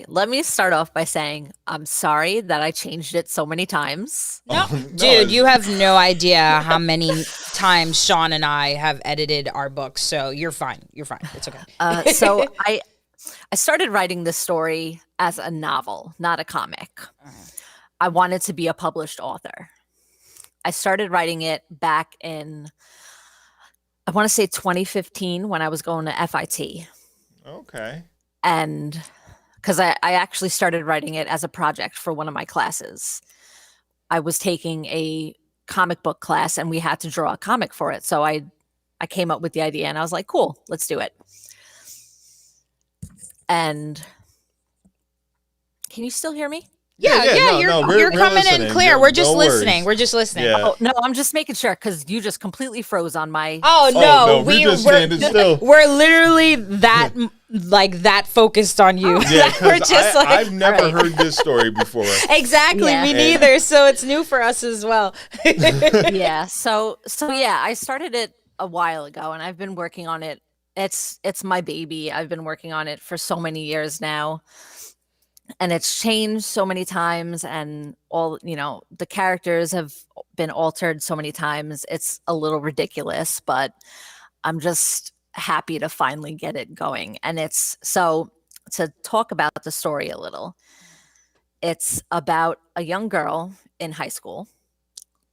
Let me start off by saying I'm sorry that I changed it so many times. No, No, dude, it's- you have no idea how many times Sean and I have edited our books. So you're fine. You're fine. It's okay. So I started writing this story as a novel, not a comic. I wanted to be a published author. I started writing it back in, I want to say 2015, when I was going to FIT. Okay. And because I actually started writing it as a project for one of my classes. I was taking a comic book class and we had to draw a comic for it. So I came up with the idea and I was like, cool, let's do it. And can you still hear me? Yeah, no, you're we're coming in listening. clear. No- We're just no worries. listening. We're just listening. Yeah. Oh, no, I'm just making sure because you just completely froze on my. Oh no, no, we just standing still. We're literally that focused on you. Yeah, We're because just like I've never Right. heard this story before. exactly Yeah. me And- neither. So it's new for us as well. Yeah. So yeah, I started it a while ago and I've been working on it. It's my baby. I've been working on it for so many years now. And it's changed so many times, and all, you know, the characters have been altered so many times. It's a little ridiculous, but I'm just happy to finally get it going. And it's so, to talk about the story a little, it's about a young girl in high school.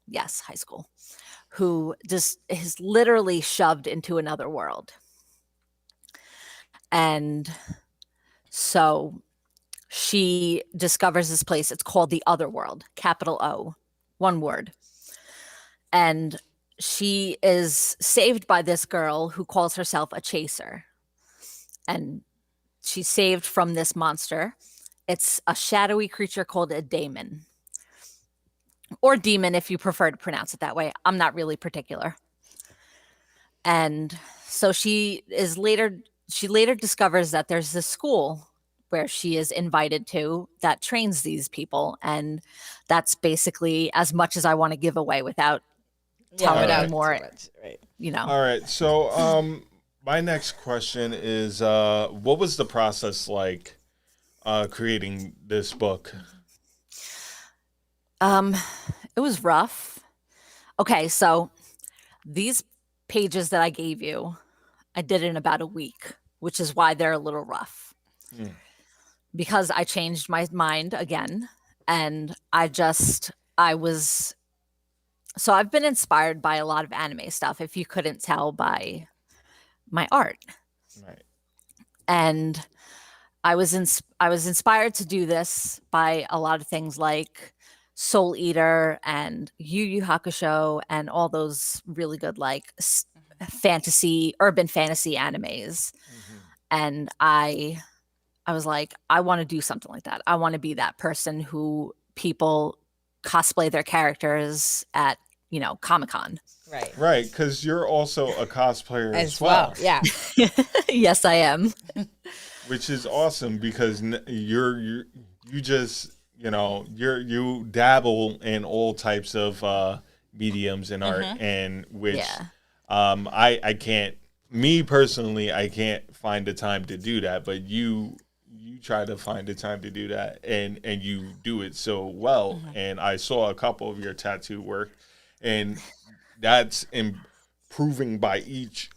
Yes, high school, who just is literally shoved into another world. And so she discovers this place. It's called the Other World, capital O, one word. And she is saved by this girl who calls herself a chaser. And she's saved from this monster. It's a shadowy creature called a daemon. or demon if you prefer to pronounce it that way. I'm not really particular. And so she later discovers that there's this school where she is invited to that trains these people, and that's basically as much as I want to give away without telling without you too more, right. All right. So, my next question is, what was the process like creating this book? It was rough. Okay, so these pages that I gave you, I did in about a week, which is why they're a little rough. Because I changed my mind again, and so I've been inspired by a lot of anime stuff, if you couldn't tell by my art. Right. And I was inspired to do this by a lot of things like Soul Eater and Yu Yu Hakusho and all those really good like urban fantasy animes. And I was like, I want to do something like that. I want to be that person who people cosplay their characters at, Comic-Con. Right. Right, because you're also a cosplayer As well. Yeah. Yes, I am. Which is awesome because you just you dabble in all types of mediums and art, and which I can't, me personally, I can't find the time to do that, but you try to find the time to do that, and you do it so well. And I saw a couple of your tattoo work, and that's improving by each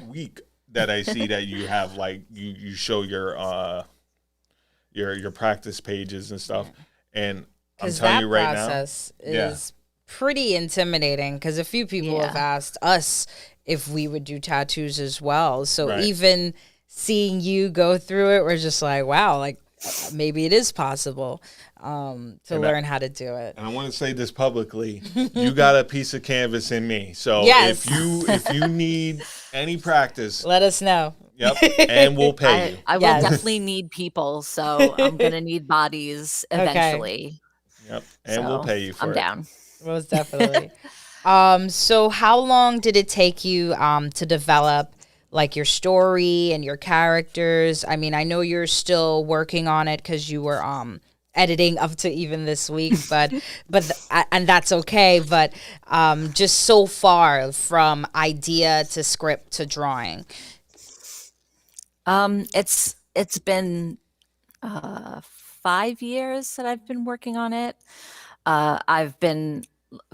week that I see that you have, like you show your practice pages and stuff. And I'm telling you right now, process is pretty intimidating because a few people have asked us if we would do tattoos as well. So even seeing you go through it, we're just like, wow, like maybe it is possible to learn how to do it. And I want to say this publicly: you got a piece of canvas in me. So Yes. if you need any practice, Let us know. yep, and we'll pay you. I will definitely need people, so I'm gonna need bodies eventually. Yep, and we'll pay you for I'm it. down. Most definitely. So how long did it take you to develop like your story and your characters? I mean, I know you're still working on it because you were editing up to even this week, but and that's okay. But just so far from idea to script to drawing. It's been 5 years that I've been working on it. I've been,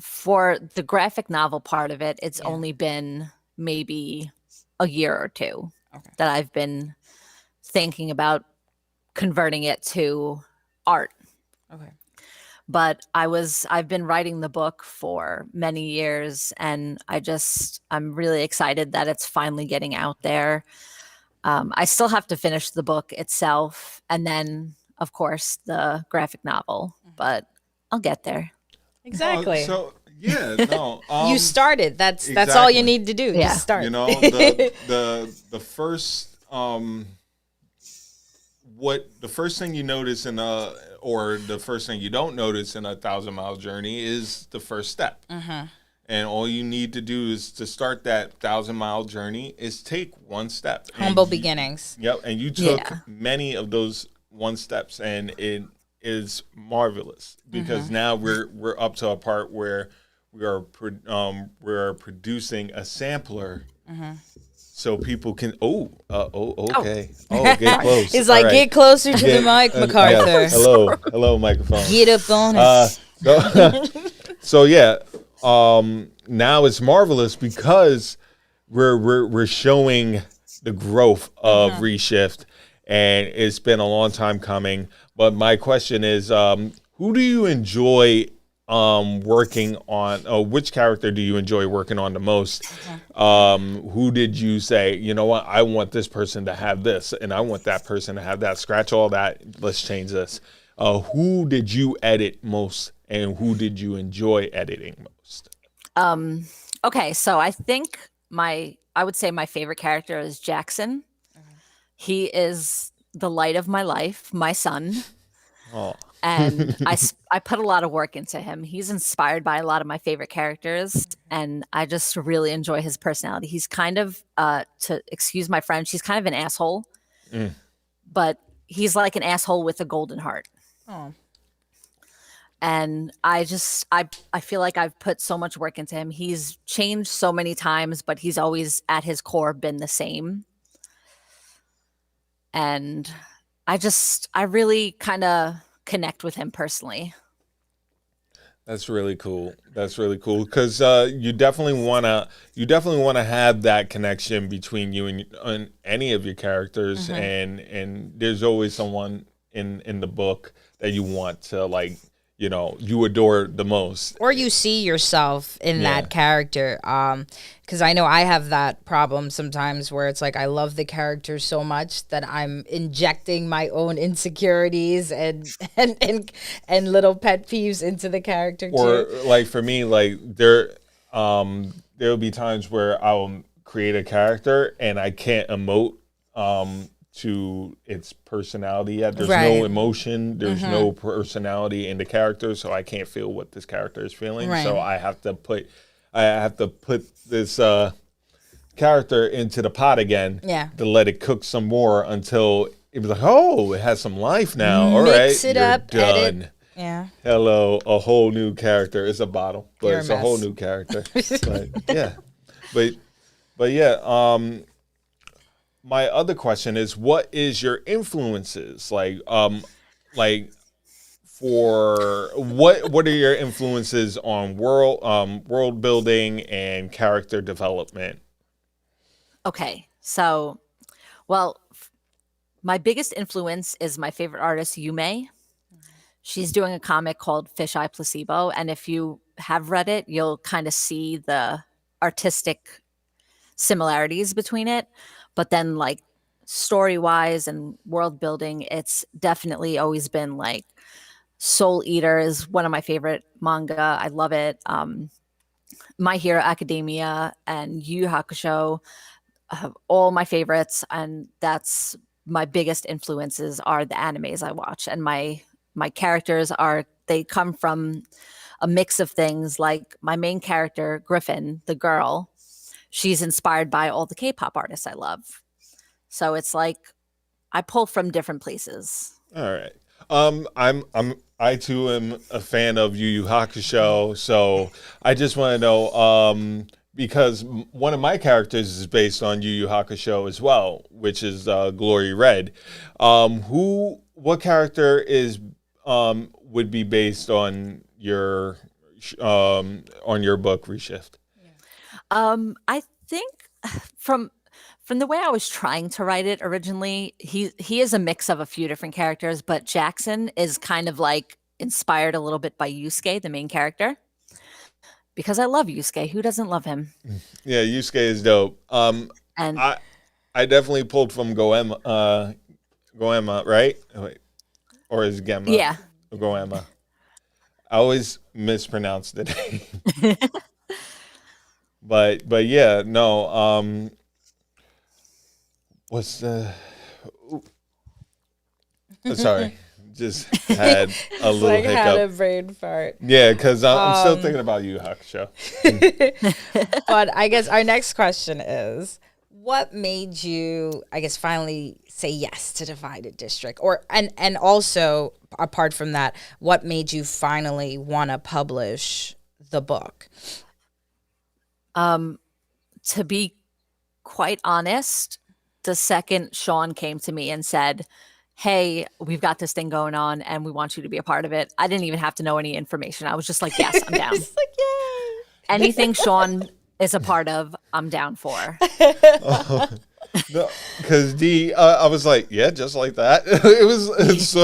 for the graphic novel part of it, it's only been maybe a year or two that I've been thinking about converting it to art. Okay. But I've been writing the book for many years, and I'm really excited that it's finally getting out there. I still have to finish the book itself, and then, of course, the graphic novel, but I'll get there. Exactly. You started. That's all you exactly. need to do. Yeah. Just start. You know, the first the first thing you notice or the first thing you don't notice in a 1,000-mile journey is the first step. And all you need to do is to start that 1,000-mile journey is take one step. Humble beginnings. Yep, and you took many of those one steps, and it is marvelous because now we're up to a part where we are producing a sampler. So people can okay. Get close. He's like, get closer to the mic, MacArthur. Yes. Hello, microphone. Get up on it. So now it's marvelous because we're showing the growth of Reshift, and it's been a long time coming. But my question is, who do you enjoy working on? Which character do you enjoy working on the most? Who did you say, you know what, I want this person to have this, and I want that person to have that? Scratch all that. Let's change this. Who did you edit most, and who did you enjoy editing most? Okay, so I think I would say my favorite character is Jackson. He is the light of my life, my son. Oh. and I put a lot of work into him. He's inspired by a lot of my favorite characters, and I just really enjoy his personality. He's kind of, to excuse my French, he's kind of an asshole, but he's like an asshole with a golden heart. Oh. And I feel like I've put so much work into him. He's changed so many times, but he's always at his core been the same. And I really kind of connect with him personally. That's really cool. That's really cool because you definitely wanna have that connection between you and any of your characters, and there's always someone in the book that you want to, like, you know, you adore the most, or you see yourself in that character. Because I know I have that problem sometimes where it's like I love the character so much that I'm injecting my own insecurities and little pet peeves into the character too. Or like for me, like there'll be times where I'll create a character and I can't emote to its personality yet. There's no emotion, there's no personality in the character, so I can't feel what this character is feeling. So I have to put this character into the pot again to let it cook some more until it was like, oh, it has some life now. All right, Mix it up, done. edit. Yeah. Hello, a whole new character. It's a bottle, but You're a it's a whole mess. new character. But yeah. My other question is, what is your influences? Like for what are your influences on world building and character development? Okay, so, well, my biggest influence is my favorite artist, Yume. She's doing a comic called Fisheye Placebo, and if you have read it, you'll kind of see the artistic similarities between it. But then, like, story-wise and world building, it's definitely always been like Soul Eater is one of my favorite manga. I love it. My Hero Academia and Yu Yu Hakusho, all my favorites, and that's my biggest influences are the animes I watch, and my characters they come from a mix of things. Like my main character, Griffin, the girl, she's inspired by all the K-pop artists I love. So it's like I pull from different places. All right. I too am a fan of Yu Yu Hakusho, so I just want to know because one of my characters is based on Yu Yu Hakusho as well, which is Glory Red. What character is would be based on your book Reshift? I think from the way I was trying to write it originally, he is a mix of a few different characters, but Jackson is kind of like inspired a little bit by Yusuke, the main character, because I love Yusuke. Who doesn't love him? Yeah, Yusuke is dope. And I definitely pulled from Goemma, right? Or is it Gemma? Yeah. Goemma. I always mispronounce the name. But yeah, no. What's the? Sorry, just had a little like hiccup. had a brain fart. Yeah, because I'm still thinking about Yu Yu Hakusho. But I guess our next question is, what made you, I guess, finally say yes to Divided District? And also, apart from that, what made you finally want to publish the book? To be quite honest, the second Sean came to me and said, hey, we've got this thing going on and we want you to be a part of it, I didn't even have to know any information. I was just like, yes, I'm down. Just like, yay. Anything Sean is a part of, I'm down for. No, because I was like, yeah, just like that. It's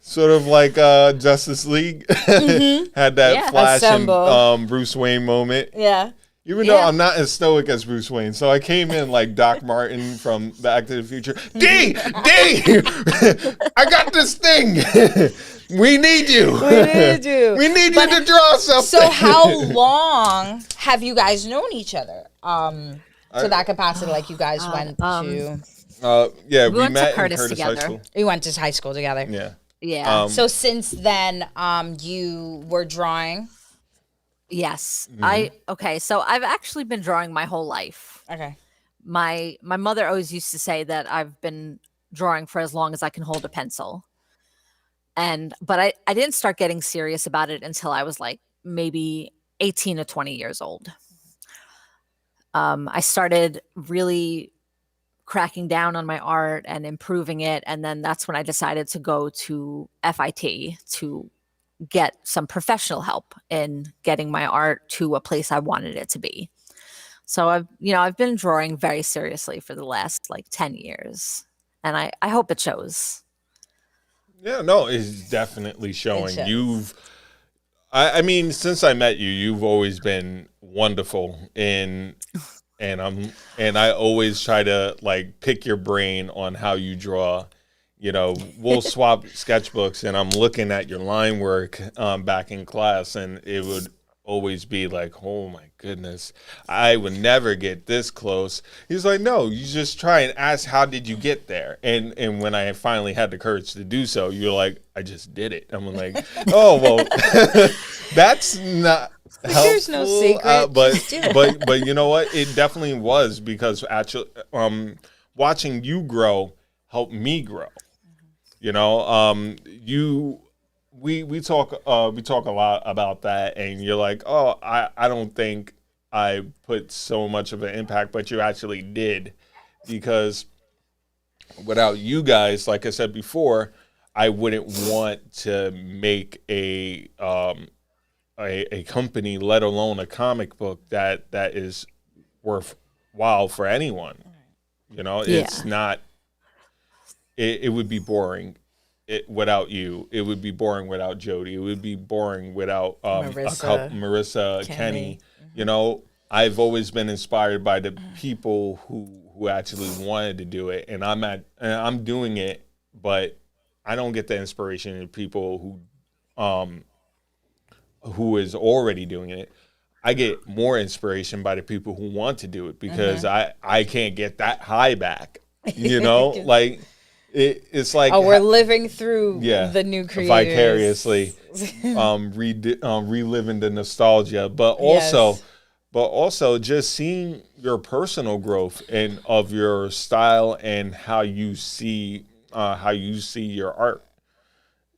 sort of like Justice League had that Flash Assemble. and Bruce Wayne moment. Yeah. Even though I'm not as stoic as Bruce Wayne, so I came in like Doc Martin from Back to the Future. D, I got this thing. We need you. We need you to draw something. So how long have you guys known each other? To that capacity, like you guys went to... Yeah, we went to met Curtis in Curtis High together. School. We went to high school together. Yeah. Yeah. So since then, you were drawing. Yes. Mhm. Okay, so I've actually been drawing my whole life. Okay. My mother always used to say that I've been drawing for as long as I can hold a pencil. But I didn't start getting serious about it until I was like maybe 18 to 20 years old. I started really cracking down on my art and improving it. And then that's when I decided to go to FIT to get some professional help in getting my art to a place I wanted it to be. So I've been drawing very seriously for the last like 10 years. And I hope it shows. Yeah, no, it's definitely showing. shows. I mean, since I met you, you've always been wonderful and I always try to like pick your brain on how you draw. You know, we'll swap sketchbooks, and I'm looking at your line work back in class, and it would always be like, oh my goodness, I would never get this close. He's like, no, you just try and ask, how did you get there? And when I finally had the courage to do so, you're like, I just did it. I'm like, oh well, that's not helpful. There's no secret. Just do it. But you know what? It definitely was, because actually, watching you grow helped me grow. You know, we talk a lot about that, and you're like, oh, I don't think I put so much of an impact, but you actually did, because without you guys, like I said before, I wouldn't want to make a company, let alone a comic book that is worthwhile for anyone. You know, it's not. It would be boring without you. It would be boring without Jody. It would be boring without Marissa, Kenny. You know, I've always been inspired by the people who actually wanted to do it, and I'm doing it, but I don't get the inspiration in people who is already doing it. I get more inspiration by the people who want to do it, because I can't get that high back. You know, like. It's like, oh, we're living through the new creators vicariously, reliving the nostalgia, but also just seeing your personal growth and of your style and how you see your art.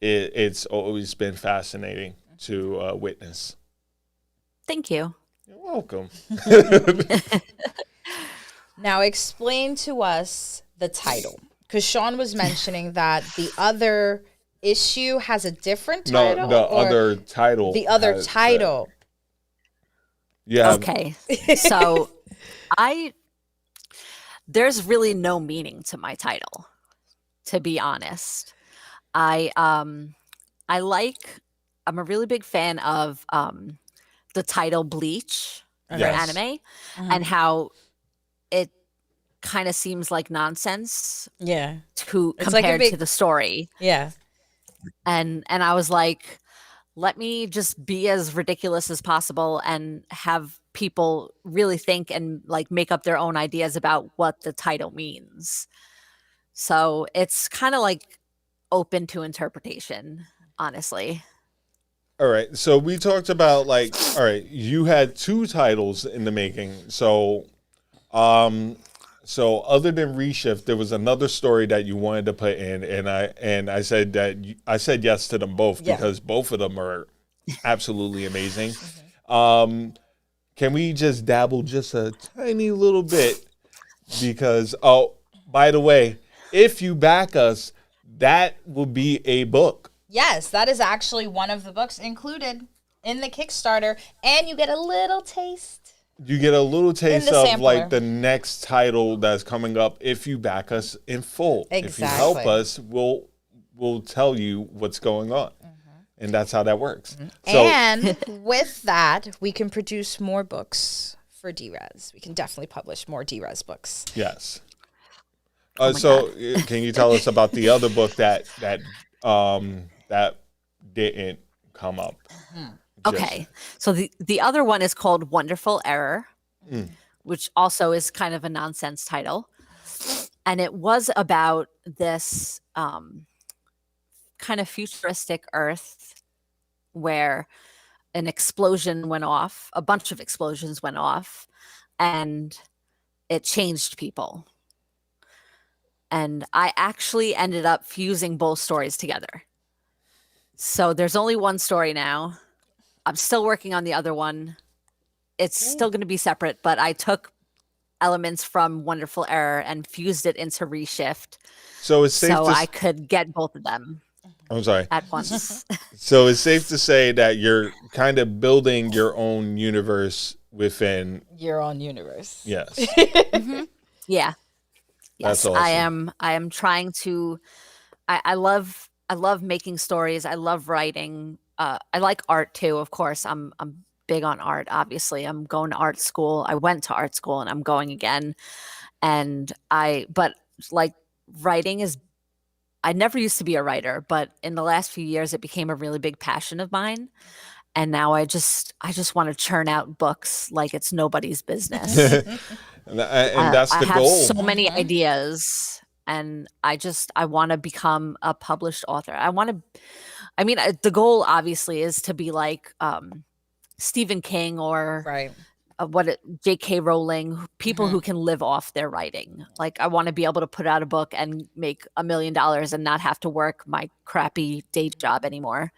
It's always been fascinating to witness. Thank you. You're welcome. Now explain to us the title. Because Sean was mentioning that the other issue has a different title. No, the other title. The other title. Yeah. Okay. So there's really no meaning to my title, to be honest. I'm a really big fan of the title Bleach for Yes. anime, and how it kind of seems like nonsense compared to the story. Yeah. And I was like, let me just be as ridiculous as possible and have people really think and like make up their own ideas about what the title means. So it's kind of like open to interpretation, honestly. All right. So we talked about all right, you had 2 titles in the making. So so other than Reshift, there was another story that you wanted to put in, and I said I said yes to them both, because both of them are absolutely amazing. Can we just dabble just a tiny little bit? Because by the way, if you back us, that will be a book. Yes, that is actually one of the books included in the Kickstarter, and you get a little taste. You get a little taste of sampler. like the next title that's coming up if you back us in full. If you help us, we'll tell you what's going on. And that's how that works. So, And with that, we can produce more books for D-Res. We can definitely publish more D-Res books. yes. So can you tell us about the other book that didn't come up? Okay. So the other one is called Wonderful Error, which also is kind of a nonsense title. And it was about this kind of futuristic Earth where an explosion went off, a bunch of explosions went off, and it changed people. And I actually ended up fusing both stories together. So there's only one story now. I'm still working on the other one. It's still going to be separate, but I took elements from Wonderful Error and fused it into Reshift So it's safe so to I could get both of them I'm sorry. at once. So it's safe to say that you're kind of building your own universe within. Your own universe. Yes. Yeah. That's Yes, I awesome. am trying to I love making stories. I love writing. I like art too, of course. I'm big on art, obviously. I'm going to art school. I went to art school and I'm going again. But like writing is I never used to be a writer, but in the last few years it became a really big passion of mine. And now I just want to churn out books like it's nobody's business. And that's I the have goal. so many ideas, and I want to become a published author. The goal obviously is to be like Stephen King or Right. J.K. Rowling, people who can live off their writing. Like I want to be able to put out a book and make $1 million and not have to work my crappy day job anymore.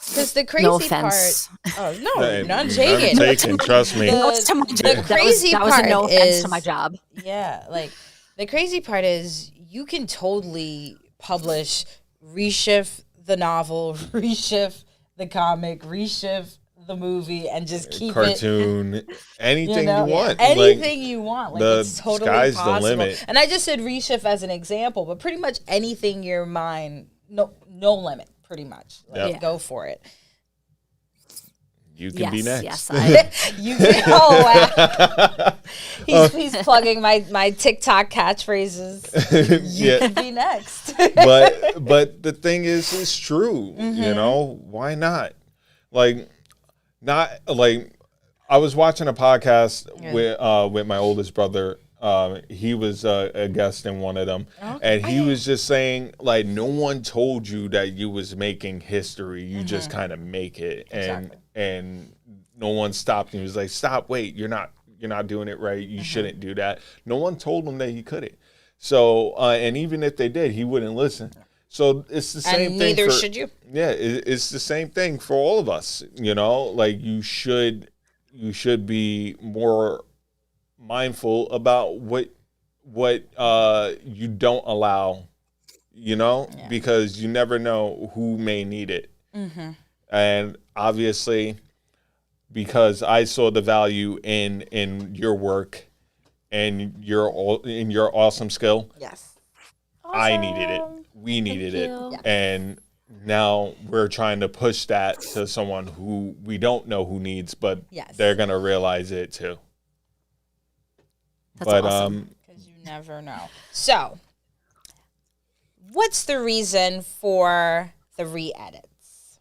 Because the No crazy offense. part. Oh no, Hey, not none Jagan. taken, trust me. No, it's to my job. crazy that was a part no offense is- to my job. Yeah, like the crazy part is you can totally publish Reshift the novel, Reshift the comic, Reshift the movie, and just keep it. Cartoon, anything know, you want. anything you want. Like the it's totally sky's the possible. limit. And I just said Reshift as an example, but pretty much anything your mind, no limit. Pretty much, like, Yep. go for it. You can be next. Yes. You can, oh wow. He's plugging my TikTok catchphrases. You Yeah. can be next. but the thing is, it's true. Mm-hmm. You know, why not? Like, not like I was watching a podcast with my oldest brother. He was a guest in one of them, and he was just saying, like, no one told you that you was making history. You just kind of make it, and no one stopped. And he was like, "Stop! Wait! You're not doing it right. You shouldn't do that." No one told him that he couldn't. So, and even if they did, he wouldn't listen. So it's the same And thing. neither should you. Yeah, it's the same thing for all of us. You know, like you should be more mindful about what you don't allow, you know, because you never know who may need it. And obviously, because I saw the value in your work and your awesome skill, Yes. I needed it. We needed it. you. And now we're trying to push that to someone who we don't know who needs, but Yes. they're gonna realize it too. That's But awesome. Because you never know. So, what's the reason for the re-edits?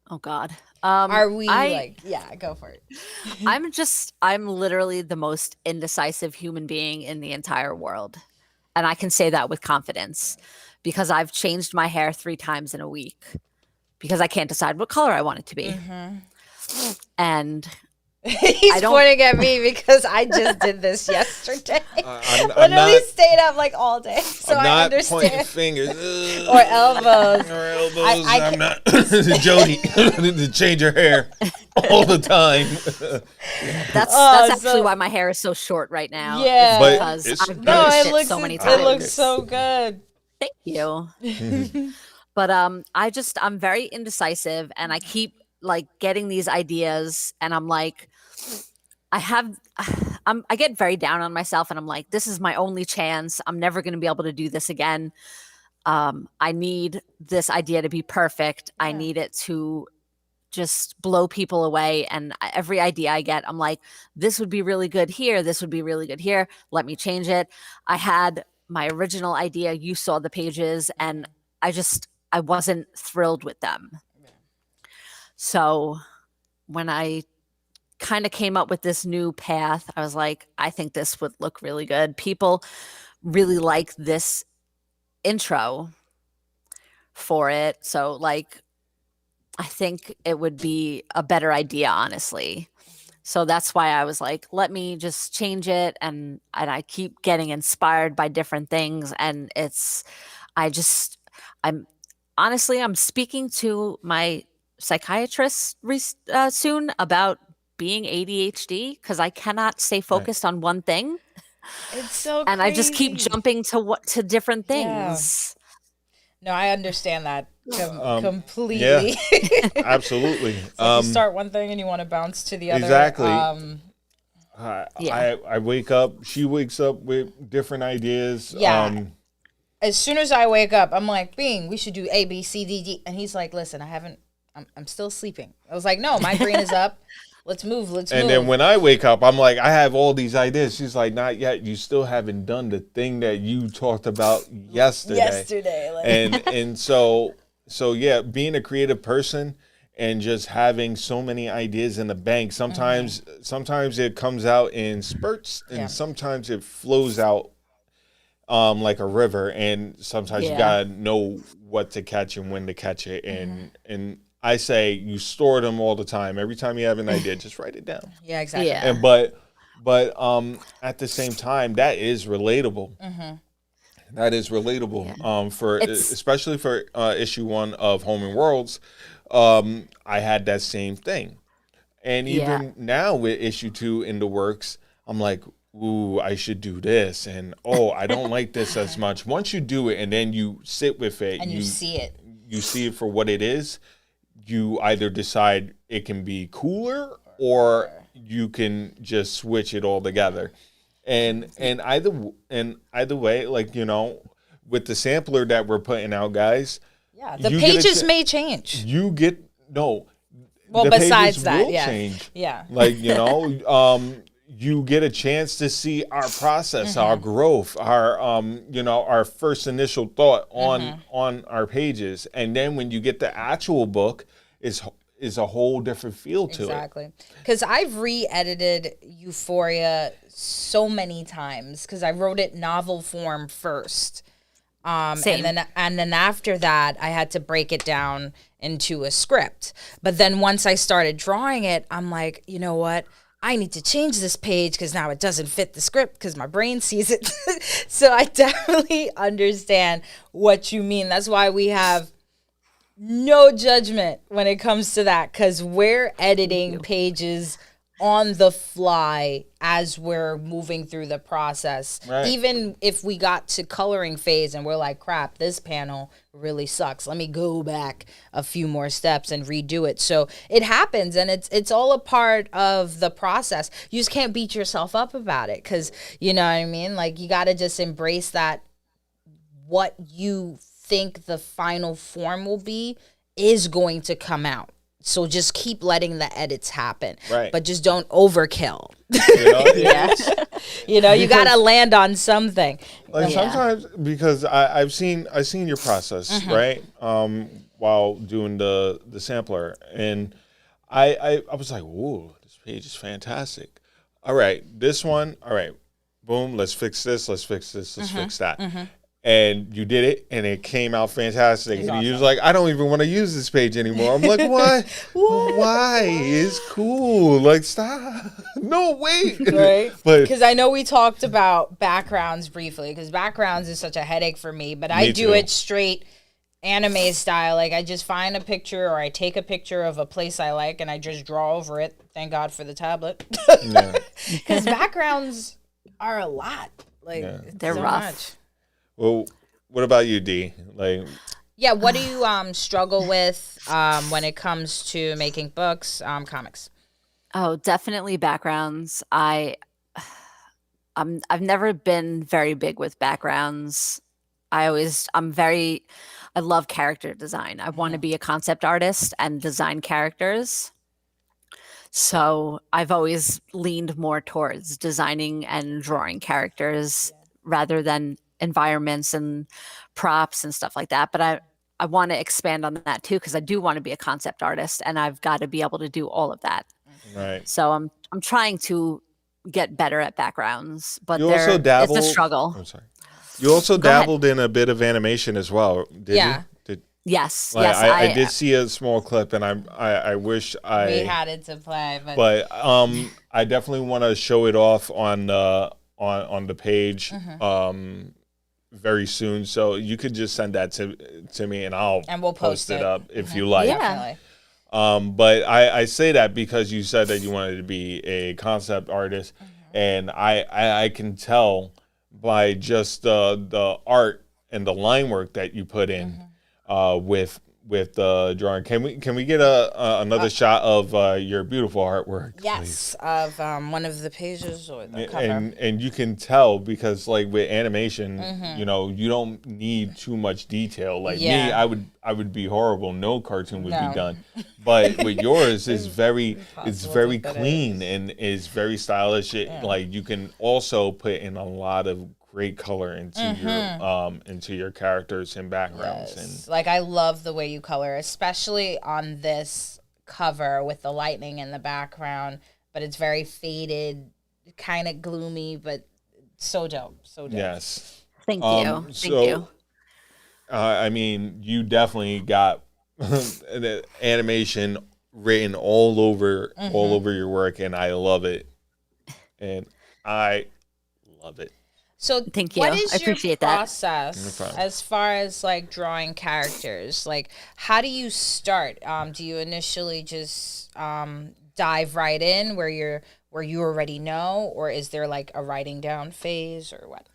Oh God. Are we I- go for it. I'm literally the most indecisive human being in the entire world. And I can say that with confidence because I've changed my hair 3 times in a week because I can't decide what color I want it to be. And He's don't- pointing at me because I just did this yesterday. I'm Literally not, stayed up like all day, so I'm I not pointing understand. fingers. Or elbows. Or elbows. I I'm not Jody to change your hair all the time. that's Oh, actually so- why my hair is so short right now. Yeah. Is But because it's- I've No, noticed it it looks so many it times. looks so good. Thank you. But I'm very indecisive and I keep like getting these ideas and I'm like I get very down on myself and I'm like, this is my only chance. I'm never going to be able to do this again. I need this idea to be perfect. I need it to just blow people away. And every idea I get, I'm like, this would be really good here. This would be really good here. Let me change it. I had my original idea. You saw the pages and I wasn't thrilled with them. So when I kind of came up with this new path, I was like, I think this would look really good. People really like this intro for it. So like I think it would be a better idea, honestly. So that's why I was like, let me just change it, and I keep getting inspired by different things, and I just I'm honestly I'm speaking to my psychiatrist soon about being ADHD because I cannot stay Right. focused on one thing, It's so and I just keep crazy. jumping to different Yeah. things. No, I understand that Yeah, completely. absolutely. It's like you start one thing and you want to bounce to the other. Exactly. Yeah. I wake up, she wakes up with different ideas. Yeah. As soon as I wake up, I'm like, Bing, we should do A, B, C, D, D. And he's like, listen, I'm still sleeping. I was like, no, my brain is up. Let's move. And then when I wake up, I'm like, I have all these ideas. She's like, not yet. You still haven't done the thing that you talked about yesterday. Like, And so yeah, being a creative person and just having so many ideas in the bank. Sometimes it comes out in spurts, and Yeah. sometimes it flows out like a river. And sometimes you Yeah. gotta know what to catch and when to catch it. And I say you store them all the time. Every time you have an idea, just write it down. yeah, exactly. Yeah. And but at the same time, that is relatable. That is relatable. For It's- especially for issue 1 of Home and Worlds, I had that same thing, and even Yeah. now with issue 2 in the works, I'm like, ooh, I should do this, and oh, I don't like this as much. Once you do it, and then you sit with it, And you see it. you see it for what it is. You either decide it can be cooler, or you can just switch it all together. And either way, like, with the sampler that we're putting out, guys, Yeah. The you get a pages cha- may change. you get no. Well, the besides pages that, will yeah. change. Yeah. Like, you get a chance to see our process, our growth, our first initial thought on our pages, and then when you get the actual book, is a whole different feel to it. Exactly. Because I've re-edited Euphoria so many times because I wrote it novel form first. Same. And then after that, I had to break it down into a script. But then once I started drawing it, I'm like, you know what? I need to change this page because now it doesn't fit the script because my brain sees it. So I definitely understand what you mean. That's why we have no judgment when it comes to that, because we're editing pages on the fly as we're moving through the process. Right. Even if we got to coloring phase and we're like, crap, this panel really sucks. Let me go back a few more steps and redo it. So it happens, and it's all a part of the process. You just can't beat yourself up about it, because you know what I mean? Like, you got to just embrace that what you think the final form will be is going to come out. So just keep letting the edits happen. Right. But just don't overkill. Yeah. You got to land on something. Like Yeah. sometimes, because I've seen your process, right? While doing the sampler, and I was like, whoa, this page is fantastic. All right, this one, all right, boom, let's fix this, let's fix this, let's fix that. And you did it, and it came out fantastic. And you was like, I don't even want to use this page anymore. I'm like, what? Why? It's cool. Like, stop. No, wait. Right? But Because I know we talked about backgrounds briefly, because backgrounds is such a headache for me, but I Me do too. it straight anime style. Like, I just find a picture, or I take a picture of a place I like and I just draw over it. Thank God for the tablet. yeah. Because backgrounds are a lot. Like, Yeah. it's They're so rough. much. Well, what about you, D? Like, Yeah, what do you struggle with when it comes to making books, comics? Oh, definitely backgrounds. I've never been very big with backgrounds. I love character design. I want to be a concept artist and design characters. So I've always leaned more towards designing and drawing characters rather than environments and props and stuff like that. But I want to expand on that too, because I do want to be a concept artist, and I've got to be able to do all of that. right. So I'm trying to get better at backgrounds, but You also dabble. it's a struggle. I'm sorry. You also Go ahead. dabbled in a bit of animation as well, did Yeah. you? Did Yes, Like, yes. I did see a small clip, and I wish We I, had it to play, but but I definitely want to show it off on the page very soon. So you could just send that to me, and I'll and we'll post it it up if you like. Yeah. Definitely. But I say that because you said that you wanted to be a concept artist, and I can tell by just the art and the line work that you put in with the drawing. Can we get another shot of your beautiful artwork? Yes, of one of the pages or the Please? cover. And you can tell because like with animation, you know, you don't need too much detail. Like me, Yeah. I would be horrible. No cartoon would No. be done. But with yours, it's very Impossible to fit clean and is very stylish. Like you can also put in a lot of great color into your characters and backgrounds. Yes. Like I love the way you color, especially on this cover with the lightning in the background, but it's very faded, kind of gloomy, but so dope. So dope. Yes. Thank you. Thank you. I mean, you definitely got the animation written all over your work, and I love it. And I love it. So Thank you. What is I appreciate your that. process No problem. as far as like drawing characters? Like, how do you start? Do you initially just dive right in where you already know, or is there like a writing down phase, or what?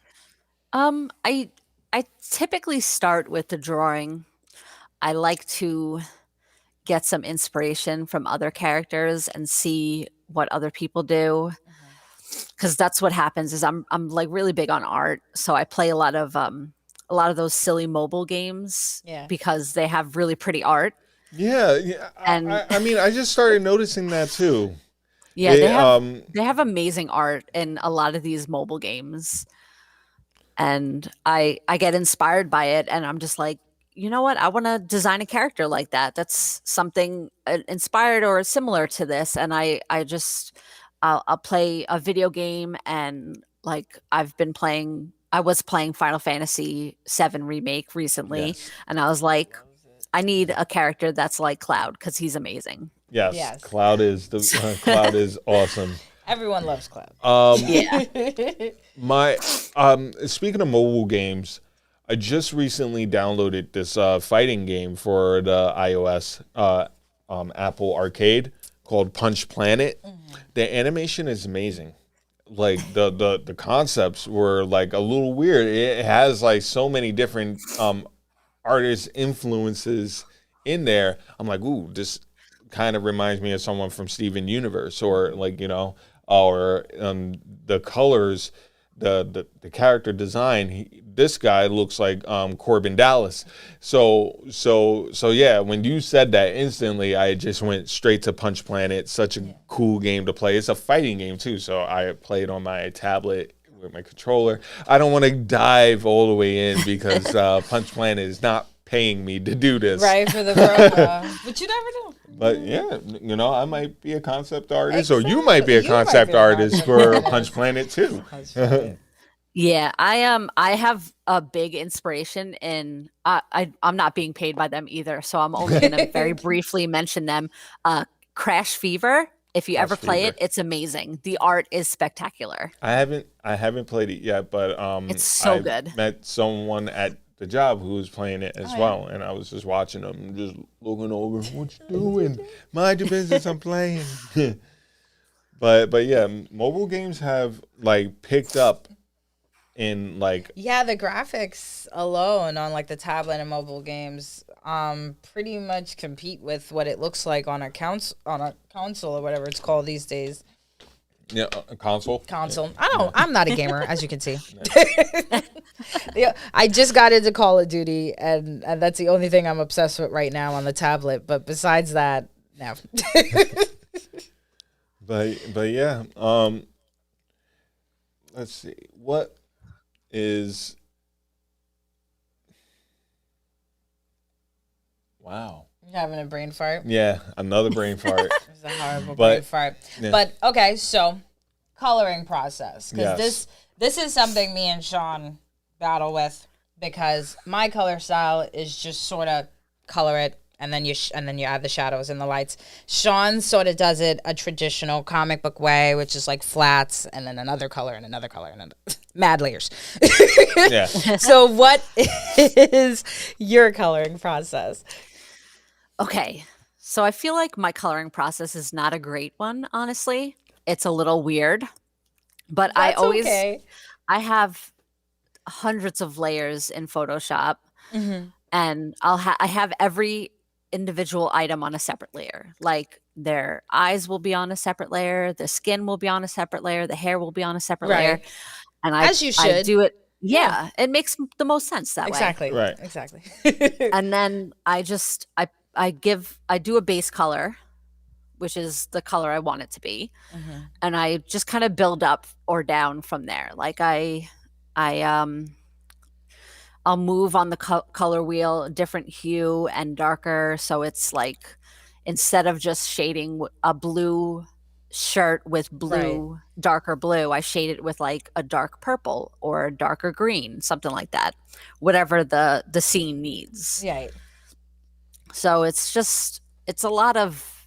I typically start with the drawing. I like to get some inspiration from other characters and see what other people do. Because that's what happens is I'm like really big on art. So I play a lot of those silly mobile games Yeah. because they have really pretty art. Yeah. And- I mean, I just started noticing that too. Yeah, It, they have amazing art in a lot of these mobile games. And I get inspired by it and I'm just like, you know what? I want to design a character like that. That's something inspired or similar to this. And I'll play a video game and like I was playing Final Fantasy VII Remake recently. Yes. And I was like, I need a character that's like Cloud because he's amazing. Yes, Yes. Cloud is Cloud is awesome. Everyone loves Cloud. Yeah. My speaking of mobile games, I just recently downloaded this fighting game for the iOS Apple Arcade called Punch Planet. The animation is amazing. Like the concepts were like a little weird. It has like so many different artist influences in there. I'm like, ooh, this kind of reminds me of someone from Steven Universe, or like, you know, or the colors, the character design. This guy looks like Corbin Dallas. So yeah, when you said that, instantly I just went straight to Punch Planet. Such a cool game to play. It's a fighting game too, so I played on my tablet with my controller. I don't want to dive all the way in because Punch Planet is not paying me to do this. Right, for the promo. But you never know. But yeah, you know, I might be a concept artist, or you might be a Exactly. You might concept be a artist concept for artist. Punch Planet too. Yeah, I have a big inspiration in I'm not being paid by them either, so I'm only going to very briefly mention them. Crash Fever, if you ever play it, Fever. it's amazing. The art is spectacular. I haven't played it yet, but It's so I good. met someone at the job who was playing it as well, and I was just watching them, just looking over. What you doing? Mind your business. I'm playing. but yeah, mobile games have like picked up in like Yeah, the graphics alone on like the tablet and mobile games pretty much compete with what it looks like on a console or whatever it's called these days. yeah a console. Console. I'm not a gamer, as you can see. Yeah, I just got into Call of Duty and that's the only thing I'm obsessed with right now on the tablet, but besides that, no. But yeah, let's see. What is wow. You're having a brain fart. Yeah, another brain fart. It's a horrible But- brain fart. yeah. But okay, so coloring process, because Yes. this is something me and Sean battle with, because my color style is just sort of color it, and then you add the shadows and the lights. Sean sort of does it a traditional comic book way, which is like flats and then another color and another color and mad layers. Yeah. So what is your coloring process? Okay. So I feel like my coloring process is not a great one, honestly. It's a little weird. But That's okay. I have hundreds of layers in Photoshop, and I have every individual item on a separate layer. Like their eyes will be on a separate layer, the skin will be on a separate layer, the hair will be on a separate layer. Right. And As you I should. do it. Yeah, it makes the most sense that way. Exactly. Right. Exactly. And then I do a base color, which is the color I want it to be. And I just kind of build up or down from there. Like I'll move on the color wheel, different hue and darker. So it's like, instead of just shading a blue shirt with blue, darker blue, I shade it with like a dark purple or a darker green, something like that, whatever the scene needs. Right. So it's a lot of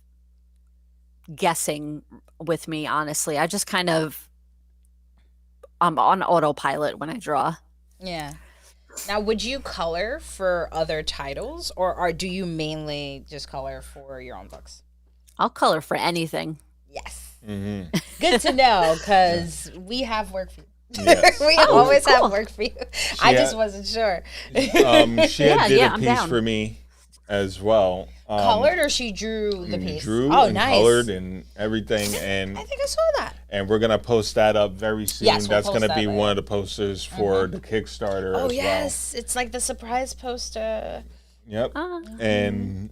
guessing with me, honestly. I just kind of, I'm on autopilot when I draw. Yeah. Now, would you color for other titles, or do you mainly just color for your own books? I'll color for anything. Yes. Mm-hmm. Good to know, because we have work for you. Yes. We always have work for you. I just wasn't sure. She did I'm a piece down. for me as well. Colored, or she drew the piece? Drew Oh, and nice. colored and everything, and I think I saw that. and we're gonna post that up very soon. Yes, we'll That's post gonna that be later. one of the posters for the Kickstarter Oh as yes, it's like the surprise poster. well. Yep. Ah. And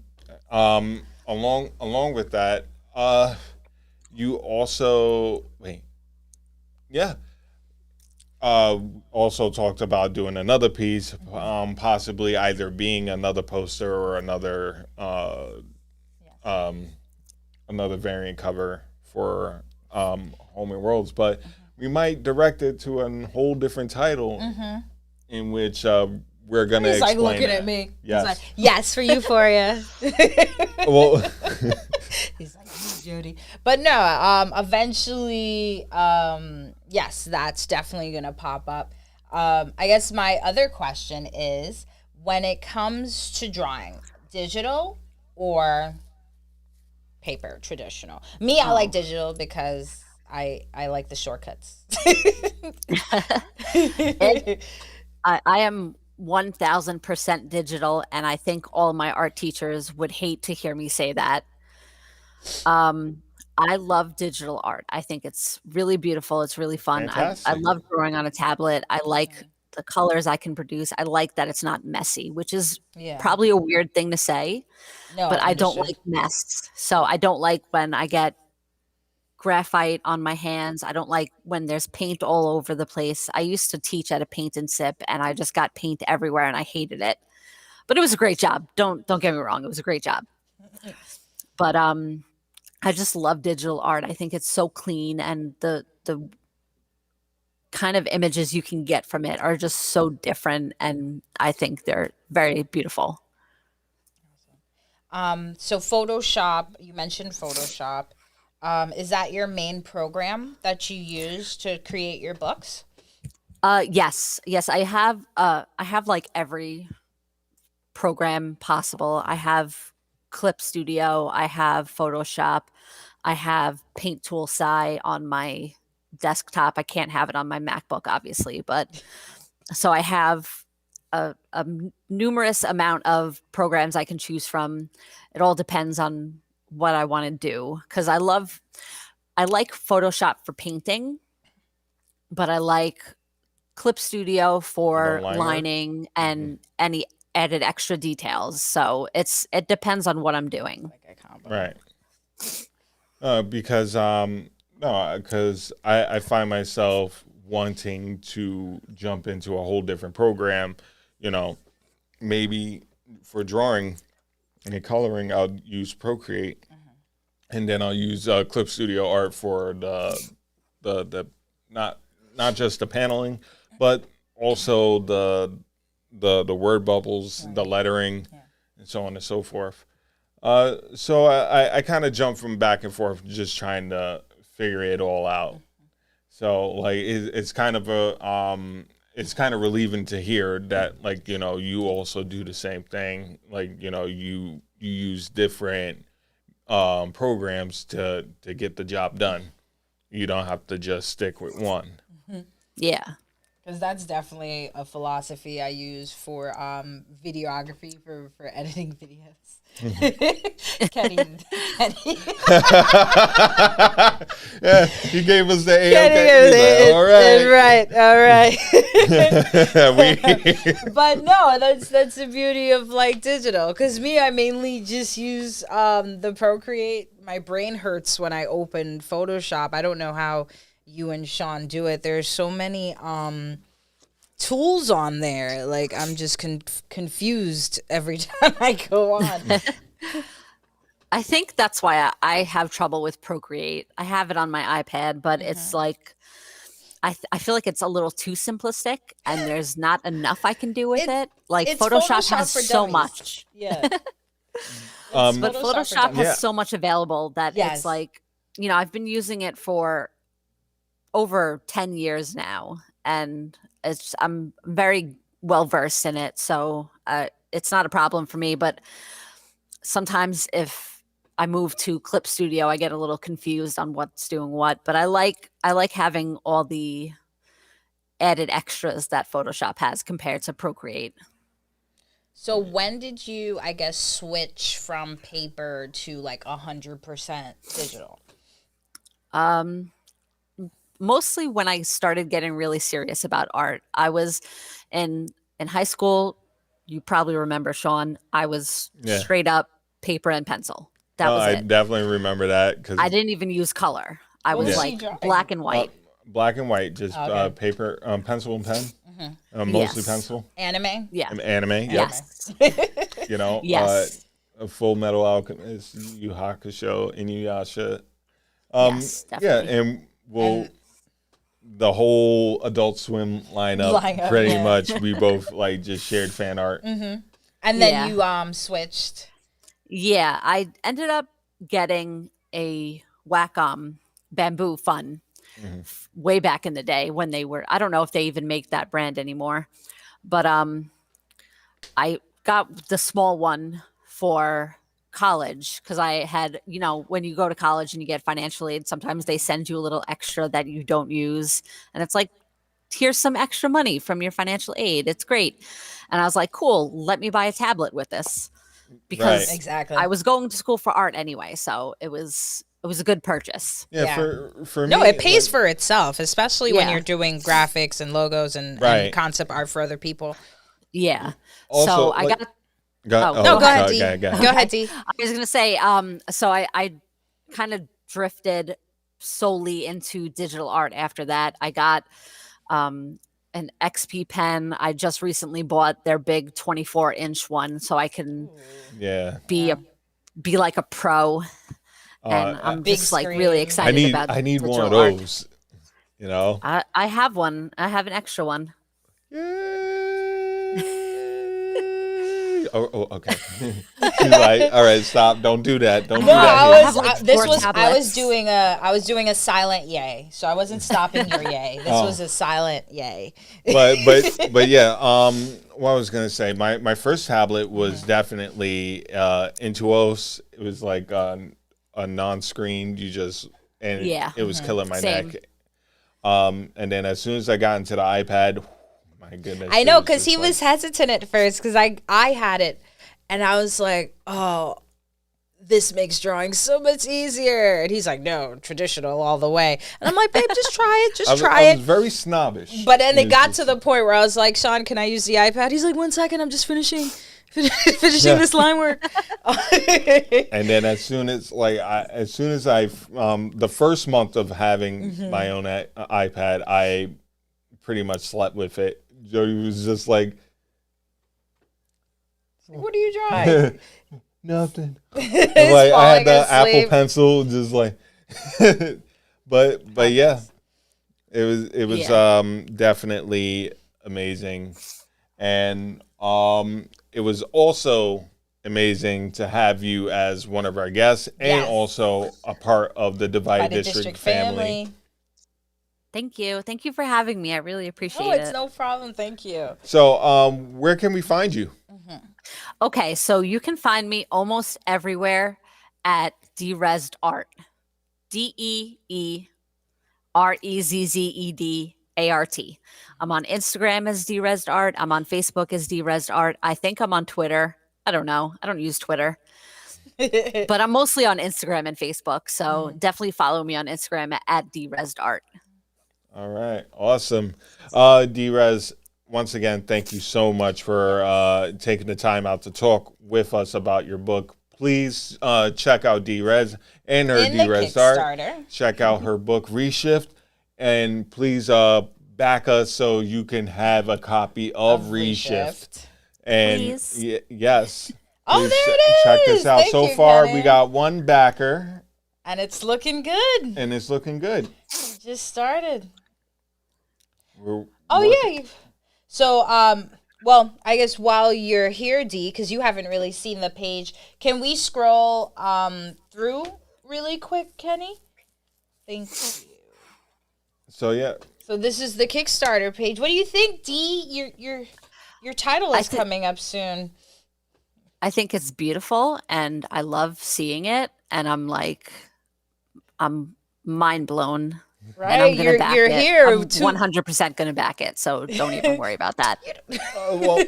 along with that, you also also talked about doing another piece, possibly either being another poster or another another variant cover for Home and Worlds, but we might direct it to a whole different title in which we're gonna He's like explain looking that. at me. Yes. He's like, yes, for Euphoria. Well, He's like, Jody. But no, eventually, yes, that's definitely gonna pop up. I guess my other question is, when it comes to drawing, digital or paper, traditional? Me, I like digital because I like the shortcuts. I am 1000% digital, and I think all my art teachers would hate to hear me say that. I love digital art. I think it's really beautiful. It's really fun. I Fantastic. love drawing on a tablet. I like the colors I can produce. I like that it's not messy, which is Yeah. probably a weird thing to say, No, but I don't understood. like mess. So I don't like when I get graphite on my hands. I don't like when there's paint all over the place. I used to teach at a paint and sip, and I just got paint everywhere and I hated it. But it was a great job. Don't get me wrong. It was a great job. But I just love digital art. I think it's so clean, and the kind of images you can get from it are just so different, and I think they're very beautiful. So Photoshop, you mentioned Photoshop. Is that your main program that you use to create your books? Yes, I have like every program possible. I have Clip Studio, I have Photoshop, I have Paint Tool Sci on my desktop. I can't have it on my MacBook, obviously, but so I have a numerous amount of programs I can choose from. It all depends on what I want to do, because I like Photoshop for painting, but I like Clip Studio for liner? lining and any added extra details. So it depends on what I'm doing. Like a combo. Right. Because I find myself wanting to jump into a whole different program. You know, maybe for drawing and coloring, I'll use Procreate, and then I'll use Clip Studio Art for the not just the paneling, but also the word bubbles, the lettering, and so on and so forth. So I kind of jump from back and forth, just trying to figure it all out. So like it's kind of it's kind of relieving to hear that, like, you know, you also do the same thing. Like, you know, you use different programs to get the job done. You don't have to just stick with one. Yeah. Because that's definitely a philosophy I use for videography, for editing videos. Kenny. Yeah, he gave us the A. Kenny, all right. But no, that's the beauty of like digital. Because me, I mainly just use the Procreate. My brain hurts when I open Photoshop. I don't know how you and Sean do it. There's so many tools on there. Like, I'm just confused every time I go on. I think that's why I have trouble with Procreate. I have it on my iPad, but it's like I feel like it's a little too simplistic, and there's not enough I can do with it. Like it's Photoshop Photoshop has for so dummies. much, Yeah. but for Photoshop dummies. has so much available that Yes. it's like, you know, I've been using it for over 10 years now, and I'm very well versed in it, so it's not a problem for me. But sometimes if I move to Clip Studio, I get a little confused on what's doing what. But I like having all the added extras that Photoshop has compared to Procreate. So when did you, I guess, switch from paper to like 100% digital? Mostly when I started getting really serious about art. I was in high school. You probably remember, Sean. I was straight up paper and pencil. That was I it. definitely remember that because I didn't even use color. I What was was she like drawing? black and white. black and white, just Okay. paper, pencil and pen, mostly Yes. pencil, Anime? Yeah. anime. Yep. Yes. You know, Yes. a Full Metal Alchemist, Yu Hakusho, Inuyasha. Yes, Yeah, definitely. and the whole Adult Swim lineup, Lineup, pretty yeah. much, we both like just shared fan art. And then Yeah. you switched. Yeah, I ended up getting a Wacom bamboo fun way back in the day when they were, I don't know if they even make that brand anymore, but I got the small one for college because I had, you know, when you go to college and you get financial aid, sometimes they send you a little extra that you don't use, and it's like, here's some extra money from your financial aid. It's great. And I was like, cool, let me buy a tablet with this, because Right. Exactly. I was going to school for art anyway, so it was a good purchase. Yeah, Yeah. for No, me, it pays like, for itself, especially when Yeah. you're doing graphics and logos and Right. concept art for other people. Yeah. Also, so I like- got No, go ahead, sorry, D. go ahead. Go ahead, D. I was gonna say, so I kind of drifted solely into digital art after that. I got an XP pen. I just recently bought their big 24-inch one, so I can Yeah, be like a pro. And Uh, I'm Big just like screen. really I excited need about one of digital art. those. You know. I have one. I have an extra one. Oh, okay. She's like, all right, stop. Don't do that. Don't do No, that. I here." have, like, this 4 was I was tablets. doing a silent yay. So I wasn't stopping your yay. This was a silent yay. but yeah, what I was gonna say, my first tablet was definitely Intuos. It was like a non-screen. You just Yeah. it was killing my Same. neck. And then as soon as I got into the iPad, my goodness, I it know, was because just he like- was hesitant at first, because I had it, and I was like, oh, this makes drawing so much easier. And he's like, no, traditional all the way. And I'm like, babe, just try it. Just try I it. was very snobbish. But then it was got just- to the point where I was like, Sean, can I use the iPad? He's like, 1 second, I'm just finishing this line work. And then as soon as I the first month of having Mm-hmm. my own iPad, I pretty much slept with it. Jody was just like, What are you drawing? nothing. He's Like I had falling the Apple asleep. Pencil, just like, but yeah, it was Yeah. definitely amazing, and it was also amazing to have you as one of our guests and Yes. also a part of the Divided Divided District family. Thank you. Thank you for having me. I really appreciate Oh, it's it. no problem. Thank you. So, where can we find you? Okay, so you can find me almost everywhere at Derezzed Art. DeeRezzedArt. I'm on Instagram as Derezzed Art. I'm on Facebook as Derezzed Art. I think I'm on Twitter. I don't know. I don't use Twitter, but I'm mostly on Instagram and Facebook. So definitely follow me on Instagram at Derezzed Art. All right. Awesome. Derez, once again, thank you so much for taking the time out to talk with us about your book. Please check out Derez and her In the Derezzed Art. Kickstarter. Check out her book, Reshift. And please back us so you can have a copy of Reshift. And Please. yes. Oh, Please there it check is. this out. Thank So you, far, Kenny. we got one backer, And it's looking good. and it's looking good. Just started. We're Oh, working- yeah. So, well, I guess while you're here, Dee, because you haven't really seen the page, can we scroll through really quick, Kenny? Thank you. So, yeah. So this is the Kickstarter page. What do you think, Dee? Your title is coming up soon. I think it's beautiful and I love seeing it. And I'm mind blown. And I'm Right? gonna back You're it. here I'm to 100% gonna back it. So don't even worry about that. Well, What?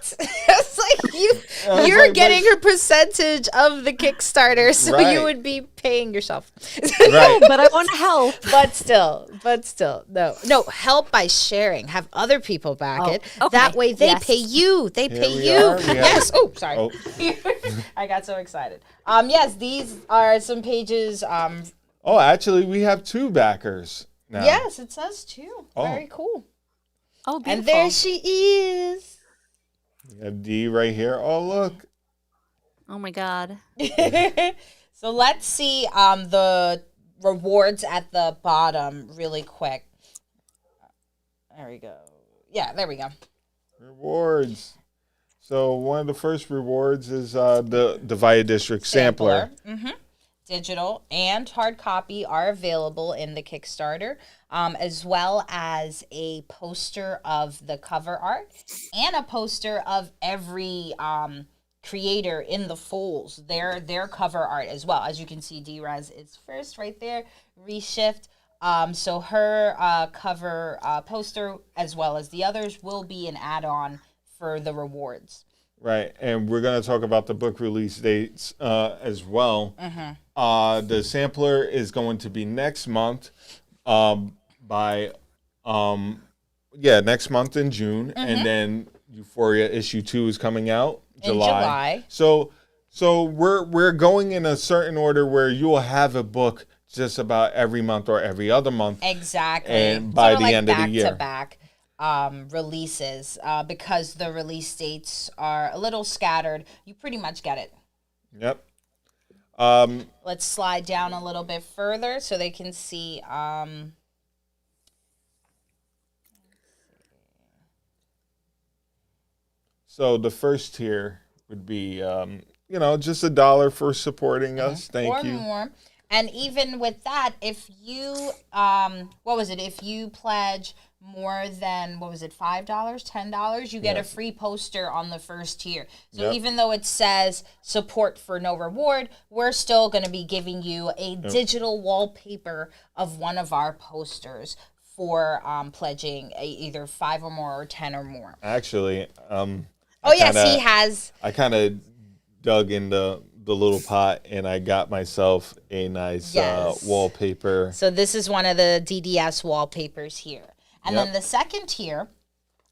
It's like was you're like, getting a percentage of the Kickstarter, so Right. you would be paying yourself. right. But I want to help. But still, no, help by sharing. Have other people back Oh, it. okay. That way they Yes. pay you. They Here pay we you. are. We have- Yes. Oh, sorry. Oh. I got so excited. Yes, these are some pages. Oh, actually, we have two backers now. Yes, it says two. Oh. Very cool. Oh, beautiful. And there she is. We have D right here. Oh, look. Oh my God. So let's see the rewards at the bottom really quick. There we go. Yeah, there we go. Rewards. So one of the first rewards is the Divided District Sampler. Mm-hmm. Digital and hard copy are available in the Kickstarter, as well as a poster of the cover art and a poster of every creator in the Fools, their cover art as well. As you can see, Derez is first right there, Reshift. So her cover poster, as well as the others, will be an add-on for the rewards. Right. And we're going to talk about the book release dates as well. The sampler is going to be next month next month in June. And then Euphoria issue 2 is coming out July. So we're going in a certain order where you will have a book just about every month or every other month. Exactly. And by Sort of the like end of the year. back-to-back releases, because the release dates are a little scattered. You pretty much get it. Yep. Let's slide down a little bit further so they can see. So the first tier would be, just $1 for supporting us. Thank or you. more. And even with that, if you, if you pledge more than, $5, $10, you get a free poster on the first tier. So Yep. even though it says support for no reward, we're still going to be giving you a digital wallpaper of one of our posters for pledging either 5 or more or 10 or more. Actually, He has. I kind of dug in the little pot and I got myself a nice Yes. wallpaper. So this is one of the DDS wallpapers here. And Yep. then the second tier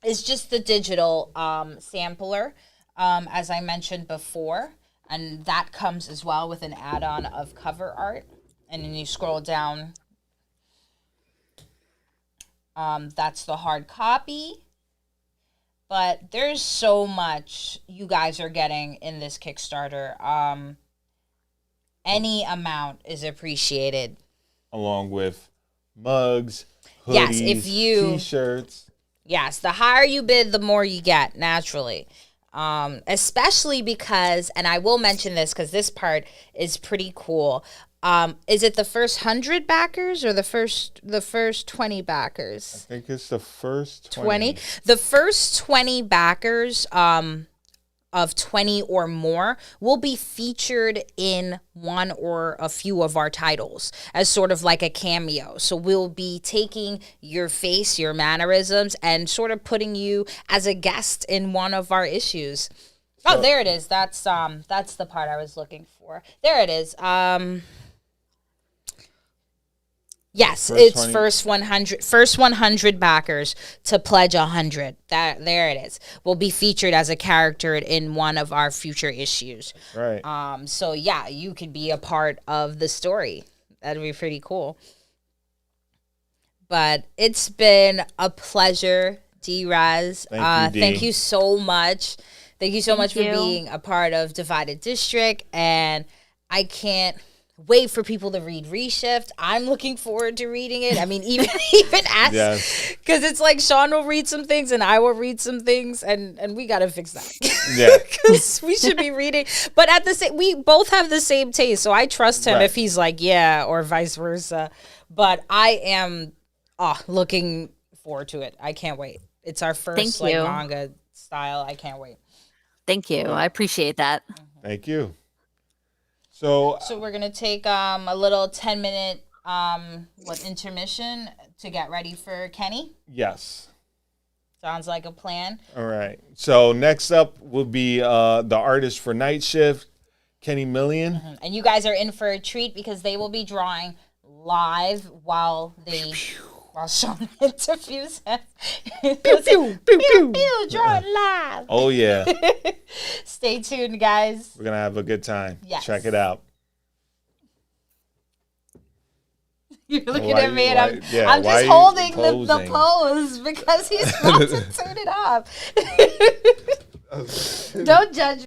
is just the digital sampler, as I mentioned before. And that comes as well with an add-on of cover art. And then you scroll down. That's the hard copy. But there's so much you guys are getting in this Kickstarter. Any amount is appreciated. Along with mugs, hoodies, Yes, if you- t-shirts. Yes, the higher you bid, the more you get, naturally. Especially because, and I will mention this because this part is pretty cool. Is it the first 100 backers or the first 20 backers? I think it's the first 20. The first 20 backers of 20 or more will be featured in one or a few of our titles as sort of like a cameo. So we'll be taking your face, your mannerisms, and sort of putting you as a guest in one of our issues. Oh, there it is. That's the part I was looking for. There it is. Yes, it's 20. first 100 backers to pledge 100. There it is. Will be featured as a character in one of our future issues. Right. So yeah, you could be a part of the story. That'd be pretty cool. But it's been a pleasure, D-Raz. Thank you, D. Thank you so much. Thank you so much you. for being a part of Divided District, and I can't wait for people to read Reshift. I'm looking forward to reading it. I mean, even as, Yes. because it's like Sean will read some things and I will read some things, and we gotta fix that. Yeah. Because we should be reading, but at the same, we both have the same taste, so I trust him Right. if he's like yeah, or vice versa. But I am looking forward to it. I can't wait. It's our first Thank like you. manga style. I can't wait. Thank you. I appreciate that. Thank you. So So we're gonna take a little 10-minute intermission to get ready for Kenny. yes. Sounds like a plan. All right. So next up will be the artist for Night Shift, Kenny Million. And you guys are in for a treat because they will be drawing live while Sean interviews him. Pew, pew, pew, pew. drawing live. Oh yeah. Stay tuned, guys. We're gonna have a good time. Yes. Check it out. You're looking Why- at me and why- I'm yeah, I'm why just are you holding the posing? pose because he's about to turn it off. Don't judge me.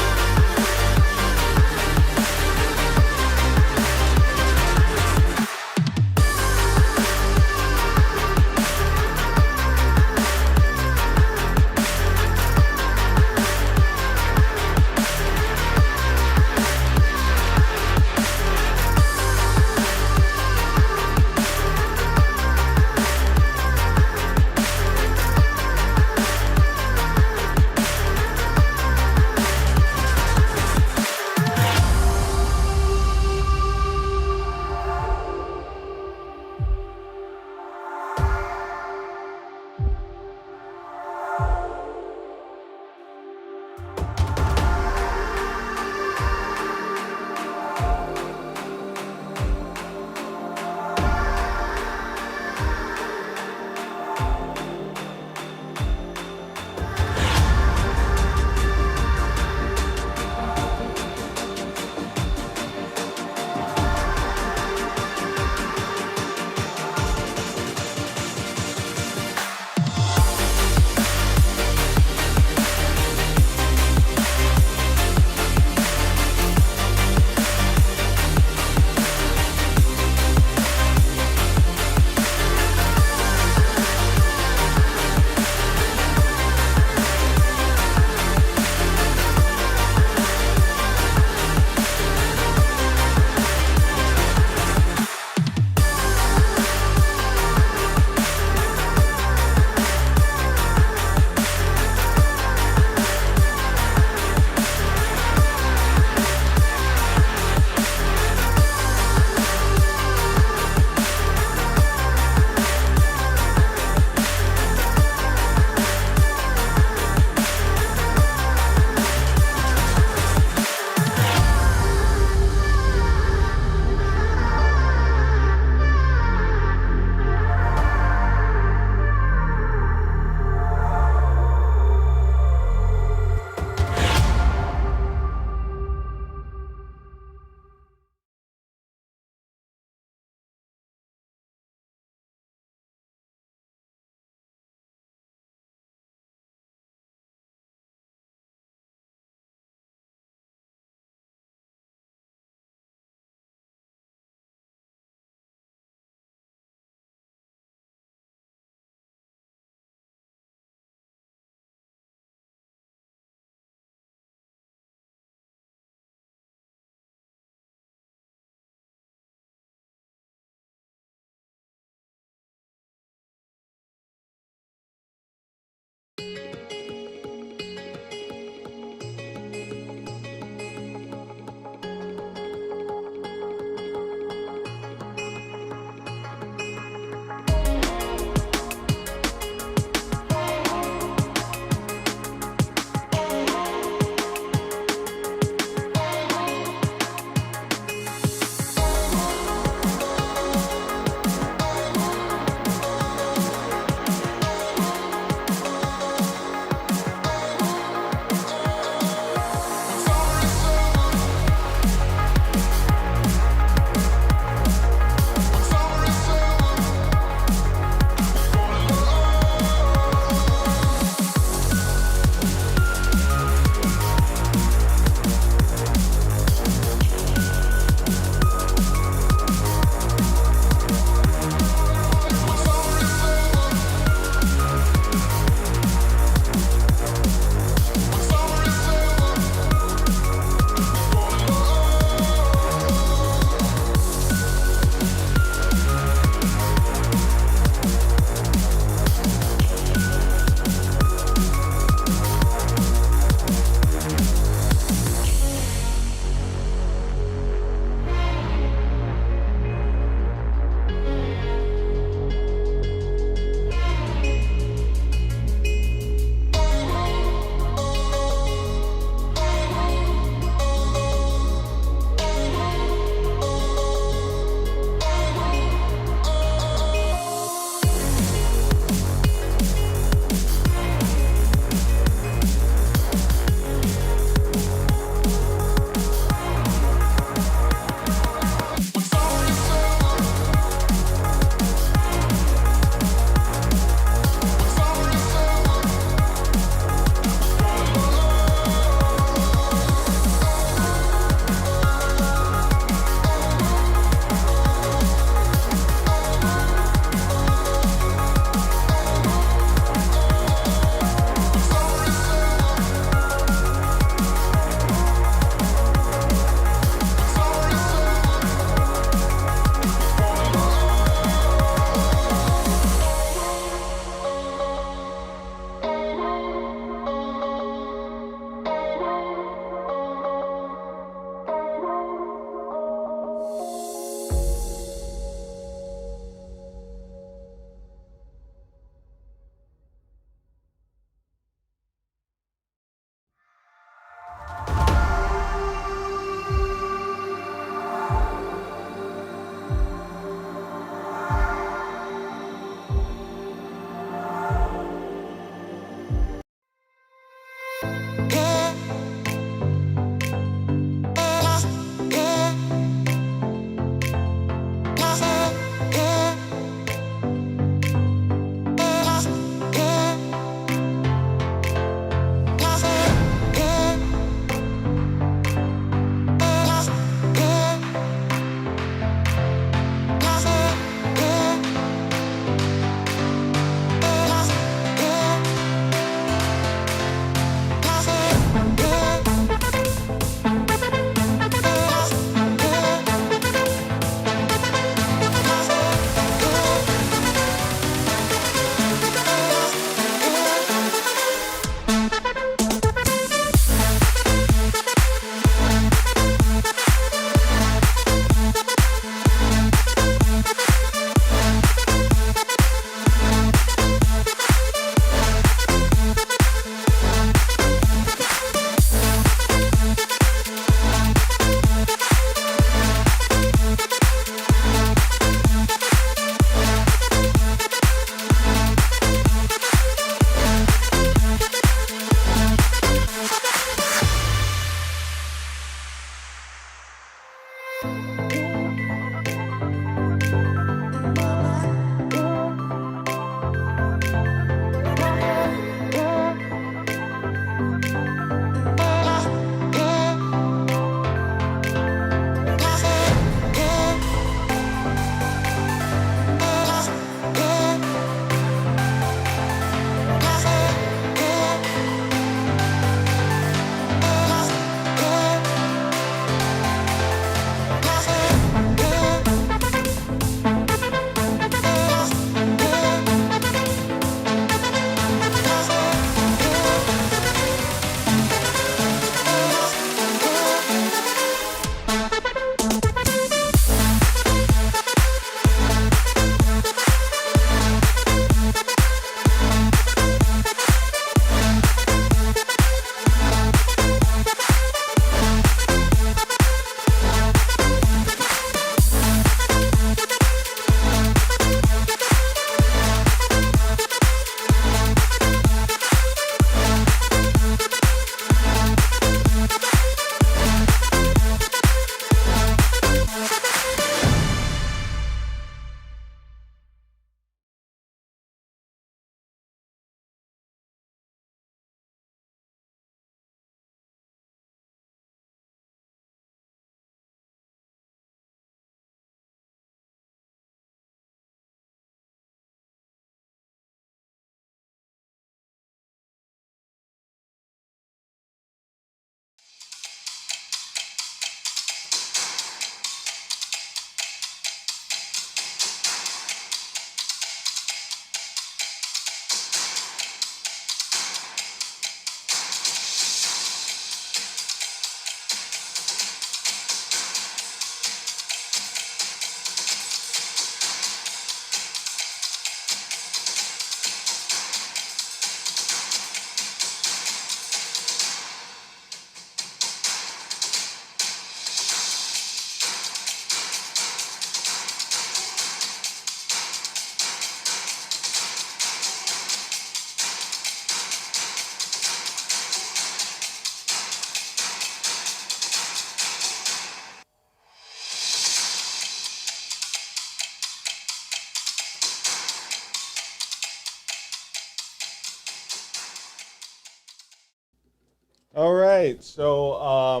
All right. So,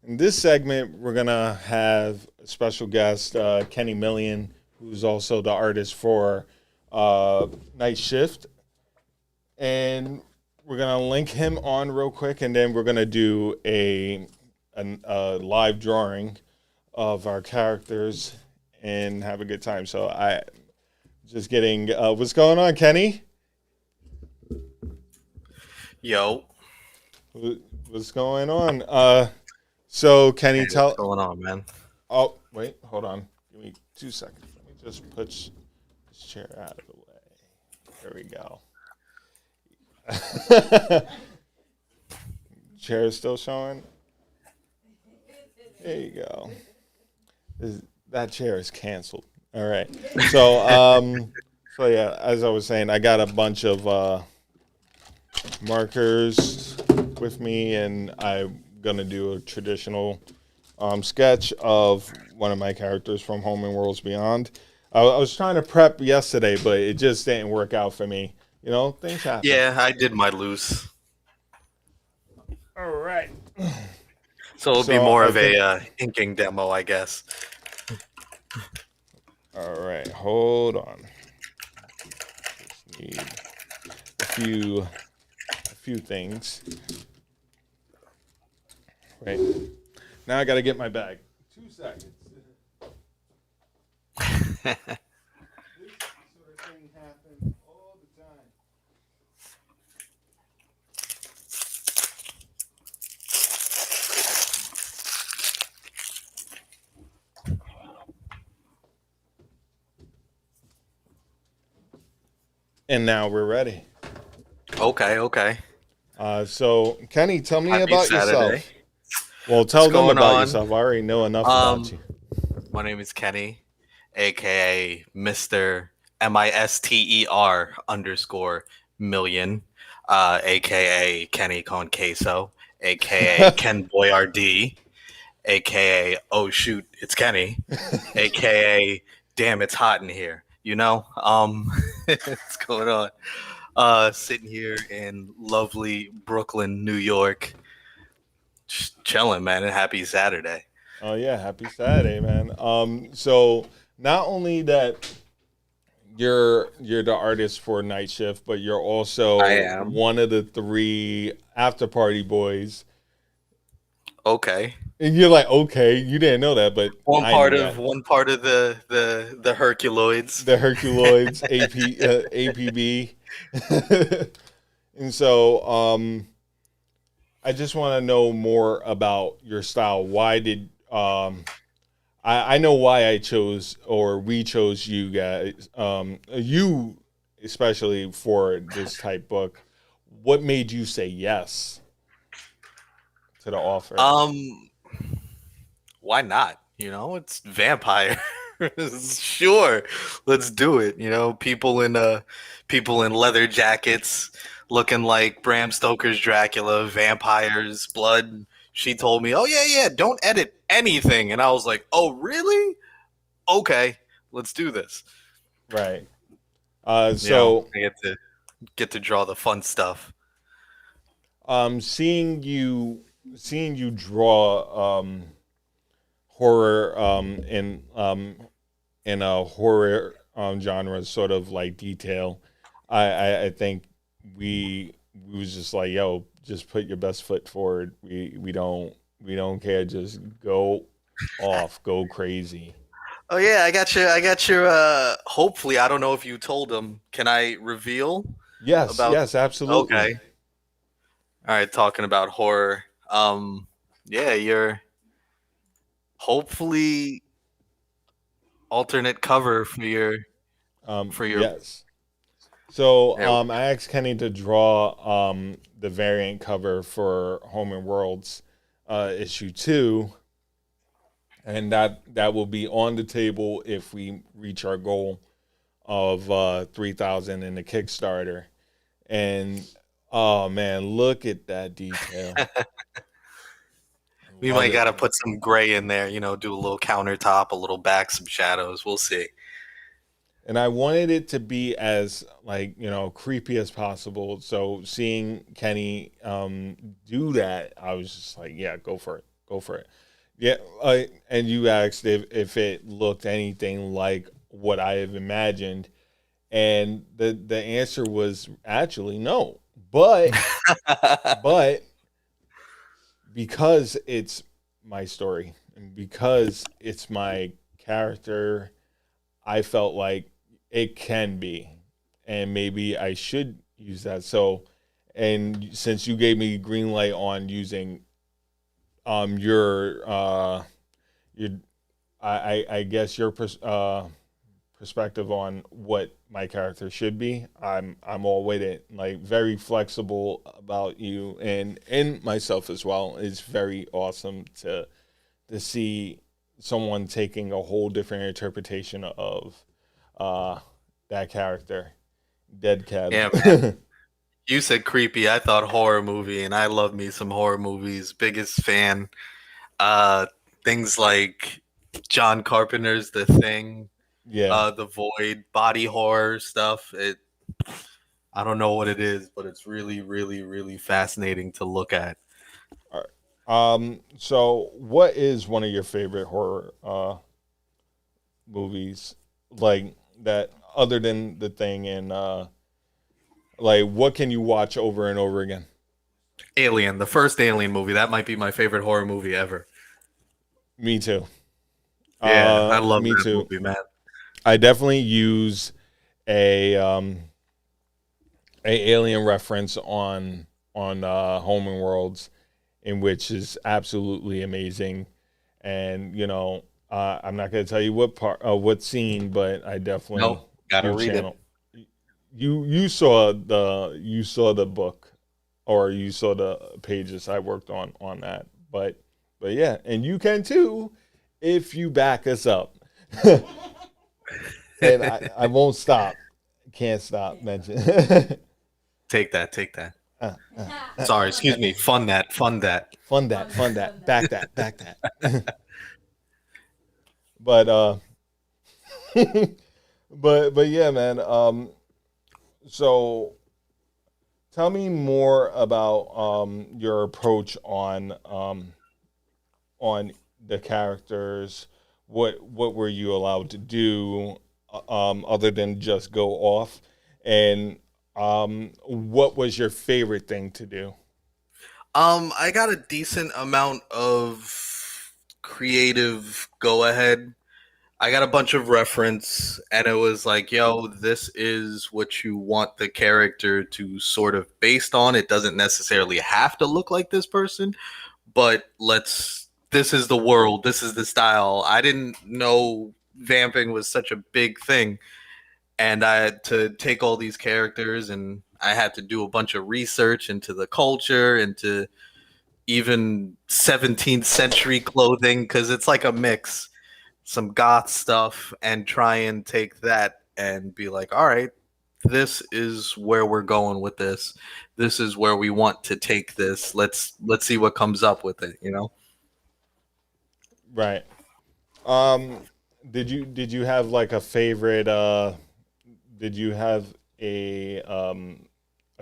in this segment, we're gonna have a special guest, Kenny Million, who's also the artist for Night Shift, and we're gonna link him on real quick, and then we're gonna do a live drawing of our characters and have a good time. So I just getting what's going on, Kenny? Yo, What's going on? So Kenny, what's going on, man? Oh, wait, hold on. Give me 2 seconds. Let me just push this chair out of the way. There we go. Chair is still showing. There you go. That chair is canceled. All right. So yeah, as I was saying, I got a bunch of markers with me, and I'm gonna do a traditional sketch of one of my characters from Home and Worlds Beyond. I was trying to prep yesterday, but it just didn't work out for me. You know, things happen. Yeah, I did my loose. All right. So it'll be So more I of think- a inking demo, I guess. All right. Hold on. Just need a few things. Right. Now I got to get my bag. 2 seconds. This sort of thing happens all the time. And now we're ready. Okay. So, Kenny, tell me Happy about Saturday. yourself. Well, tell What's them going about on? yourself. I already know enough about you. My name is Kenny, aka Mr. Mister _ million, aka Kenny Con Queso, aka Ken Boyardee, aka oh shoot, it's Kenny, aka damn, it's hot in here. You know, what's going on? Sitting here in lovely Brooklyn, New York, just chilling, man. And happy Saturday. Oh yeah, happy Saturday, man. So not only that you're the artist for Night Shift, but you're also I am. one of the 3 after party boys. Okay. And you're like, okay, you didn't know that, but One I part knew of that. the Herculoids. The Herculoids, APB. And so I just want to know more about your style. Why did I know why I chose, or we chose you guys, you especially for this type book. What made you say yes to the offer? Why not? You know, it's vampire. Sure, let's do it. You know, people in leather jackets, looking like Bram Stoker's Dracula, vampires, blood. She told me, "Oh yeah, don't edit anything," and I was like, "Oh really? Okay, let's do this." Right. You So know, I get to draw the fun stuff. seeing you draw horror in a horror genre sort of like detail, I think we was just like, yo, just put your best foot forward. We don't care, just go off, go crazy. Oh yeah, I got your hopefully, I don't know if you told them. Can I reveal? Yes, absolutely. Okay. All right, talking about horror. Yeah, you're hopefully alternate cover for your Yes. So Yeah. I asked Kenny to draw the variant cover for Home and Worlds issue 2, and that will be on the table if we reach our goal of 3,000 in the Kickstarter. And oh man, look at that detail. we Love might it. gotta put some gray in there, you know, do a little countertop, a little back, some shadows. We'll see. and I wanted it to be as like creepy as possible. So seeing Kenny do that, I was just like, yeah, go for it, go for it. Yeah, and you asked if it looked anything like what I have imagined, and the answer was actually no. But because it's my story and because it's my character, I felt like it can be, and maybe I should use that. So, and since you gave me green light on using your I guess your perspective on what my character should be, I'm all with it. Like very flexible about you and myself as well. It's very awesome to see someone taking a whole different interpretation of that character, Dead Cab. Yeah, man. You said creepy. I thought horror movie, and I love me some horror movies. Biggest fan. Uh, Things like John Carpenter's The Thing, Yeah. The Void, body horror stuff. I don't know what it is, but it's really, really, really fascinating to look at. All right. So what is one of your favorite horror movies like that other than The Thing, and like what can you watch over and over again? Alien, the first Alien movie. That might be my favorite horror movie ever. Me too. Yeah, I love me that too. movie, man. I definitely use a Alien reference on Home and Worlds, in which is absolutely amazing. And I'm not going to tell you what part, what scene, but I definitely Nope, gotta read channel. You saw the book, or you saw the pages I worked on that, but yeah, and you can too if you back us up. And I won't stop. Can't stop mentioning. Take that. Sorry, excuse me. Fun that. Fund that. Back that. But but yeah, man. So tell me more about your approach on the characters. What were you allowed to do other than just go off, and what was your favorite thing to do? I got a decent amount of creative go ahead. I got a bunch of reference, and it was like, yo, this is what you want the character to sort of based on. It doesn't necessarily have to look like this person, but this is the world, this is the style. I didn't know vamping was such a big thing, and I had to take all these characters, and I had to do a bunch of research into the culture, into even 17th century clothing, because it's like a mix, some goth stuff, and try and take that and be like, all right, this is where we're going with this. This is where we want to take this. Let's see what comes up with it, you know? Right. Um, did you have like a favorite? Did you have a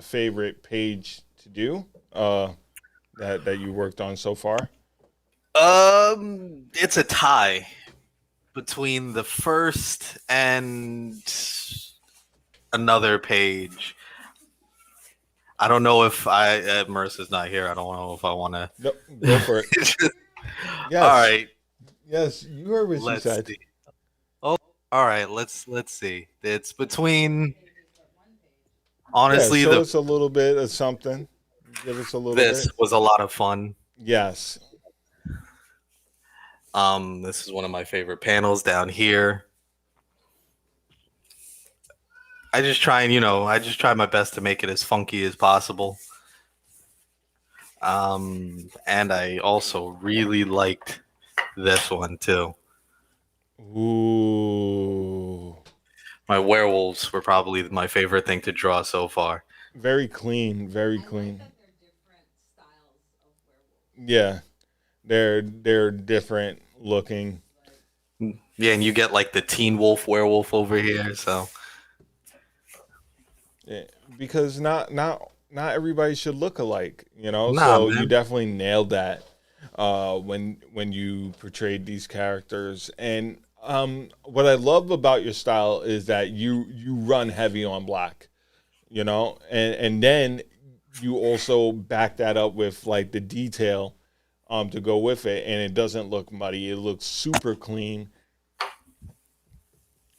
favorite page to do? That you worked on so far? It's a tie between the first and another page. I don't know if Marissa's not here. I don't know if I want to. Nope, go for it. Yes. All right. Yes, you heard what she Let's said. see. Oh, all right. Let's see. It's between. Honestly, Yeah, show us a little bit of something. Give us a little this bit. was a lot of fun. Yes. This is one of my favorite panels down here. I just try my best to make it as funky as possible. And I also really liked this one too. Ooh. My werewolves were probably my favorite thing to draw so far. Very clean. Very clean. Yeah, they're different looking. Yeah, and you get like the Teen Wolf werewolf over here. So Yeah, because not everybody should look alike, you know. nah, So you man. definitely nailed that when you portrayed these characters. And what I love about your style is that you run heavy on black, you know, and then you also back that up with like the detail to go with it, and it doesn't look muddy. It looks super clean,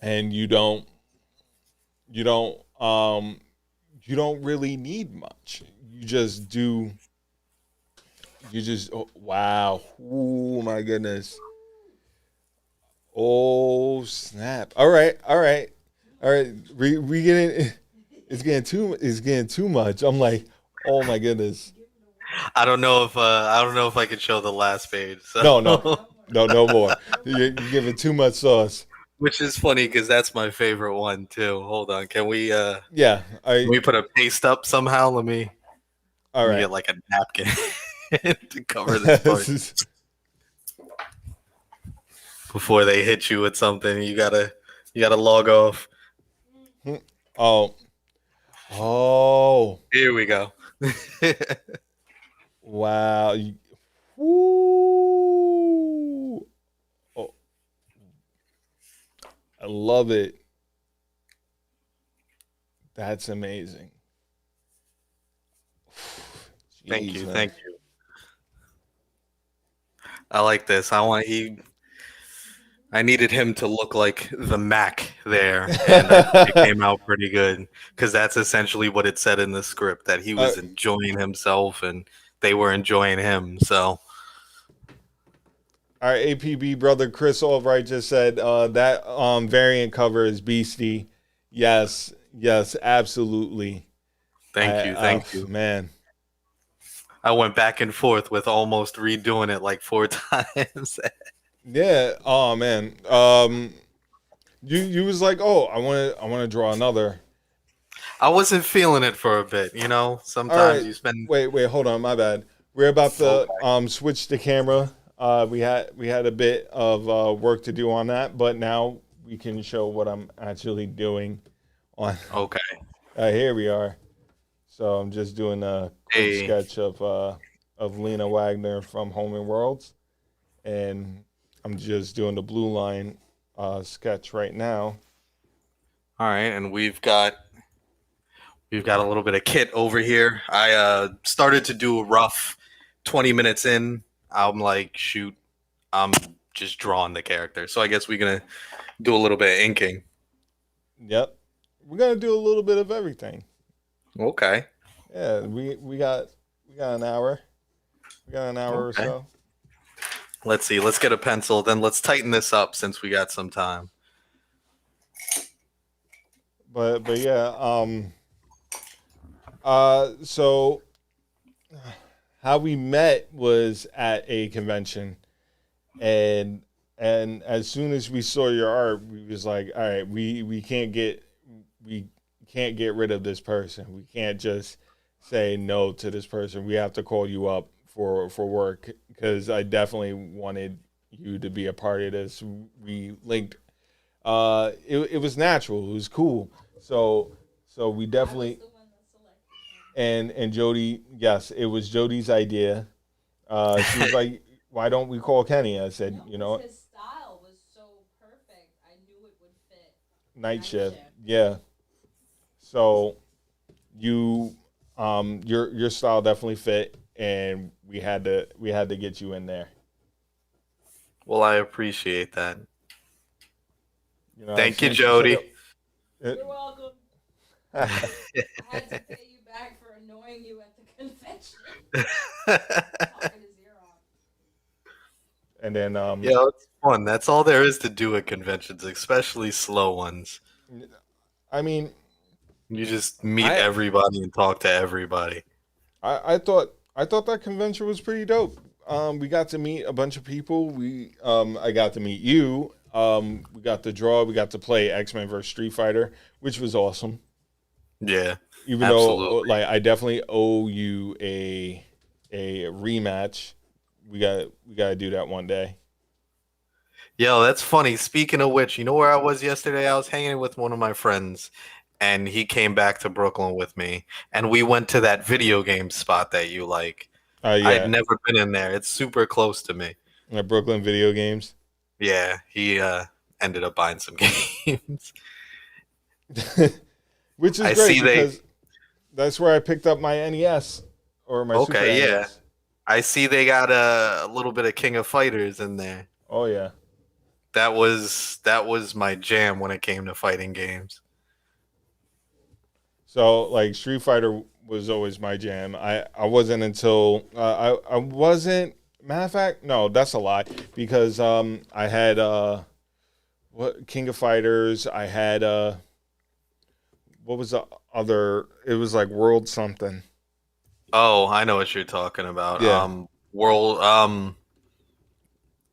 and you don't you don't really need much. You just do. You just wow. Oh my goodness. Oh snap. All right. All right. All right. We getting. It's getting too much. I'm like, oh my goodness. I don't know if I can show the last page. No, no, So no, no more. You're giving too much sauce. which is funny because that's my favorite one too. Hold on, Yeah. can we put a paste up somehow? All Let me right. get like a napkin to cover this part before they hit you with something. You gotta log off. Oh. Oh. Here we go. Wow. Woo. Oh, I love it. That's amazing. Thank Jeez, you, man. thank you. I like this. I needed him to look like the Mac there, and I think it came out pretty good because that's essentially what it said in the script that he Uh, was enjoying himself and they were enjoying him. So our APB brother Chris Albright just said that variant cover is beastie. Yes, yes, absolutely. thank you. Man. I went back and forth with almost redoing it like 4 times. Yeah. Oh man. You was like, oh, I want to draw another. I wasn't feeling it for a bit, you know. All Sometimes right. you spend Wait, hold on, my bad. We're about to okay, switch the camera. We had a bit of work to do on that, but now we can show what I'm actually doing on okay. here we are. So I'm just doing a quick Hey, sketch of Lena Wagner from Home and Worlds, and I'm just doing the blue line sketch right now. all right, and we've got a little bit of kit over here. I started to do a rough 20 minutes in. I'm like, shoot, I'm just drawing the character. So I guess we're gonna do a little bit of inking. Yep, we're gonna do a little bit of everything. Okay. Yeah, we got an hour. We got an hour or Okay. so. Let's see. Let's get a pencil. Then let's tighten this up since we got some time. But yeah, so how we met was at a convention, and as soon as we saw your art, we was like, all right, we can't get rid of this person. We can't just say no to this person. We have to call you up for work because I definitely wanted you to be a part of this. We linked. It was natural. It was cool. So we definitely and Jody. Yes, it was Jody's idea. She was like, "Why don't we call Kenny?" I said, "You know, his style was so perfect. I knew it would fit. night shift." Yeah. So you your style definitely fit, and we had to get you in there. Well, I appreciate that. You know what I'm Thank you, saying? Jody. You're welcome. I had to pay you back for annoying you at the convention. Talking his ear off. And then Yeah, it's fun. That's all there is to do at conventions, especially slow ones. I mean, You just meet I everybody and talk to everybody. I thought that convention was pretty dope. We got to meet a bunch of people. I got to meet you. We got to draw. We got to play X-Men versus Street Fighter, which was awesome. Yeah, Even though absolutely. like I definitely owe you a rematch. We got to do that one day. Yo, that's funny. Speaking of which, you know where I was yesterday? I was hanging with one of my friends, and he came back to Brooklyn with me, and we went to that video game spot that you like. I'd Yeah, never been in there. It's super close to me. Brooklyn Video Games. Yeah, he ended up buying some games. Which is I great see they. because that's where I picked up my NES or my Super Okay, yeah. NES. I see they got a little bit of King of Fighters in there. Oh yeah. That was my jam when it came to fighting games. So like Street Fighter was always my jam. I wasn't until I wasn't, matter of fact, no, that's a lie, because I had what, King of Fighters, I had what was the other, it was like World something. Oh, I know what you're talking about. Yeah. World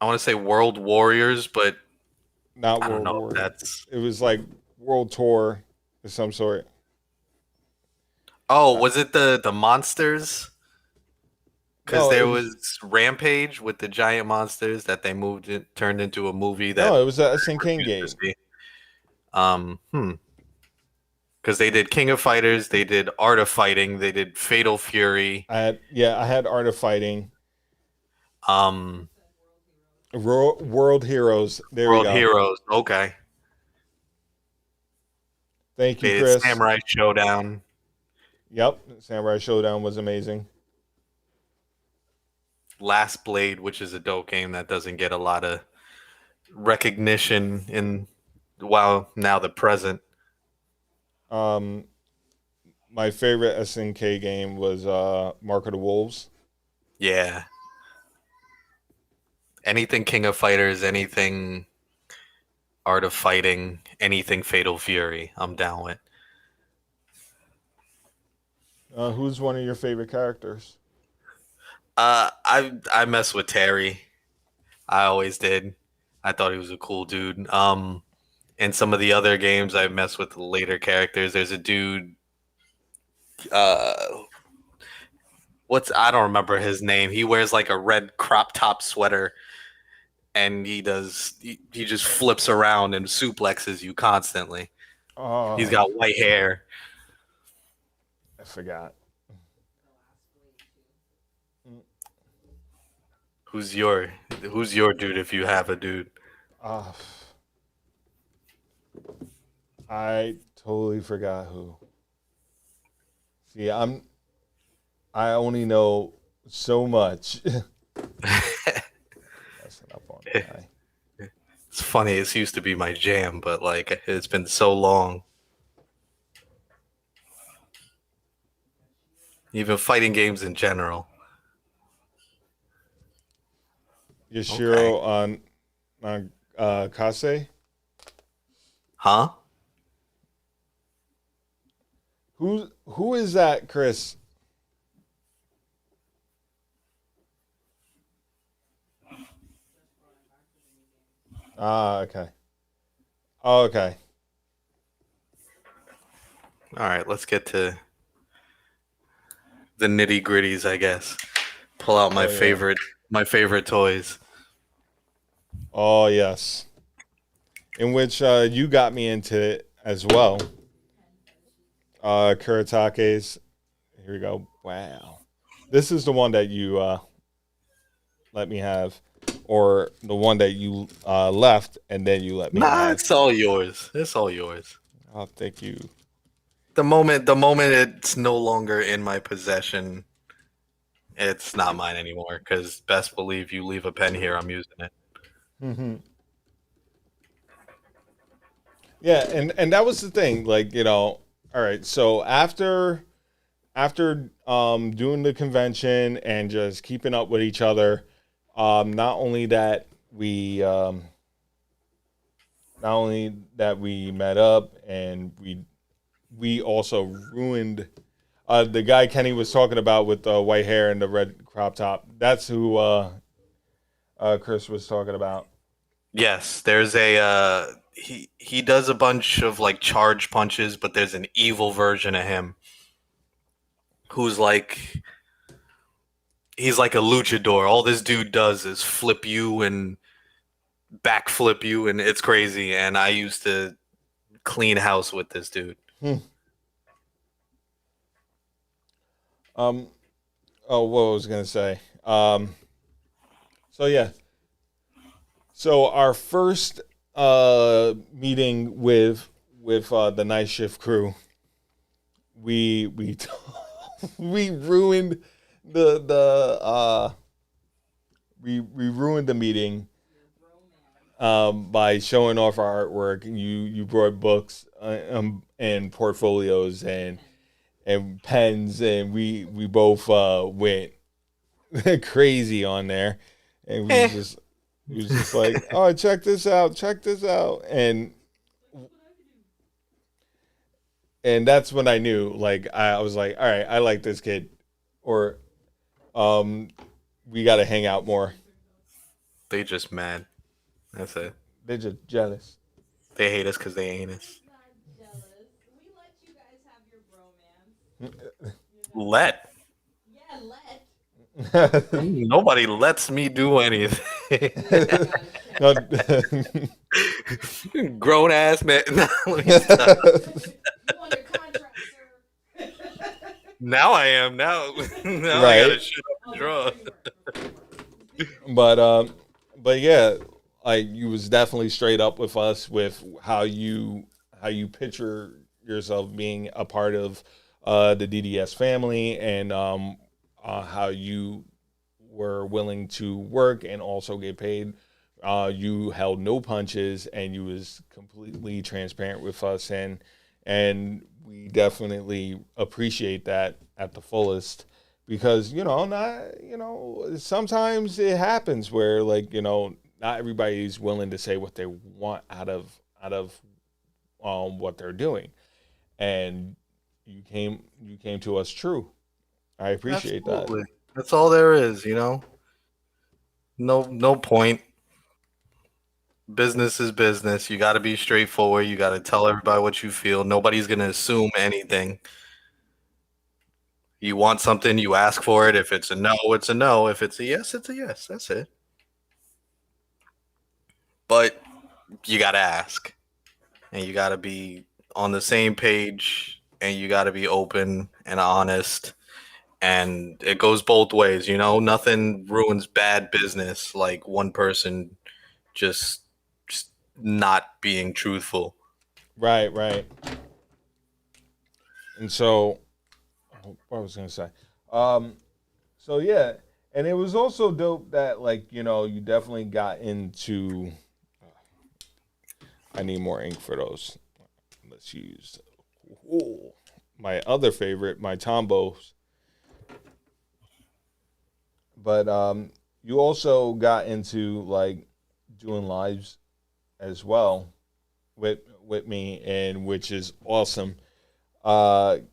I want to say World Warriors, but Not I don't World know if War. that's. It was like World Tour of some sort. Oh, was it the monsters? Because No, there was Rampage with the giant monsters that they moved it turned into a movie that it was a SNK refused to game. see. Hmm. Because they did King of Fighters, they did Art of Fighting, they did Fatal Fury. I had Art of Fighting. Um, World Heroes. There we World go. Heroes. Okay. Thank you, They did Chris. Samurai Showdown. Yep, Samurai Showdown was amazing. Last Blade, which is a dope game that doesn't get a lot of recognition in now the present. My favorite SNK game was Mark of the Wolves. Yeah. Anything King of Fighters, anything Art of Fighting, anything Fatal Fury, I'm down with. Who's one of your favorite characters? I mess with Terry. I always did. I thought he was a cool dude. In some of the other games, I mess with the later characters. There's a dude. Uh, I don't remember his name. He wears like a red crop top sweater, and he just flips around and suplexes you constantly. He's Oh, got white hair. I forgot. Who's your dude if you have a dude? Uh, I totally forgot who. See, I only know so much. Messing up on the guy. It's funny. This used to be my jam, but like it's been so long. Even fighting games in general. Yashiro on Kase. Huh? Who is that, Chris? Ah, okay. Oh, okay. All right, let's get to the nitty gritties, I guess. Pull out my Oh, yeah. favorite toys. Oh, yes. In which you got me into it as well. Kuratake's. Here we go. Wow. This is the one that you let me have, or the one that you left and then you let me Nah, have. it's all yours. It's all yours. Oh, thank you. The moment it's no longer in my possession, it's not mine anymore. Because best believe you leave a pen here, I'm using it. Mm-hmm. Yeah, and that was the thing. Like, all right. So after doing the convention and just keeping up with each other, not only that we met up, and we also ruined the guy Kenny was talking about with the white hair and the red crop top. That's who Chris was talking about. Yes, there's a he does a bunch of like charge punches, but there's an evil version of him who's like he's like a luchador. All this dude does is flip you and backflip you, and it's crazy. And I used to clean house with this dude. Oh, what was I gonna say? So yeah. So our first meeting with the night shift crew, we we ruined we ruined the meeting by showing off our artwork. You brought books and portfolios and pens, and we both went crazy on there, and we was just like, oh, check this out, and that's when I knew, like, I was like, all right, I like this kid, or we got to hang out more. They just mad. That's it. They're just jealous. They hate us because they ain't us. Jealous. We let you guys have your bromance. Let. Yeah, let. Nobody lets me do anything. No. Grown ass man. Let me stop. You under contract, sir. Now I am. Now I Right. gotta shut up and draw. But yeah, like, you was definitely straight up with us with how you picture yourself being a part of the DDS family, and how you were willing to work and also get paid. You held no punches, and you was completely transparent with us, and we definitely appreciate that at the fullest, because sometimes it happens where, like, not everybody's willing to say what they want out of what they're doing, and you came to us true. I appreciate Absolutely. That's all there is, No point. Business is business. You got to be straightforward. You got to tell everybody what you feel. Nobody's going to assume anything. You want something, you ask for it. If it's a no, it's a no. If it's a yes, it's a yes. That's it. But you got to ask. And you got to be on the same page, and you got to be open and honest. And it goes both ways, Nothing ruins bad business like one person just not being truthful. Right. And so, what I was gonna say, so yeah, and it was also dope that, like, you definitely got into. I need more ink for those. Let's use my other favorite, my Tombos. But you also got into, like, doing lives as well with me, and which is awesome. And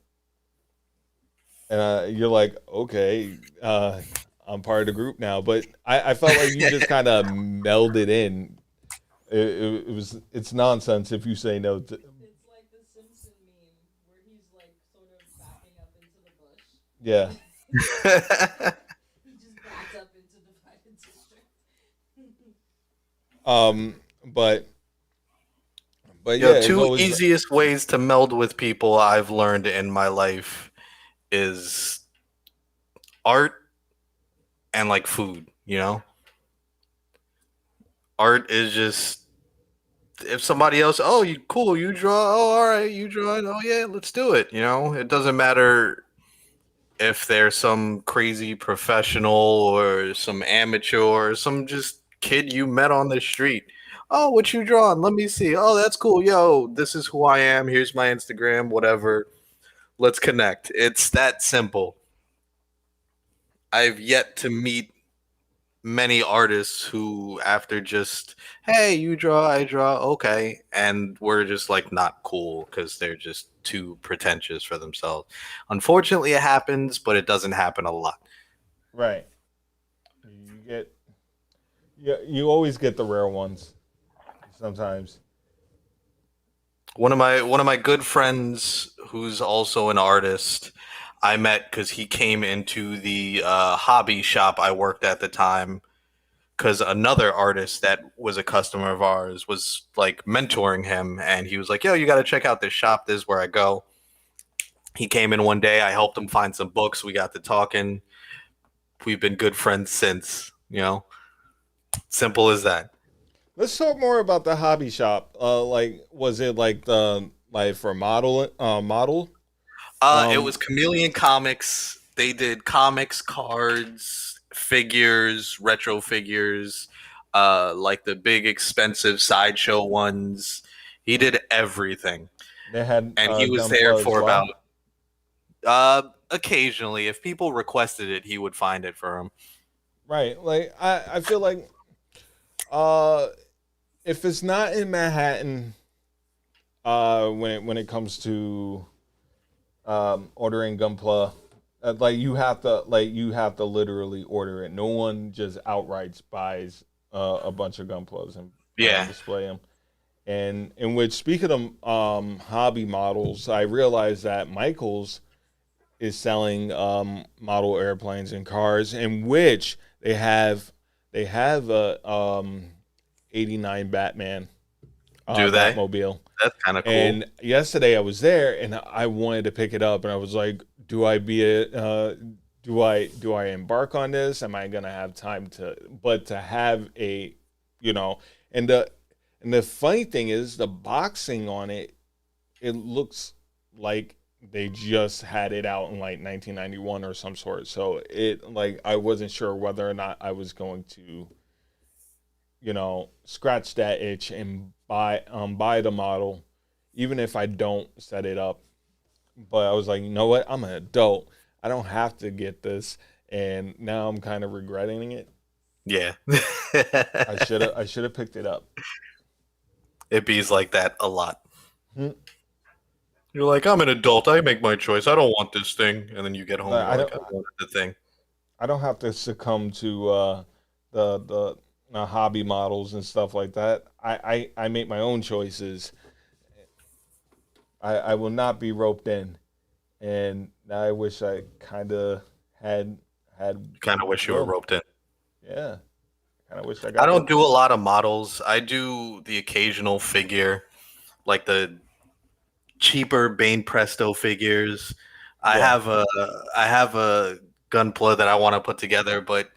you're like, okay, I'm part of the group now. But I felt like you just kind of melded in. It's nonsense if you say no to. It's like the Simpson meme where he's like sort of backing up into the bush. Yeah. He just backs up into the divided district. But yeah, it's two always, easiest ways to meld with people I've learned in my life is art and, like, food, Art is just, if somebody else, oh, you cool, you draw, oh, all right, you draw, oh yeah, let's do it. It doesn't matter if they're some crazy professional or some amateur or some just kid you met on the street. Oh, what you drawing? Let me see. Oh, that's cool. Yo, this is who I am. Here's my Instagram, whatever. Let's connect. It's that simple. I've yet to meet many artists who, after just, hey, you draw, I draw, okay, and we're just, like, not cool because they're just too pretentious for themselves. Unfortunately, it happens, but it doesn't happen a lot. right. You always get the rare ones. Sometimes. One of my good friends, who's also an artist, I met because he came into the hobby shop I worked at the time, because another artist that was a customer of ours was like mentoring him, and he was like, "Yo, you got to check out this shop. This is where I go." He came in one day. I helped him find some books. We got to talking. We've been good friends since. Simple as that. Let's talk more about the hobby shop. Like, was it like the like for model? It Um, was Chameleon Comics. They did comics, cards, figures, retro figures, like the big expensive sideshow ones. He did everything, they had and he was there Gunpla as for well. about occasionally. If people requested it, he would find it for them. Right. Like I feel like uh if it's not in Manhattan, when it comes to ordering Gunpla, you have to literally order it. No one just outright buys a bunch of Gunplas and Yeah. display them. And in which, speaking of hobby models, I realized that Michaels is selling model airplanes and cars, in which they have a '89 Batman Do they? Batmobile. That's kind of cool. And yesterday I was there and I wanted to pick it up, and I was like, do I embark on this? Am I gonna have time to? But to have a, you know, and the funny thing is the boxing on it. It looks like they just had it out in like 1991 or some sort. So I wasn't sure whether or not I was going to, scratch that itch and buy the model, even if I don't set it up. But I was like, you know what? I'm an adult. I don't have to get this, and now I'm kind of regretting it. Yeah. I should have picked it up. It bees like that a lot. Hmm. You're like, I'm an adult. I make my choice. I don't want this thing. And then you get home But and I you're like, don't. I wanted the thing. I don't have to succumb to the hobby models and stuff like that. I make my own choices. I will not be roped in, and now I wish I kind of had Kind of wish you were room. roped in. Yeah, kind of wish I I got don't roped do in. a lot of models. I do the occasional figure, like the cheaper Bane Presto figures. I Yeah, have a I have a Gunpla that I want to put together, but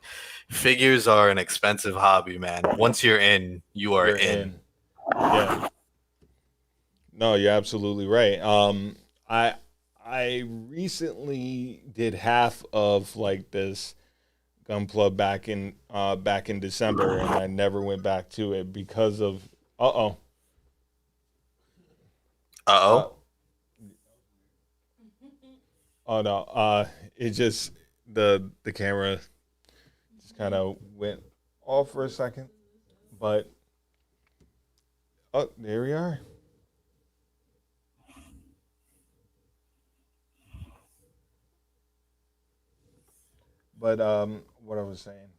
figures are an expensive hobby, man. Once you're in, you are you're in. in. Yeah, no, you're absolutely right. I I recently did half of like this Gunpla back in December, and I never went back to it because of uh Uh uh oh. oh no it just the camera just kind of went off for a second, but oh, there we are. But what I was saying,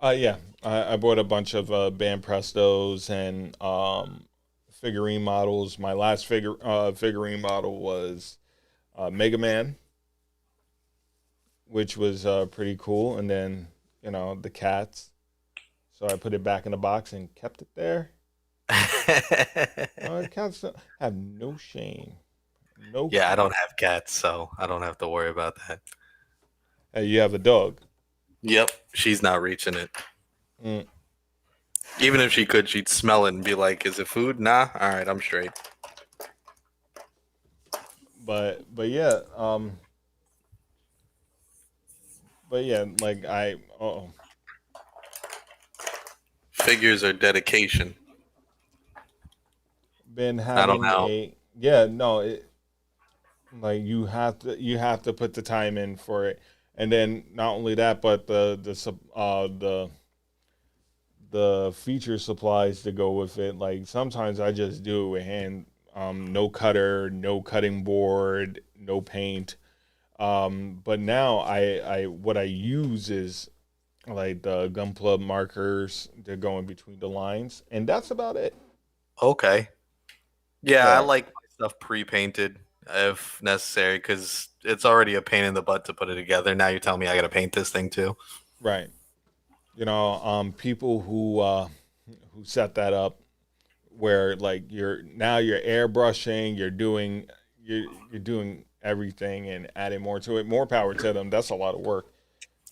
yeah, I bought a bunch of Band Prestos and figurine models. My last figurine model was Mega Man, which was pretty cool, and then the cats. So I put it back in the box and kept it there. Cats have no shame, no Yeah, I care. don't have cats, so I don't have to worry about that. Hey, you have a dog. Yep, she's not reaching it. Mm, Even if she could, she'd smell it and be like, "Is it food? Nah. All right, I'm straight." but yeah, like Figures are dedication. been I don't having know. a yeah, no, like you have to put the time in for it, and then not only that, but the feature supplies to go with it. Like sometimes I just do it with hand, no cutter, no cutting board, no paint. But now I what I use is like the Gunpla markers that go in between the lines, and that's about it. Okay. Yeah, I Yeah, like my stuff pre-painted. if necessary, because it's already a pain in the butt to put it together. Now you're telling me I got to paint this thing too. Right. People who set that up where like you're airbrushing, you're doing everything and adding more to it. More power to them. That's a lot of work.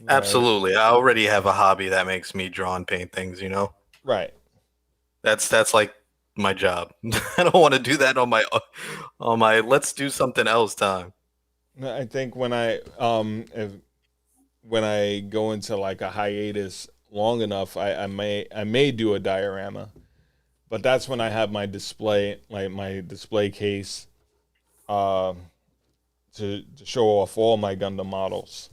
Absolutely. I already have a hobby that makes me draw and paint things, you know? Right. That's like my job. I don't want to do that on my let's do something else time. I think when I go into like a hiatus long enough, I may do a diorama, but that's when I have my display, like my display case, uh, to show off all my Gundam models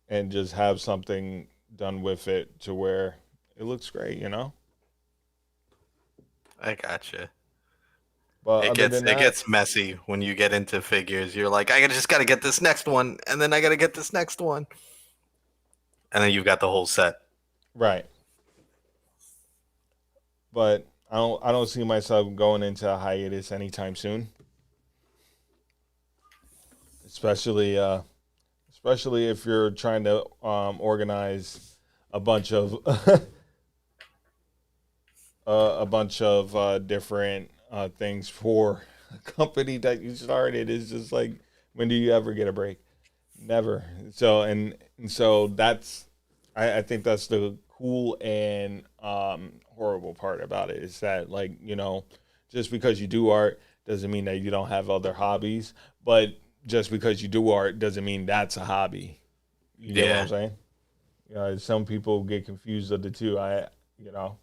and just have something done with it to where it looks great, you know. I gotcha. But It other gets than it that, gets messy when you get into figures. You're like, just gotta get this next one, and then I gotta get this next one, and then you've got the whole set. right. But I don't see myself going into a hiatus anytime soon. Especially especially if you're trying to organize a bunch of different things for a company that you started. It's just like, when do you ever get a break? Never. So that's, I think that's the cool and horrible part about it, is that, like, just because you do art doesn't mean that you don't have other hobbies, but just because you do art doesn't mean that's a hobby. You get what I'm Yeah. saying? Some people get confused of the two. You know,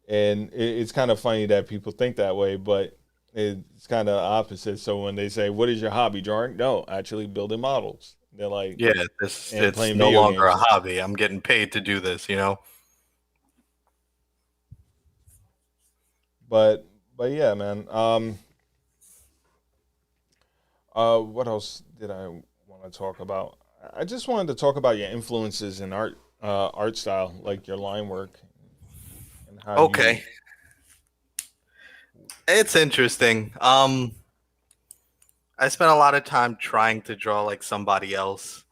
and it's kind of funny that people think that way, but it's kind of opposite. So when they say, "What is your hobby, drawing?" No, actually building models. They're like, Yeah, this and it's playing no video longer a games. hobby. I'm getting paid to do this, you know? But yeah, man. What else did I want to talk about? I just wanted to talk about your influences in art style, like your line work and how you. Okay. It's interesting. I spent a lot of time trying to draw like somebody else,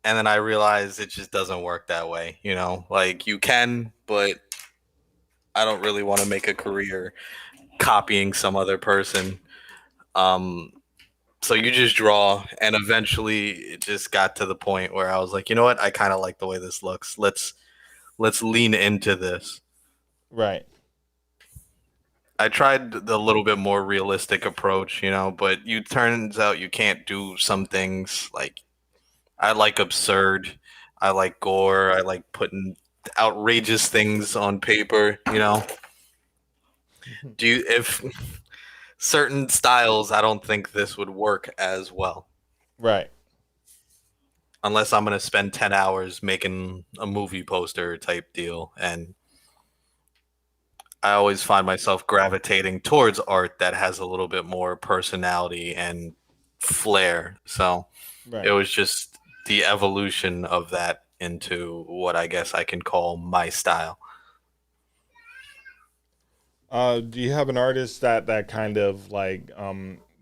and then I realized it just doesn't work that way, you know? Like you can, but I don't really want to make a career copying some other person. Um so you just draw, and eventually it just got to the point where I was like, you know what? I kind of like the way this looks. Let's lean into this. Right. I tried the little bit more realistic approach, you know, but you turns out you can't do some things. Like I like absurd, I like gore, I like putting outrageous things on paper, you know. Do you if certain styles, I don't think this would work as well Right. unless I'm going to spend 10 hours making a movie poster type deal, and I always find myself gravitating towards art that has a little bit more personality and flair. So it Right. was just the evolution of that into what I guess I can call my style. Do you have an artist that kind of like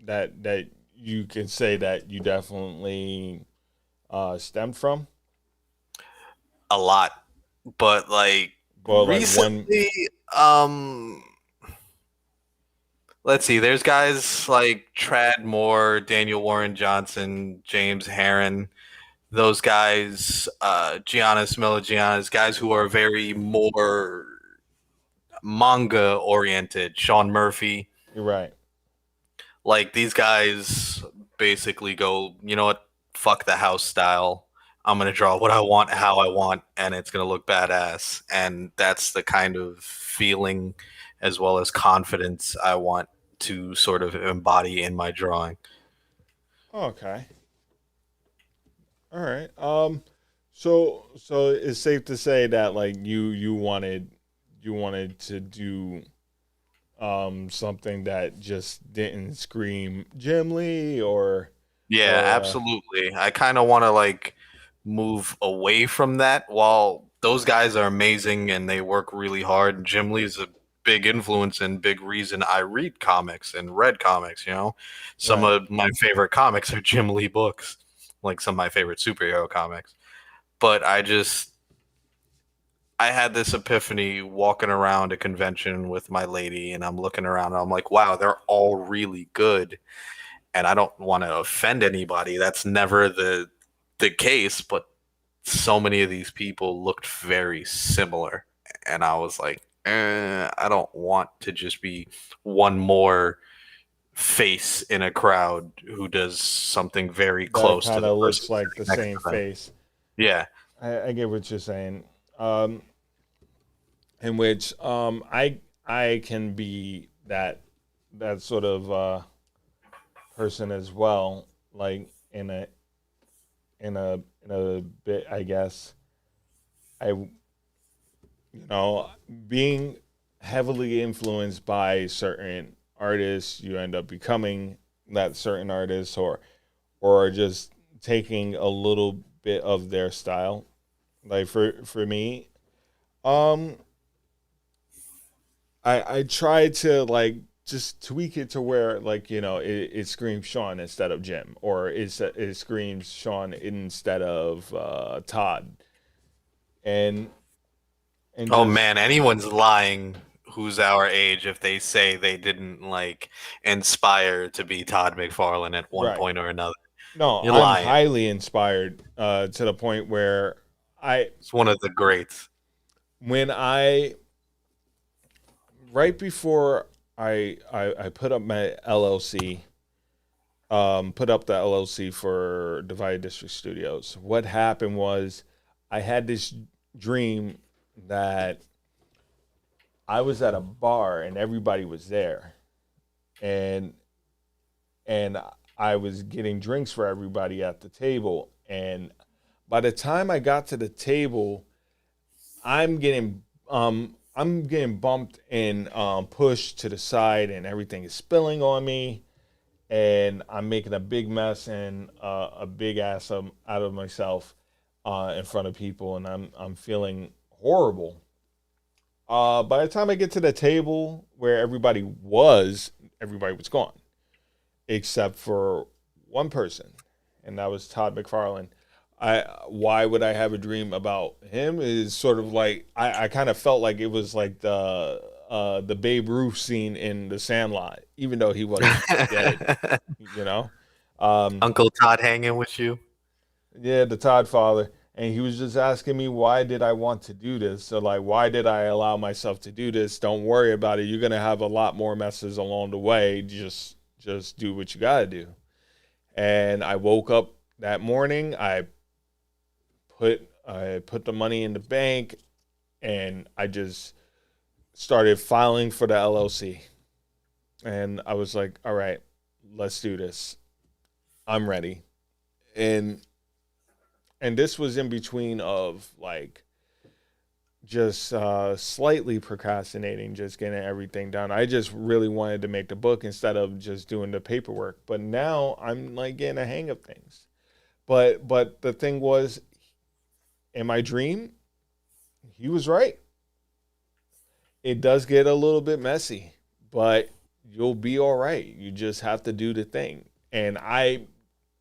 that you can say that you definitely stemmed from? A lot. But like Well, like one. recently, um let's see, there's guys like Trad Moore, Daniel Warren Johnson, James Heron, those guys, Giannis Milogiannis, guys who are very more manga oriented. Sean Murphy, You're right. like these guys basically go, you know what, fuck the house style. I'm gonna draw what I want, how I want, and it's gonna look badass. And that's the kind of feeling as well as confidence I want to sort of embody in my drawing. Okay. All right. So it's safe to say that like you wanted to do something that just didn't scream Jim Lee Yeah, or absolutely. I kind of want to like move away from that. While those guys are amazing and they work really hard, Jim Lee's a big influence and big reason I read comics and read comics. Some Right. of my favorite comics are Jim Lee books, like some of my favorite superhero comics. But I had this epiphany walking around a convention with my lady, and I'm looking around and I'm like, wow, they're all really good. And I don't want to offend anybody. That's never the case, but so many of these people looked very similar. And I was like, I don't want to just be one more face in a crowd who does something very That close to kind the of person looks like the next same to them. face. Yeah. I get what you're saying. In which I can be that sort of person as well, like in a bit, I guess. Being heavily influenced by certain artists, you end up becoming that certain artist, or just taking a little bit of their style. Like for me, um, I try to like just tweak it to where like it screams Sean instead of Jim, or it screams Sean instead of Todd, and Oh just man, anyone's lying who's our age if they say they didn't like inspire to be Todd McFarlane at one right. point or another. No, You're I'm lying. highly inspired to the point where I It's one of the greats. when I right before I put up my LLC, put up the LLC for Divided District Studios. What happened was I had this dream that I was at a bar and everybody was there, and and I was getting drinks for everybody at the table. And by the time I got to the table, I'm getting I'm getting bumped and pushed to the side, and everything is spilling on me, and I'm making a big mess and a big ass out of myself in front of people, and I'm feeling horrible. By the time I get to the table where everybody was gone except for one person, and that was Todd McFarlane. Why would I have a dream about him? Is sort of like I kind of felt like it was like the Babe Ruth scene in The Sandlot, even though he wasn't dead. You know, um, Uncle Todd hanging with you. yeah, the Todd father, and he was just asking me why did I want to do this. So like, why did I allow myself to do this? Don't worry about it. You're gonna have a lot more messes along the way. Just do what you gotta do. And I woke up that morning. I put the money in the bank, and I just started filing for the LLC. And I was like, all right, let's do this. I'm ready. And this was in between of like just slightly procrastinating, just getting everything done. I just really wanted to make the book instead of just doing the paperwork. But now I'm like getting a hang of things. But the thing was, in my dream, he was right. It does get a little bit messy, but you'll be all right. You just have to do the thing. And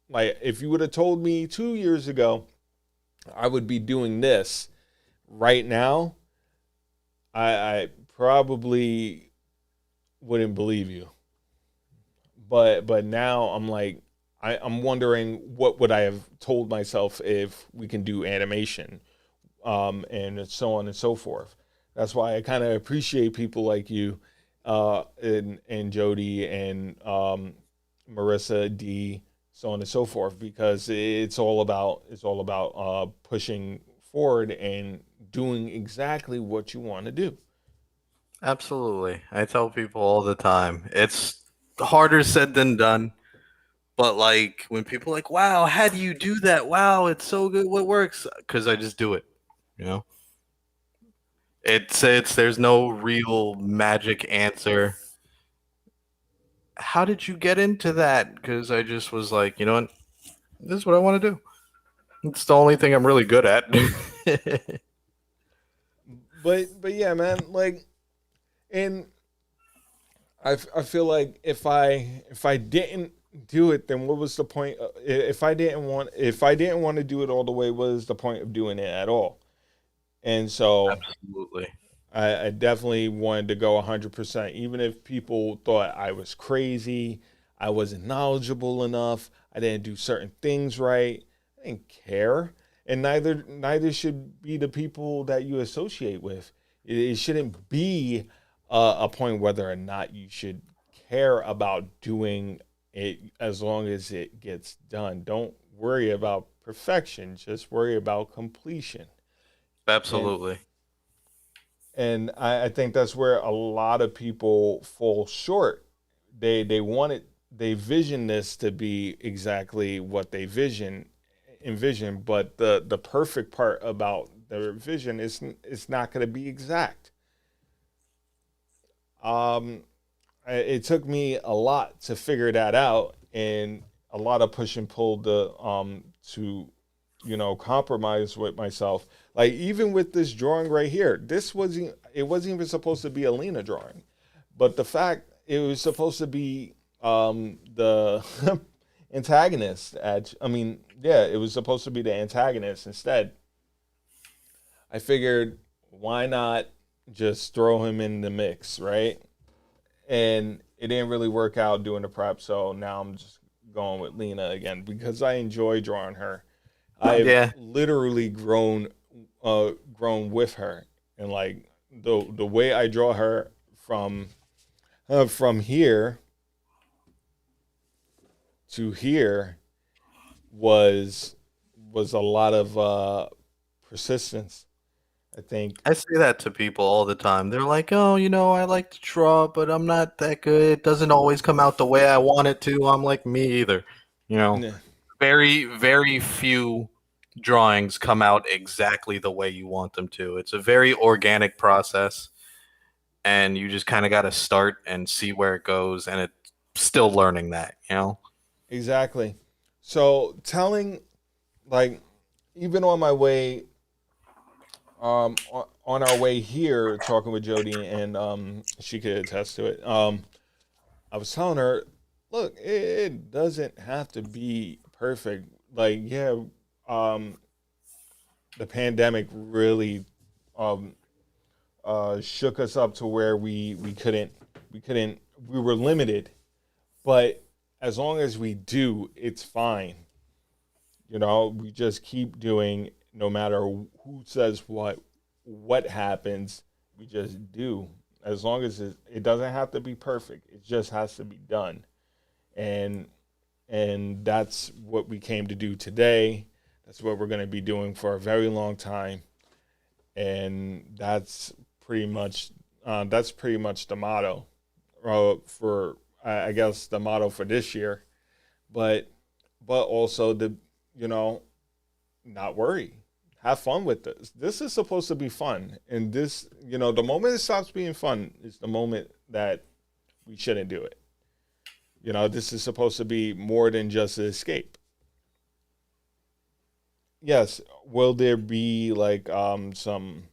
if you would have told me 2 years ago I would be doing this right now, I probably wouldn't believe you. But now I'm like, I'm wondering what would I have told myself if we can do animation, and so on and so forth. That's why I kind of appreciate people like you, and Jody and Marissa D, so on and so forth, because it's all about pushing forward and doing exactly what you want to do. Absolutely. I tell people all the time. It's harder said than done. But like when people are like, wow, how do you do that? Wow, it's so good. What works? Because I just do it. You know? It's there's no real magic answer. How did you get into that? Because I just was like, you know what? This is what I want to do. It's the only thing I'm really good at. But yeah, man, like And I feel like if I didn't do it, then what was the point? If I didn't want to do it all the way, what is the point of doing it at all? And so Absolutely. I definitely wanted to go 100%, even if people thought I was crazy, I wasn't knowledgeable enough, I didn't do certain things right. I didn't care, and neither should be the people that you associate with. It shouldn't be a point whether or not you should care about doing it as long as it gets done. Don't worry about perfection; just worry about completion. And Absolutely. I think that's where a lot of people fall short. They vision this to be exactly what they envision, but the perfect part about their vision is it's not going to be exact. Um, it took me a lot to figure that out, and a lot of push and pull to compromise with myself. Like even with this drawing right here, it wasn't even supposed to be a Lena drawing, but the fact it was supposed to be the antagonist. I mean, yeah, it was supposed to be the antagonist instead. I figured, why not just throw him in the mix, right? And it didn't really work out doing the prep, so now I'm just going with Lena again because I enjoy drawing her. I've Yeah. literally grown with her, and like the way I draw her from here to here was a lot of persistence. I think. I say that to people all the time. They're like, "Oh, I like to draw, but I'm not that good. It doesn't always come out the way I want it to." I'm like, "Me either." You know, Yeah, very, very few drawings come out exactly the way you want them to. It's a very organic process, and you just kind of got to start and see where it goes, and it's still learning that. exactly. So telling, like, even on my way, on our way here, talking with Jody, and she could attest to it. I was telling her, look, it doesn't have to be perfect. Like, yeah, um, the pandemic really um, shook us up to where we couldn't we were limited. But as long as we do, it's fine. We just keep doing, no matter who says what happens. We just do. As long as it doesn't have to be perfect, it just has to be done. And that's what we came to do today. That's what we're going to be doing for a very long time. And that's pretty much the motto for, I guess, the motto for this year. But also, you know not worry, have fun with this. This is supposed to be fun, and the moment it stops being fun is the moment that we shouldn't do it. This is supposed to be more than just an escape. Yes, will there be like some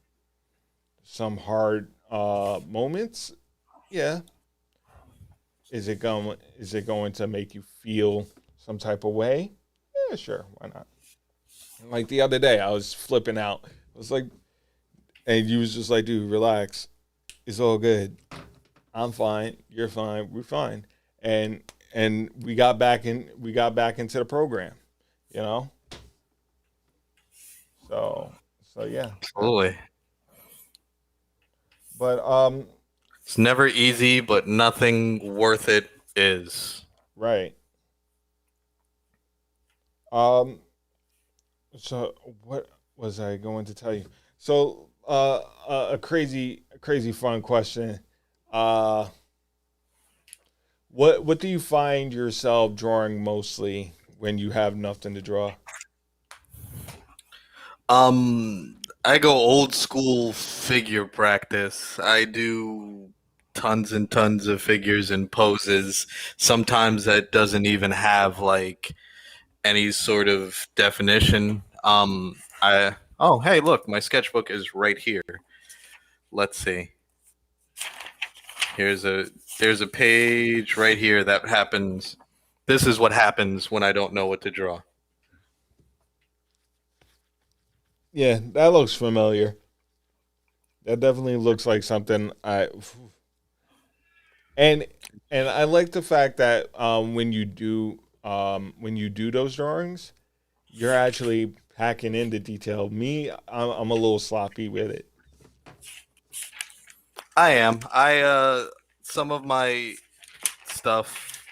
hard moments? Yeah. Is it going to make you feel some type of way? Yeah, sure, why not? Like the other day, I was flipping out. I was like, and you was just like, dude, relax. It's all good. I'm fine. You're fine. We're fine. And we got back into the program, you know. So yeah. Absolutely. But It's never easy, but nothing worth it is. right. Um. So what was I going to tell you? So a crazy fun question. Uh, what do you find yourself drawing mostly when you have nothing to draw? I go old school figure practice. I do tons and tons of figures and poses. Sometimes that doesn't even have like any sort of definition. I Oh, hey, look, my sketchbook is right here. Let's see. There's a page right here that happens. This is what happens when I don't know what to draw. Yeah, that looks familiar. That definitely looks like something I and and I like the fact that when you do those drawings, you're actually packing in the detail. Me, I'm a little sloppy with it. I am. Some of my stuff,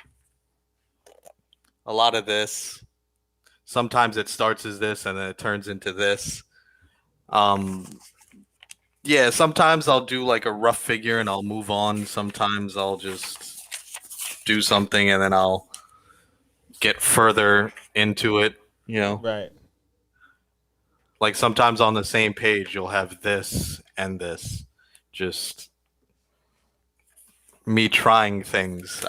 a lot of this. Sometimes it starts as this and then it turns into this. Um, yeah, sometimes I'll do like a rough figure and I'll move on. Sometimes I'll just do something and then I'll get further into it. You know, Right. like sometimes on the same page you'll have this and this. Just me trying things.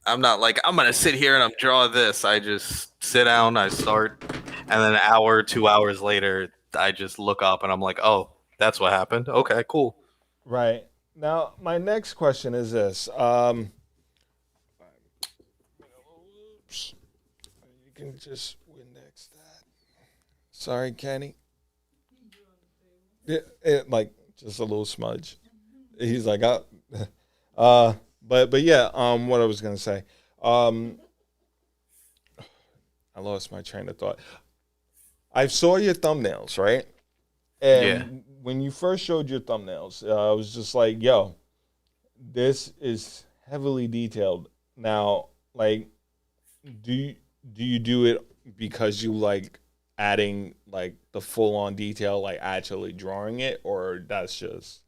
I'm not like I'm gonna sit here and I'm draw this. I just sit down, I start, and then an hour, 2 hours later, I just look up and I'm like, oh, that's what happened. Okay, cool. Right. Now, my next question is this. Oops. You can just Windex that. Sorry, Kenny. Like just a little smudge. He's like, but yeah. What I was gonna say. Um, I lost my train of thought. I saw your thumbnails, right? And Yeah. when you first showed your thumbnails, I was just like, yo, this is heavily detailed. Now, like, do you, do you do it because you like adding like the full on detail, like actually drawing it, or that's just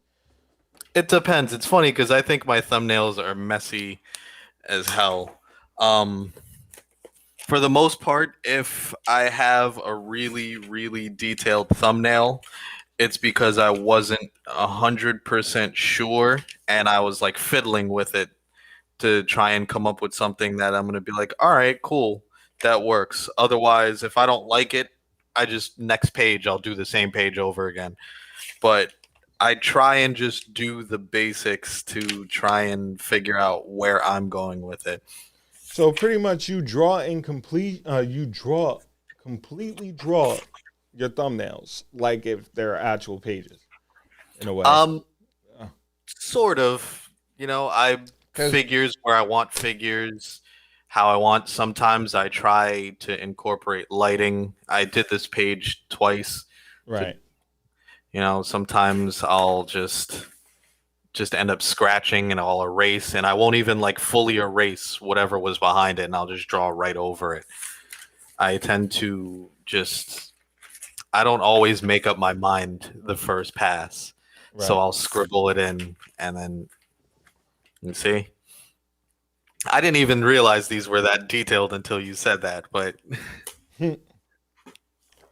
It depends. It's funny because I think my thumbnails are messy as hell. Um, for the most part, if I have a really, really detailed thumbnail, it's because I wasn't 100% sure and I was like fiddling with it to try and come up with something that I'm going to be like, all right, cool, that works. Otherwise, if I don't like it, I just next page, I'll do the same page over again. But I try and just do the basics to try and figure out where I'm going with it. so pretty much you draw incomplete. You draw completely draw your thumbnails like if they're actual pages in a way. Um, sort of. I Because figures where I want figures, how I want. Sometimes I try to incorporate lighting. I did this page twice. To, right, sometimes I'll just end up scratching and I'll erase and I won't even like fully erase whatever was behind it and I'll just draw right over it. I tend to just I don't always make up my mind the first pass. So right. I'll scribble it in and then you see. I didn't even realize these were that detailed until you said that, but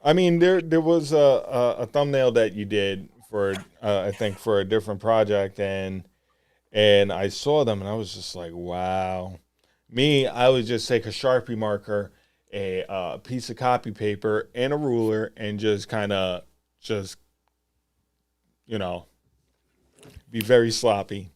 I mean, there was a thumbnail that you did for I think for a different project, and I saw them and I was just like, wow. Me, I would just take a Sharpie marker, a piece of copy paper, and a ruler, and just kind of just you know be very sloppy.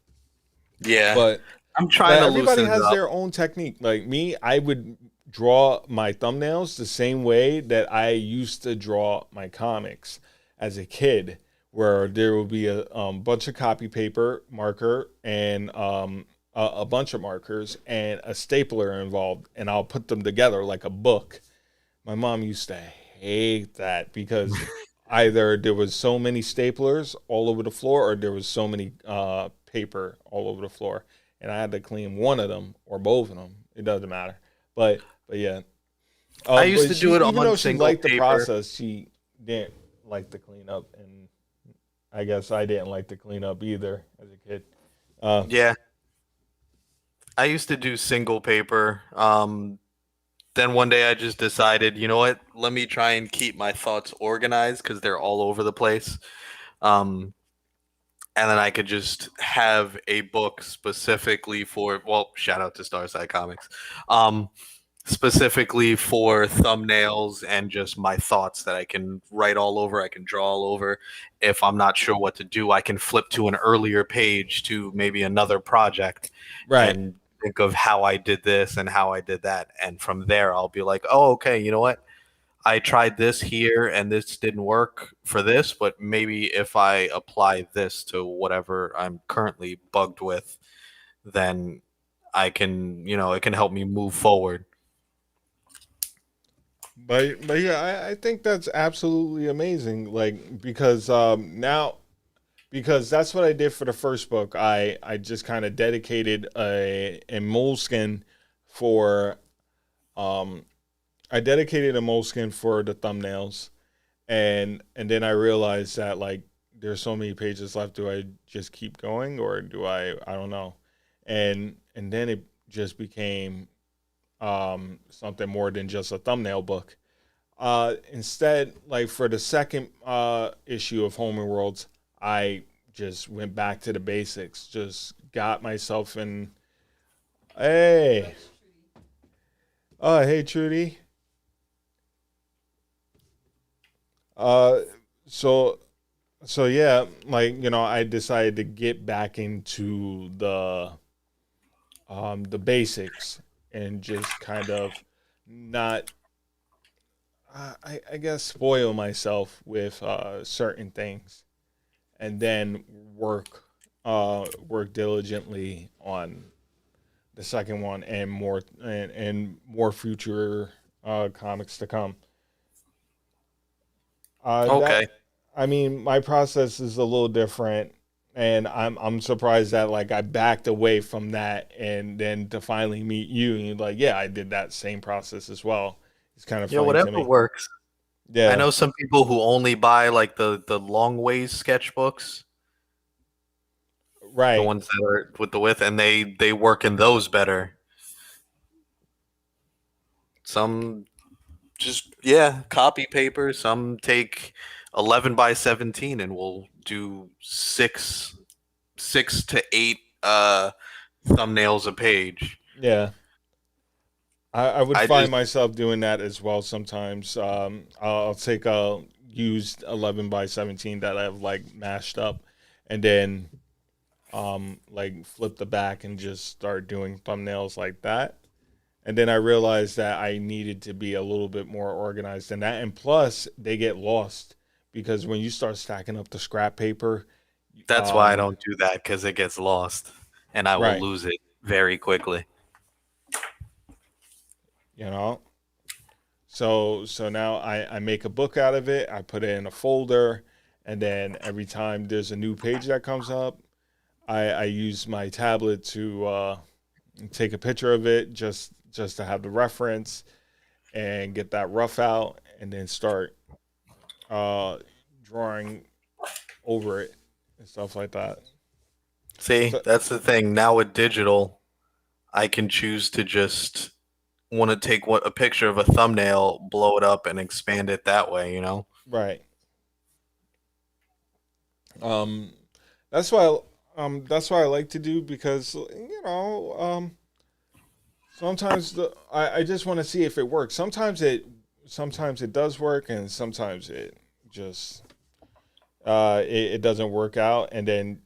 yeah, But I'm trying to everybody loosen it has up. their own technique. Like me, I would draw my thumbnails the same way that I used to draw my comics as a kid, where there would be a bunch of copy paper, marker, and a bunch of markers and a stapler involved, and I'll put them together like a book. My mom used to hate that because either there was so many staplers all over the floor or there was so many paper all over the floor, and I had to clean one of them or both of them. It doesn't matter. But yeah. I used But to she, do it even on though she single liked the paper. process, she didn't like the cleanup, and I guess I didn't like the cleanup either as a kid. Uh, Yeah, I used to do single paper. Then one day I just decided, you know what? Let me try and keep my thoughts organized because they're all over the place. Um, and then I could just have a book specifically for, well, shout out to Starside Comics. Um, specifically for thumbnails and just my thoughts that I can write all over, I can draw all over. If I'm not sure what to do, I can flip to an earlier page to maybe another project Right. and think of how I did this and how I did that. And from there, I'll be like, oh, okay, you know what? I tried this here and this didn't work for this, but maybe if I apply this to whatever I'm currently bugged with, then I can, it can help me move forward. But yeah, I think that's absolutely amazing. Like because now because that's what I did for the first book. I just kind of dedicated a moleskin for um I dedicated a moleskin for the thumbnails, and then I realized that like there's so many pages left. Do I just keep going or do I don't know, and then it just became something more than just a thumbnail book. Instead, like for the second issue of Home and Worlds, I just went back to the basics. Just got myself in. Hey, oh hey Trudy. Uh, so so yeah, like I decided to get back into the basics and just kind of not I guess spoil myself with certain things and then work diligently on the second one and more future comics to come. That Okay. I mean, my process is a little different, and I'm surprised that like I backed away from that, and then to finally meet you, and you're like, yeah, I did that same process as well. It's kind of funny to Whatever me. works. I Yeah, know some people who only buy like the long ways sketchbooks, the right. ones that are with the width, and they work in those better. Some just copy paper. Some take 11 by 17 and will do six to eight thumbnails a page. Yeah, I would I find just myself doing that as well sometimes. I'll take a used 11 by 17 that I've like mashed up, and then like flip the back and just start doing thumbnails like that. And then I realized that I needed to be a little bit more organized than that. And plus, they get lost because when you start stacking up the scrap paper, That's why I um, don't do that because it gets lost and I will right, lose it very quickly. you know. So now I make a book out of it. I put it in a folder, and then every time there's a new page that comes up, I use my tablet to take a picture of it just to have the reference and get that rough out, and then start uh, drawing over it and stuff like that. See, So, that's the thing. Now with digital, I can choose to just want to take a picture of a thumbnail, blow it up, and expand it that way. right. Um, that's why that's why I like to do because sometimes I just want to see if it works. Sometimes it does work and sometimes it just it doesn't work out, and then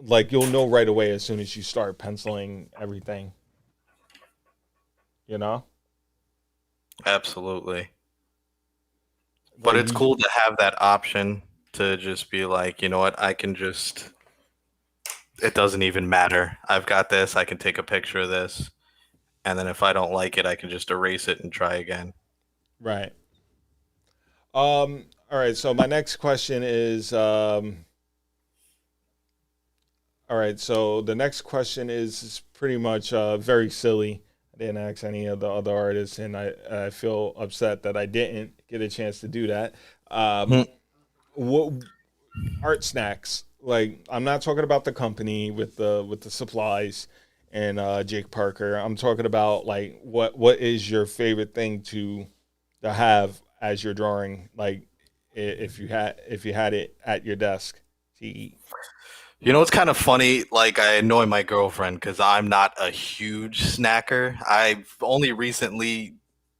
like you'll know right away as soon as you start penciling everything, you know? Absolutely. But Like it's you cool to have that option to just be like, you know what, it doesn't even matter. I've got this, I can take a picture of this, and then if I don't like it, I can just erase it and try again. right. All right, so my next question is all right, so the next question is pretty much very silly. I didn't ask any of the other artists, and I feel upset that I didn't get a chance to do that. Hmm. What art snacks? Like, I'm not talking about the company with the supplies and Jake Parker. I'm talking about like what is your favorite thing to have as you're drawing? Like, if you had it at your desk to eat. You know, it's kind of funny. Like, I annoy my girlfriend because I'm not a huge snacker. I've only recently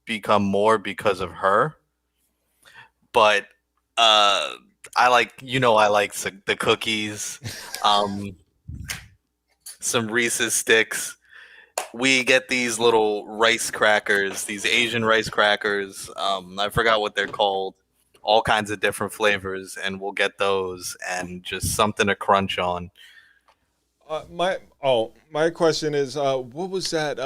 become more because of her. But uh, I like, I like the cookies, um, some Reese's sticks. We get these little rice crackers, these Asian rice crackers. I forgot what they're called. All kinds of different flavors, and we'll get those and just something to crunch on. My question is, what was that?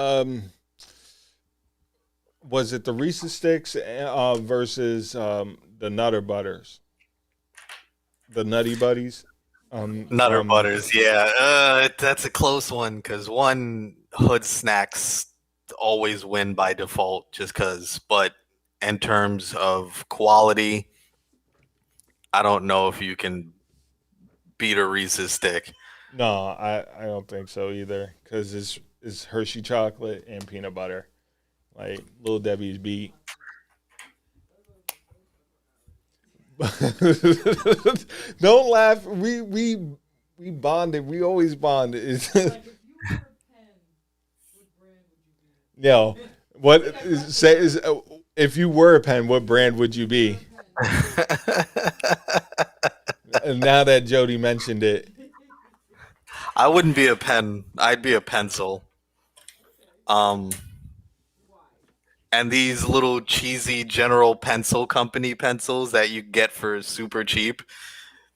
Was it the Reese's sticks versus the Nutter Butters, the Nutty Buddies? Nutter From Butters, yeah, that's a close one because one hood snacks always win by default, just because. But in terms of quality, I don't know if you can beat a Reese's stick. no, I don't think so either because it's Hershey chocolate and peanut butter, like Little Debbie's beat. Don't laugh. We bonded. We always bonded. No. Say is if you were a pen, what brand would you be? And now that Jody mentioned it, I wouldn't be a pen. I'd be a pencil. Um, and these little cheesy General Pencil Company pencils that you get for super cheap,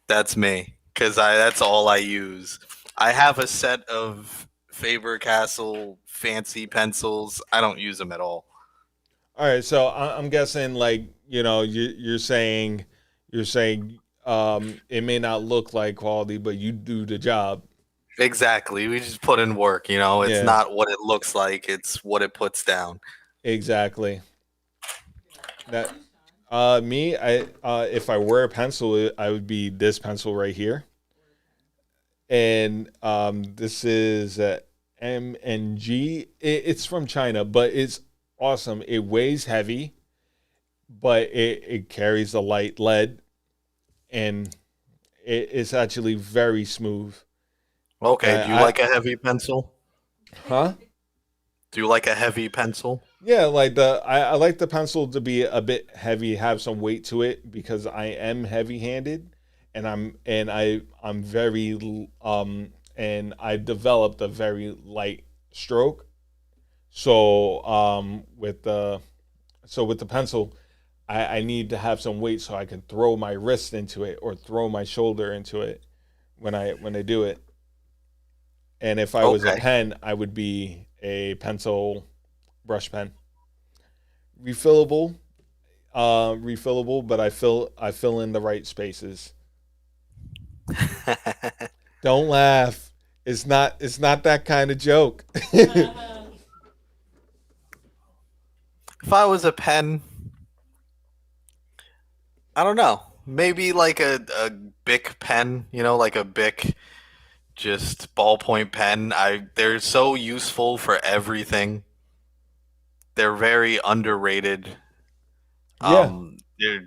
that's me. Cause that's all I use. I have a set of Faber Castell fancy pencils. I don't use them at all. all right. So I'm guessing, like you're saying it may not look like quality, but you do the job. Exactly. We just put in work. It's Yeah, not what it looks like. It's what it puts down. exactly. That me, I if I were a pencil, I would be this pencil right here, and this is M&G. It's from China, but it's awesome. It weighs heavy, but it carries a light lead, and it's actually very smooth. Okay. Do you I like a heavy pencil? huh? Do you like a heavy pencil? Yeah, like I like the pencil to be a bit heavy, have some weight to it because I am heavy-handed, and I'm very and I developed a very light stroke. So with the pencil, I need to have some weight so I can throw my wrist into it or throw my shoulder into it when I do it. And if I was a Okay. pen, I would be a pencil brush pen, refillable, refillable, but I fill in the right spaces. Don't laugh. It's not that kind of joke. If I was a pen, I don't know. Maybe like a Bic pen, like a Bic just ballpoint pen. They're so useful for everything. They're very underrated. Yeah.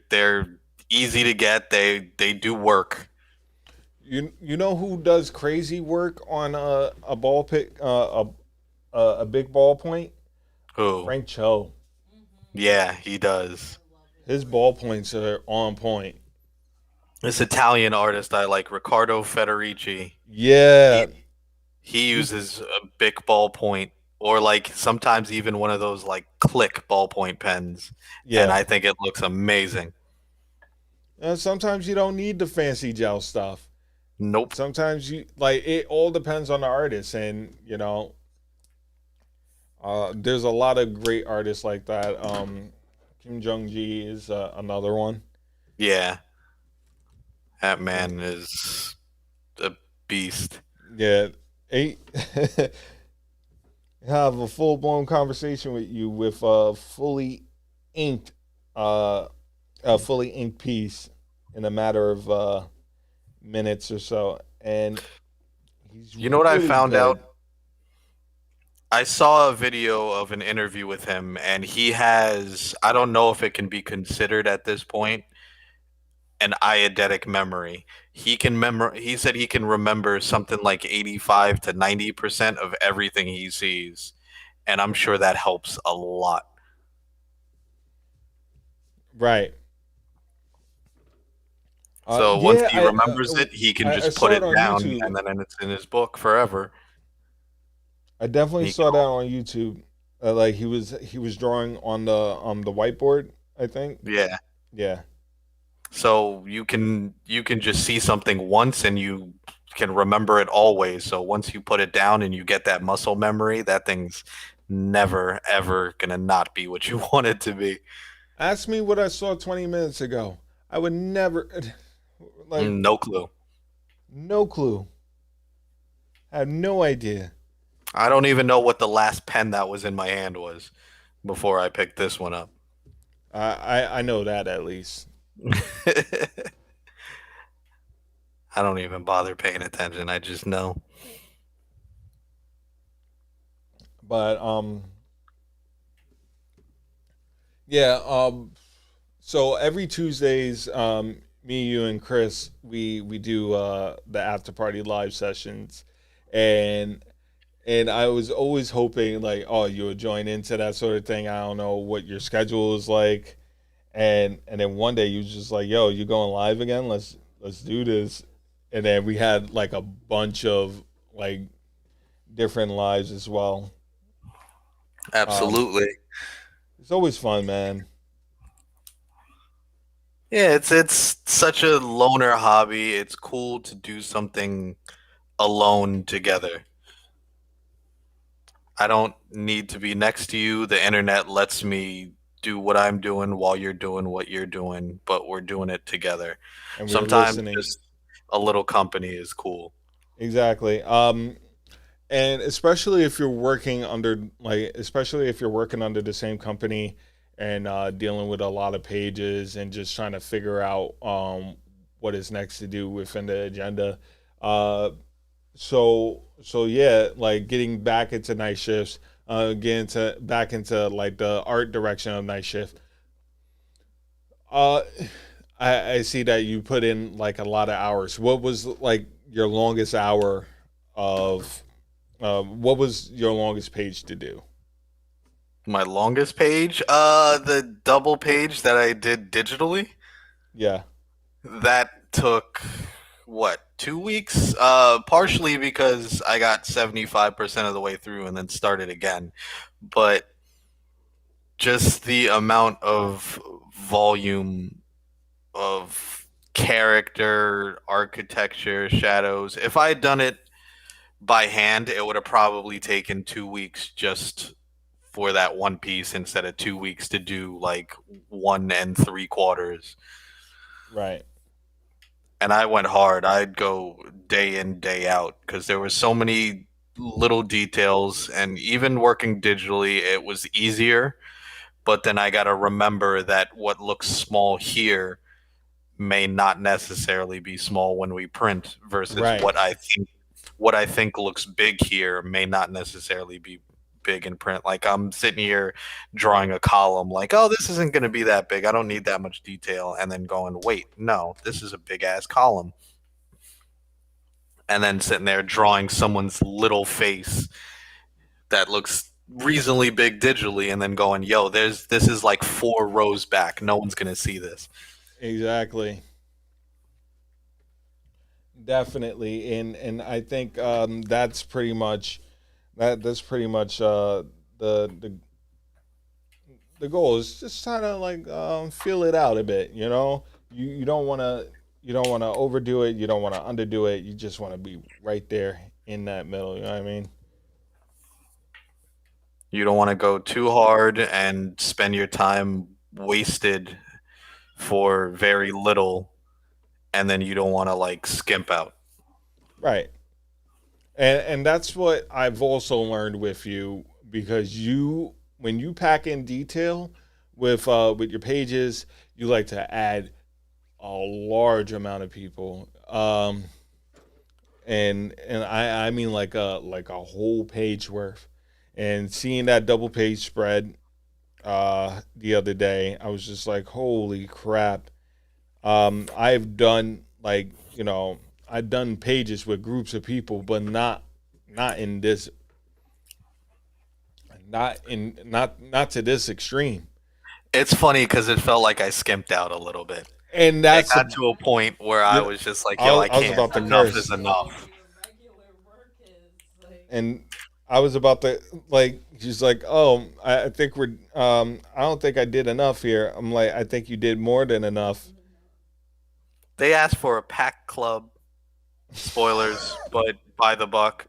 They're easy to get. They do work. You know who does crazy work on a ball pick a big ballpoint? Who? Frank Cho. Yeah, he does. His ballpoints are on point. This Italian artist I like, Riccardo Federici. Yeah. He he uses a Bic ballpoint or like sometimes even one of those like click ballpoint pens, and Yeah. I think it looks amazing. Sometimes you don't need the fancy gel stuff. Nope. Sometimes you like it all depends on the artist, and there's a lot of great artists like that. Kim Jong Gi is another one. Yeah, that Yeah. man is a beast. Yeah. Eight. Have a full blown conversation with you with inked uh a fully inked piece in a matter of minutes or so, and he's You know what I really found out? good. I saw a video of an interview with him, and he has, I don't know if it can be considered at this point, an eidetic memory. He said he can remember something like 85 to 90% of everything he sees, and I'm sure that helps a lot. Right. So once Yeah, he remembers it, he can I just put saw it it on down, YouTube. and then it's in his book forever. I definitely He can, saw that on YouTube. Like he was drawing on the whiteboard. I think. yeah. Yeah. So you can just see something once and you can remember it always. So once you put it down and you get that muscle memory, that thing's never ever gonna not be what you want it to be. Ask me what I saw 20 minutes ago. I would never, like, No clue. no clue. I have no idea. I don't even know what the last pen that was in my hand was before I picked this one up. I know that at least. I don't even bother paying attention. I just know. But yeah. So every Tuesdays, me, you, and Chris, we do the after party live sessions, and I was always hoping like, oh, you would join into that sort of thing. I don't know what your schedule is like, and then one day you was just like, yo, you going live again? Let's do this. And then we had like a bunch of like different lives as well. Um, Absolutely. it's always fun, man. Yeah, it's such a loner hobby. It's cool to do something alone together. I don't need to be next to you. The internet lets me do what I'm doing while you're doing what you're doing, but we're doing it together. And we're Sometimes listening. just a little company is cool. Exactly. And especially if you're working under like, especially if you're working under the same company and dealing with a lot of pages and just trying to figure out what is next to do within the agenda. Uh, so yeah, like getting back into night shifts, getting to back into like the art direction of night shift. Uh, I see that you put in like a lot of hours. What was like your longest hour of? What was your longest page to do? My longest page, the double page that I did digitally, Yeah, that took what, 2 weeks? Partially because I got 75% of the way through and then started again, but just the amount of volume of character, architecture, shadows. If I had done it by hand, it would have probably taken 2 weeks just for that one piece instead of 2 weeks to do like 1 3/4. right, And I went hard. I'd go day in, day out because there were so many little details. And even working digitally, it was easier. But then I got to remember that what looks small here may not necessarily be small when we print versus right. what I think looks big here may not necessarily be big in print. Like I'm sitting here drawing a column like, "Oh, this isn't going to be that big. I don't need that much detail." And then going, "Wait, no, this is a big ass column." And then sitting there drawing someone's little face that looks reasonably big digitally and then going, "Yo, this is like 4 rows back. No one's going to see this." Exactly. Definitely. And I think that's pretty much that's pretty much the the goal is just kind of like feel it out a bit. You don't want to overdo it. You don't want to underdo it. You just want to be right there in that middle. You know what I mean? You don't want to go too hard and spend your time wasted for very little, and then you don't want to like skimp out. Right. And that's what I've also learned with you because you when you pack in detail with your pages, you like to add a large amount of people. And I mean like a whole page worth. And seeing that double page spread the other day, I was just like, holy crap. I've done like, you know, I've done pages with groups of people, but not in this, not to this extreme. It's funny because it felt like I skimped out a little bit. And It that's got to a point where I you was just like, yo, I I was can't. about to Enough is curse. enough. And I was about to, like, she's like, oh, I think we're I don't think I did enough here. I'm like, I think you did more than enough. They asked for a pack club. Spoilers, but by the buck,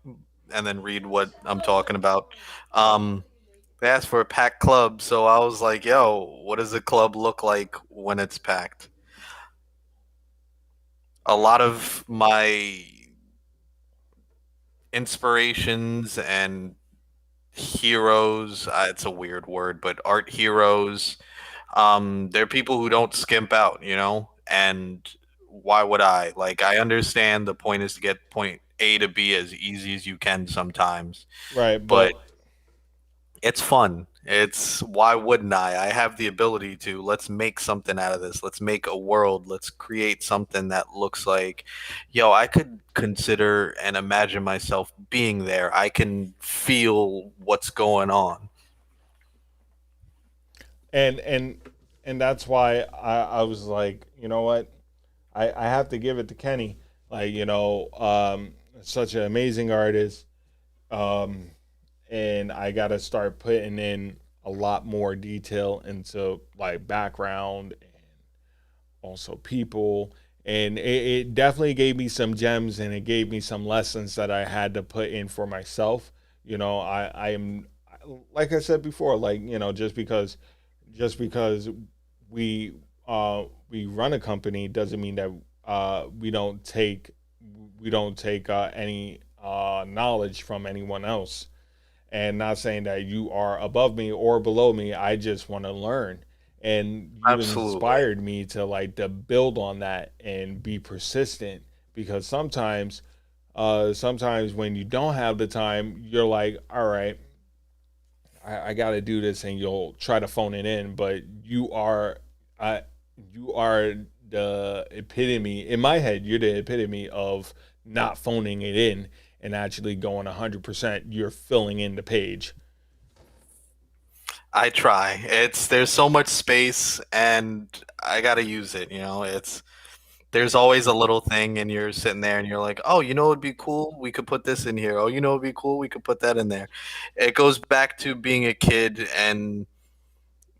and then read what I'm talking about. They asked for a packed club, so I was like, yo, what does a club look like when it's packed? A lot of my inspirations and heroes, it's a weird word, but art heroes, they're people who don't skimp out, you know? And why would I? Like, I understand the point is to get point A to B as easy as you can sometimes, Right, but but it's fun. It's why wouldn't I? I have the ability to. Let's make something out of this. Let's make a world. Let's create something that looks like, yo, I could consider and imagine myself being there. I can feel what's going on. and and that's why I was like, you know what, I have to give it to Kenny. Like, you know, such an amazing artist. Um, and I got to start putting in a lot more detail into like background and also people. And it definitely gave me some gems, and it gave me some lessons that I had to put in for myself. You know, I am, like I said before, like, you know, just because we run a company doesn't mean that we don't take any knowledge from anyone else. And not saying that you are above me or below me. I just want to learn. And you Absolutely. inspired me to like to build on that and be persistent, because sometimes when you don't have the time, you're like, all right, I got to do this, and you'll try to phone it in. But uh, you are the epitome in my head. You're the epitome of not phoning it in and actually going 100%. You're filling in the page. I try. There's so much space and I got to use it, you know. There's always a little thing and you're sitting there and you're like, "Oh, you know, it'd be cool. We could put this in here. Oh, you know, it'd be cool. We could put that in there." It goes back to being a kid and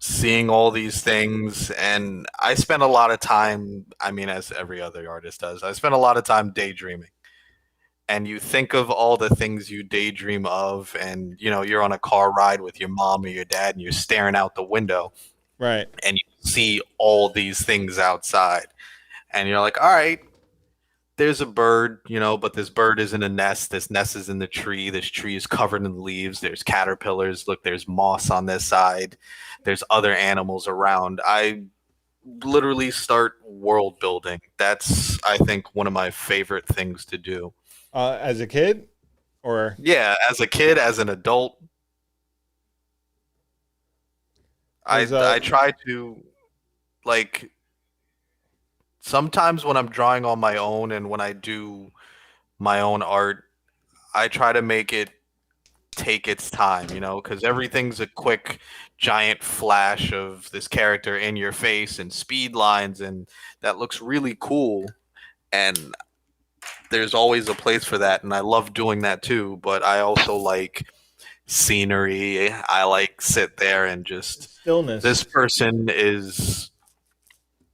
seeing all these things. And I spent a lot of time, I mean, as every other artist does, I spent a lot of time daydreaming. And you think of all the things you daydream of, and you know, you're on a car ride with your mom or your dad and you're staring out the window Right. and you see all these things outside. And you're like, all right, there's a bird, you know, but this bird is in a nest. This nest is in the tree. This tree is covered in leaves. There's caterpillars. Look, there's moss on this side. There's other animals around. I literally start world building. That's, I think, one of my favorite things to do. As a kid, or Yeah, as a kid, as an adult, I as I try to, like, sometimes when I'm drawing on my own and when I do my own art, I try to make it take its time, you know, because everything's a quick, giant flash of this character in your face and speed lines, and that looks really cool. And there's always a place for that, and I love doing that too. But I also like scenery. I like sit there and just stillness.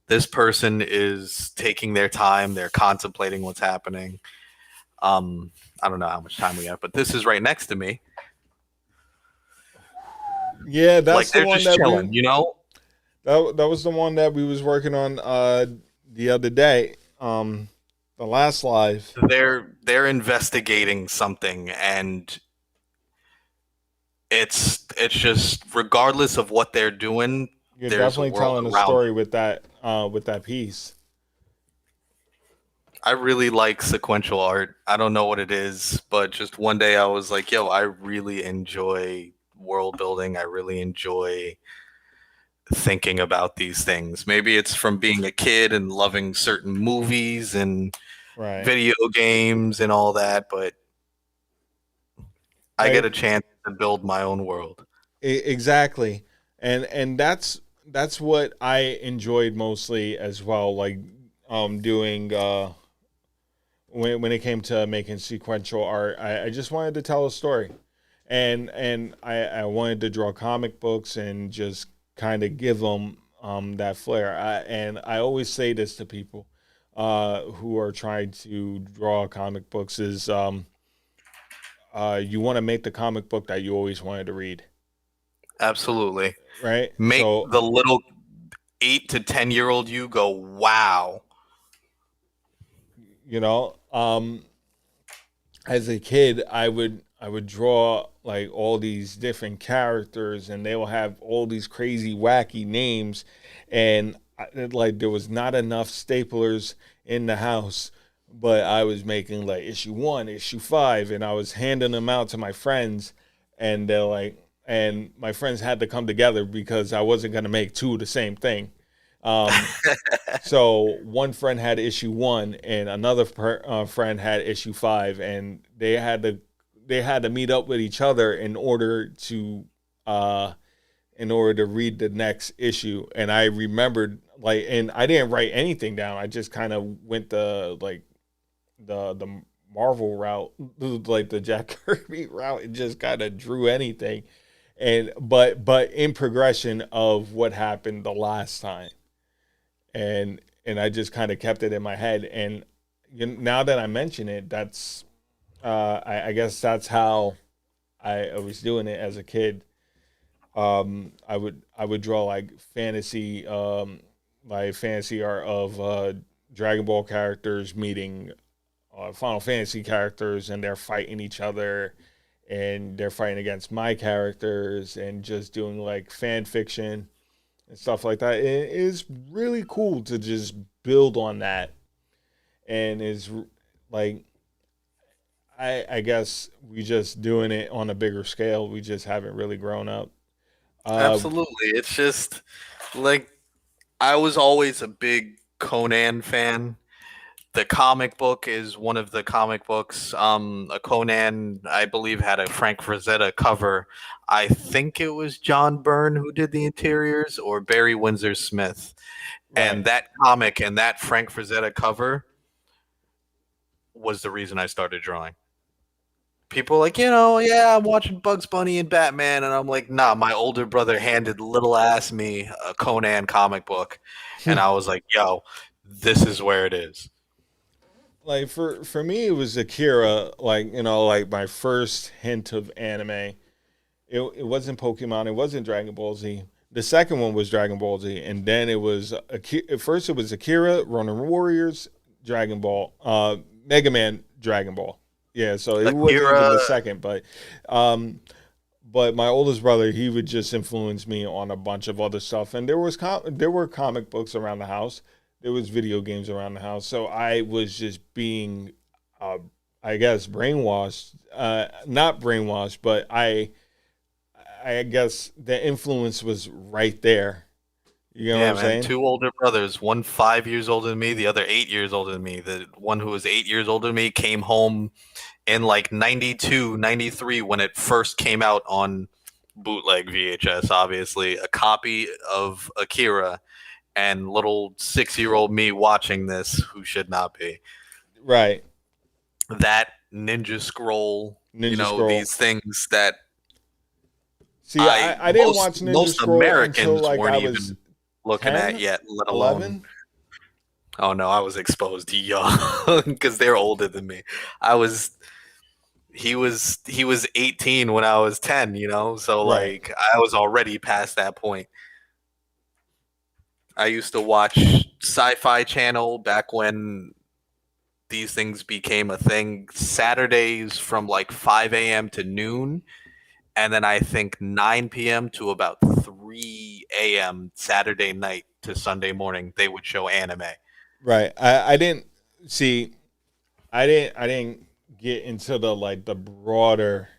this person is taking their time. They're contemplating what's happening. I don't know how much time we have, but this is right next to me. Yeah, Like that's the they're one just that chilling, you know? that was the one that we was working on the other day. The last live. They're investigating something, and it's just regardless of what they're doing, You're there's a definitely world telling a around story them. with that piece. I really like sequential art. I don't know what it is, but just one day I was like, yo, I really enjoy world building. I really enjoy thinking about these things. Maybe it's from being a kid and loving certain movies and Right. video games and all that, but I get a chance to build my own world. Exactly. And that's what I enjoyed mostly as well, like doing when it came to making sequential art. I just wanted to tell a story. And I wanted to draw comic books and just kind of give them that flair. And I always say this to people who are trying to draw comic books is you want to make the comic book that you always wanted to read. Absolutely. Right? Make So, the little 8 to 10-year-old you go, wow. you know, as a kid, I would draw like all these different characters, and they will have all these crazy, wacky names, and like there was not enough staplers in the house, but I was making like issue 1, issue 5, and I was handing them out to my friends, and they're like, and my friends had to come together because I wasn't gonna make two of the same thing. Um, so one friend had issue 1, and another friend had issue 5, and they had to meet up with each other uh, in order to read the next issue. And I remembered like, and I didn't write anything down. I just kind of went the Marvel route, like the Jack Kirby route, and just kind of drew anything. And but in progression of what happened the last time, and I just kind of kept it in my head. And now that I mention it, that's I guess that's how I was doing it as a kid. I would draw like fantasy art of Dragon Ball characters meeting Final Fantasy characters, and they're fighting each other, and they're fighting against my characters, and just doing like fan fiction and stuff like that. It is really cool to just build on that, and is like I guess we just doing it on a bigger scale. We just haven't really grown up. Uh, Absolutely. It's just like I was always a big Conan fan. The comic book is one of the comic books. A Conan, I believe, had a Frank Frazetta cover. I think it was John Byrne who did the interiors, or Barry Windsor Smith. And right, that comic and that Frank Frazetta cover was the reason I started drawing. People are like, yeah, I'm watching Bugs Bunny and Batman, and I'm like, nah, my older brother handed little ass me a Conan comic book, and I was like, yo, this is where it is. like for me, it was Akira. Like like my first hint of anime. It wasn't Pokemon. It wasn't Dragon Ball Z. The second one was Dragon Ball Z, and then it was Akira. At first, it was Akira, Ronin Warriors, Dragon Ball, Mega Man, Dragon Ball. Yeah, so it wasn't even Akira, the second, um, but my oldest brother, he would just influence me on a bunch of other stuff, and there were comic books around the house, there was video games around the house, so I was just being, uh, I guess, brainwashed. Not brainwashed, but I guess the influence was right there. You know what yeah, I'm man, saying? two older brothers, one 5 years older than me, the other 8 years older than me. The one who was 8 years older than me came home in like 92, 93 when it first came out on bootleg VHS, obviously, a copy of Akira, and little 6-year-old me watching this, who should not be. Right, That Ninja Scroll, Ninja Scroll. these things that See, I didn't watch Ninja most Scroll until Americans like weren't I was even looking at 10, yet, let alone. 11. Oh no, I was exposed young because they're older than me. I was he was 18 when I was 10, so Right. like I was already past that point. I used to watch Sci-Fi Channel back when these things became a thing, Saturdays from like 5 a.m. to noon, and then I think 9 p.m. to about 3 a.m. Saturday night to Sunday morning they would show anime. Right. I didn't see. I didn't get into the broader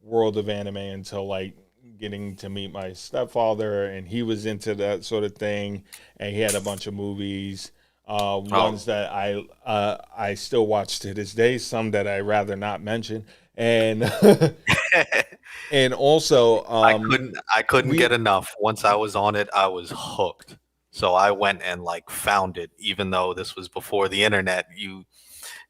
world of anime until like getting to meet my stepfather, and he was into that sort of thing, and he had a bunch of movies. Ones that I still watch to this day, some that I rather not mention, and and also I couldn't we get enough. Once I was on it, I was hooked. So I went and like found it, even though this was before the internet.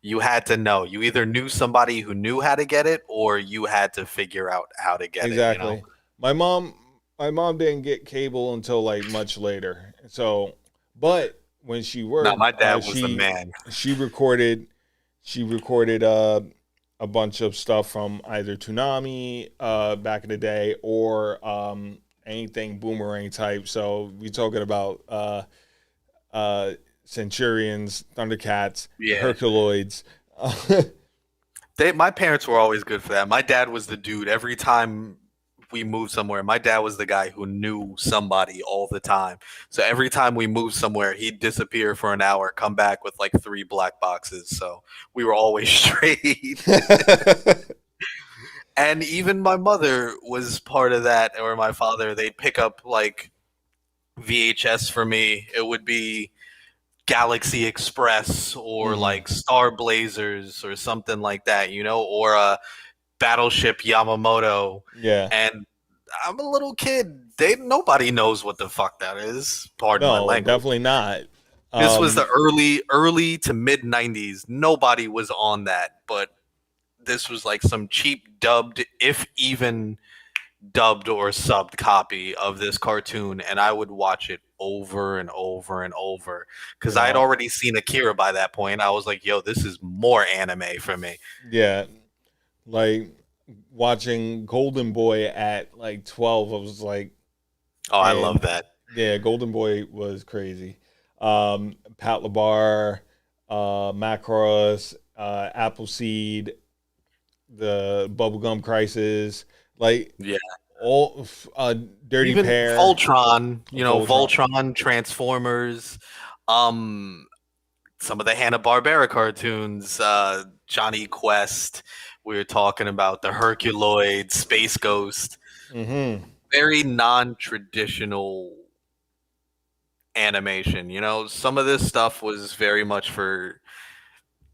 You had to know. You either knew somebody who knew how to get it, or you had to figure out how to get it. exactly. My mom didn't get cable until like much later. So, but when she worked, No, my dad was the man. she recorded a bunch of stuff from either Toonami back in the day or anything Boomerang type. So we talking about Centurions, Thundercats, Yeah. Herculoids. My parents were always good for that. My dad was the dude. Every time we moved somewhere, my dad was the guy who knew somebody all the time. So every time we moved somewhere, he'd disappear for an hour, come back with like 3 black boxes. So we were always straight. And even my mother was part of that, or my father. They'd pick up like VHS for me. It would be Galaxy Express or like Star Blazers or something like that, or Battleship Yamamoto. Yeah. And I'm a little kid. Nobody knows what the fuck that is. Pardon my No, language. definitely not. This was the early to mid 90s. Nobody was on that, but this was like some cheap dubbed, if even dubbed or subbed copy of this cartoon, and I would watch it over and over and over because I had already seen Akira by that point. I was like, yo, this is more anime for me. Yeah. Like watching Golden Boy at like 12, I was like, oh, I love that. Yeah, Golden Boy was crazy. Pat LaBar, Macross, Appleseed, the Bubblegum Crisis, like all Dirty Even Pair, Voltron, Voltron, Transformers, some of the Hanna-Barbera cartoons, Johnny Quest. We were talking about the Herculoid, Space Ghost. Very non-traditional animation. Some of this stuff was very much for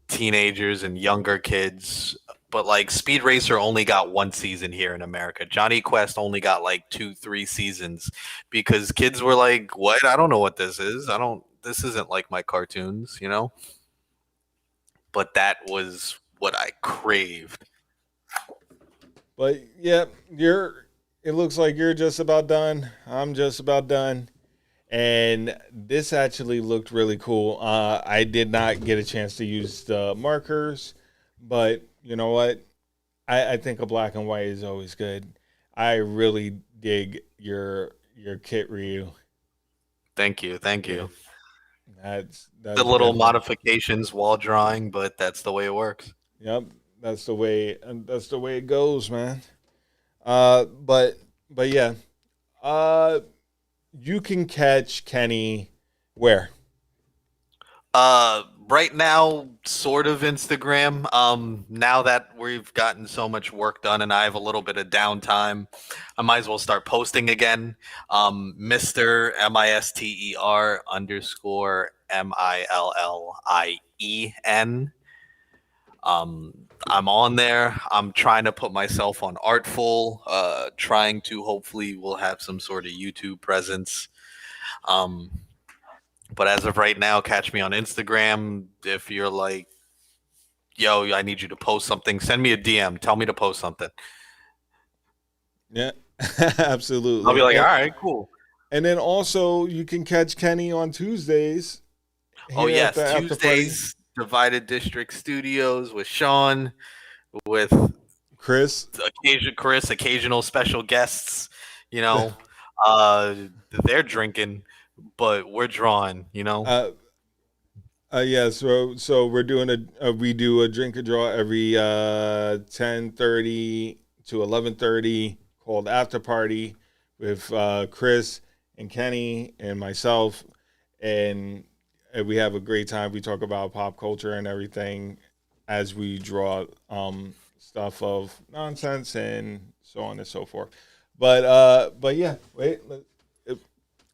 teenagers and younger kids. But like Speed Racer only got 1 season here in America. Johnny Quest only got like 2-3 seasons because kids were like, "What? I don't know what this is. This isn't like my cartoons, But that was what I craved. But yeah, it looks like you're just about done. I'm just about done. And this actually looked really cool. I did not get a chance to use the markers, but you know what? I think a black and white is always good. I really dig your kit, Ryu. Thank you. That's the little modifications while drawing, but that's the way it works. Yep, that's the way it goes, man. But yeah, you can catch Kenny where? Right now, sort of Instagram. Now that we've gotten so much work done and I have a little bit of downtime, I might as well start posting again. Mr. MISTER _ MILLIEN. I'm on there. I'm trying to put myself on Artful. Trying to hopefully we'll have some sort of YouTube presence. But as of right now, catch me on Instagram. If you're like, yo, I need you to post something, send me a DM. Tell me to post something. Yeah, absolutely. I'll be like, all right, cool. And then also you can catch Kenny on Tuesdays. Oh, yes. Tuesdays, Divided District Studios with Sean, with Chris, occasional special guests. They're drinking, but we're drawing, Yeah, so we're doing we do a drink and draw every 10:30 to 11:30 called After Party with Chris and Kenny and myself, and we have a great time. We talk about pop culture and everything as we draw stuff of nonsense and so on and so forth. But yeah, wait. I'm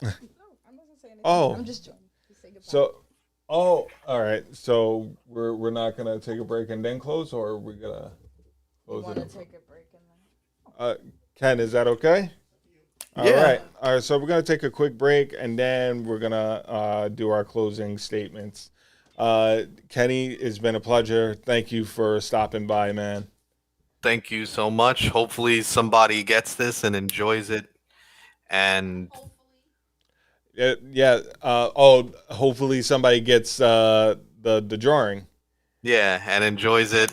not gonna say anything. Oh. I'm just joining. Just say goodbye. So, all right. So we're not gonna take a break and then close, or are we gonna you close want to it? take a break and then. Ken, is that okay? Yeah. All right. So we're gonna take a quick break, and then we're gonna do our closing statements. Kenny, it's been a pleasure. Thank you for stopping by, man. Thank you so much. Hopefully somebody gets this and enjoys it. And Yeah. Hopefully somebody gets the drawing. yeah, and enjoys it,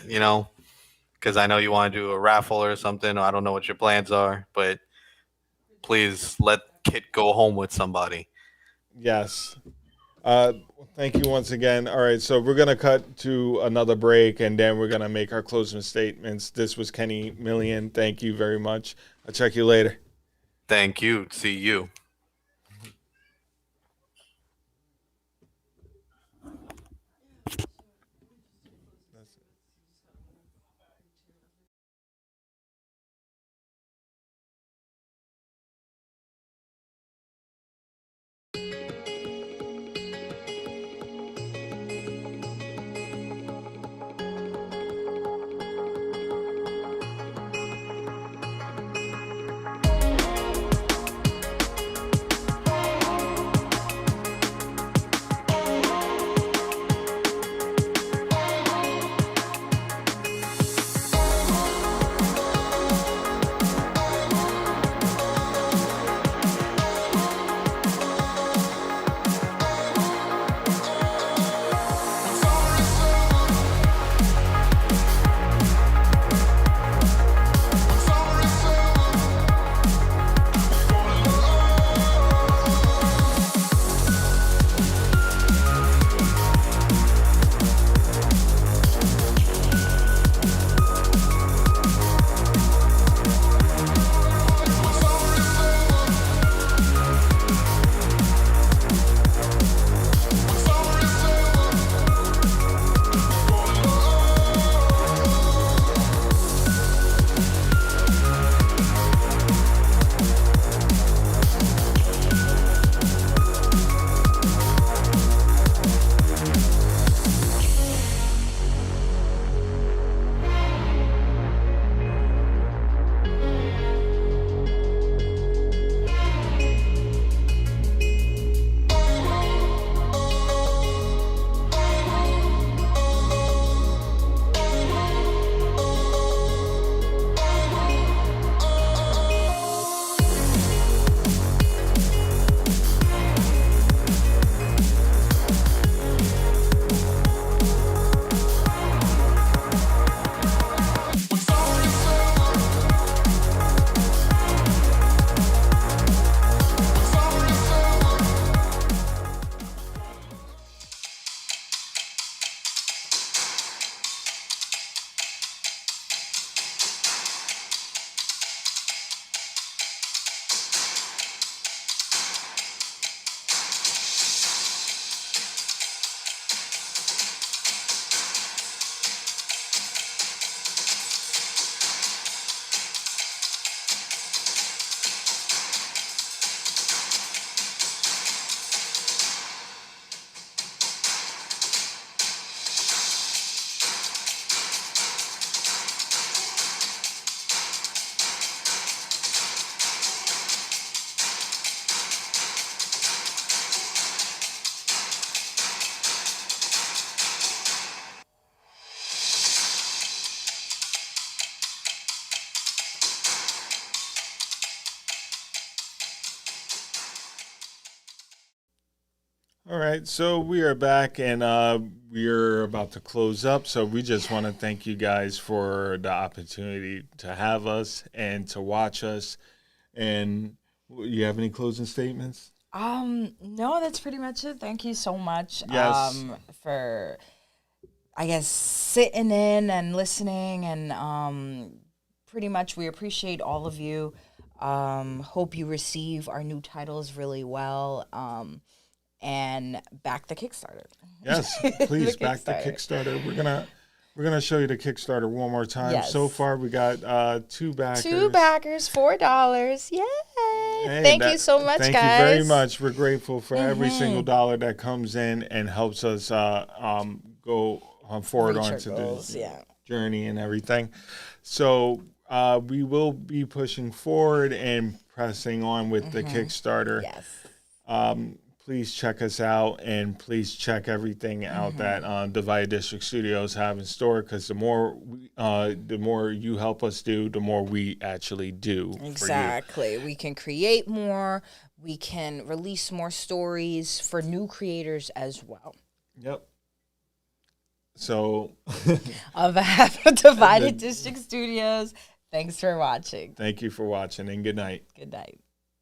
because I know you want to do a raffle or something. I don't know what your plans are, but please let Kit go home with somebody. Yes. Thank you once again. All right, so we're gonna cut to another break, and then we're gonna make our closing statements. This was Kenny Millian. Thank you very much. I'll check you later. Thank you. See you. All right, so we are back, and we're about to close up. So we just want to thank you guys for the opportunity to have us and to watch us. And you have any closing statements? No, that's pretty much it. Thank you so much. Yes. For I guess sitting in and listening, and pretty much we appreciate all of you. Hope you receive our new titles really well. And back the Kickstarter. Yes, please back the Kickstarter. We're gonna show you the Kickstarter one more time. Yes. So far, we got 2 backers. 2 backers, $4. Yay! Hey, Thank you so much, thank guys. you very much. We're grateful for every single dollar that comes in and helps us go forward Reach our onto goals, the yeah. journey and everything. So we will be pushing forward and pressing on with the Kickstarter. Yes. Please check us out, and please check everything out that Divided District Studios have in store, because the more you help us do, the more we actually do for you. Exactly. We can create more. We can release more stories for new creators as well. Yep. So On behalf of Divided District Studios, thanks for watching. thank you for watching, and good night. Good night.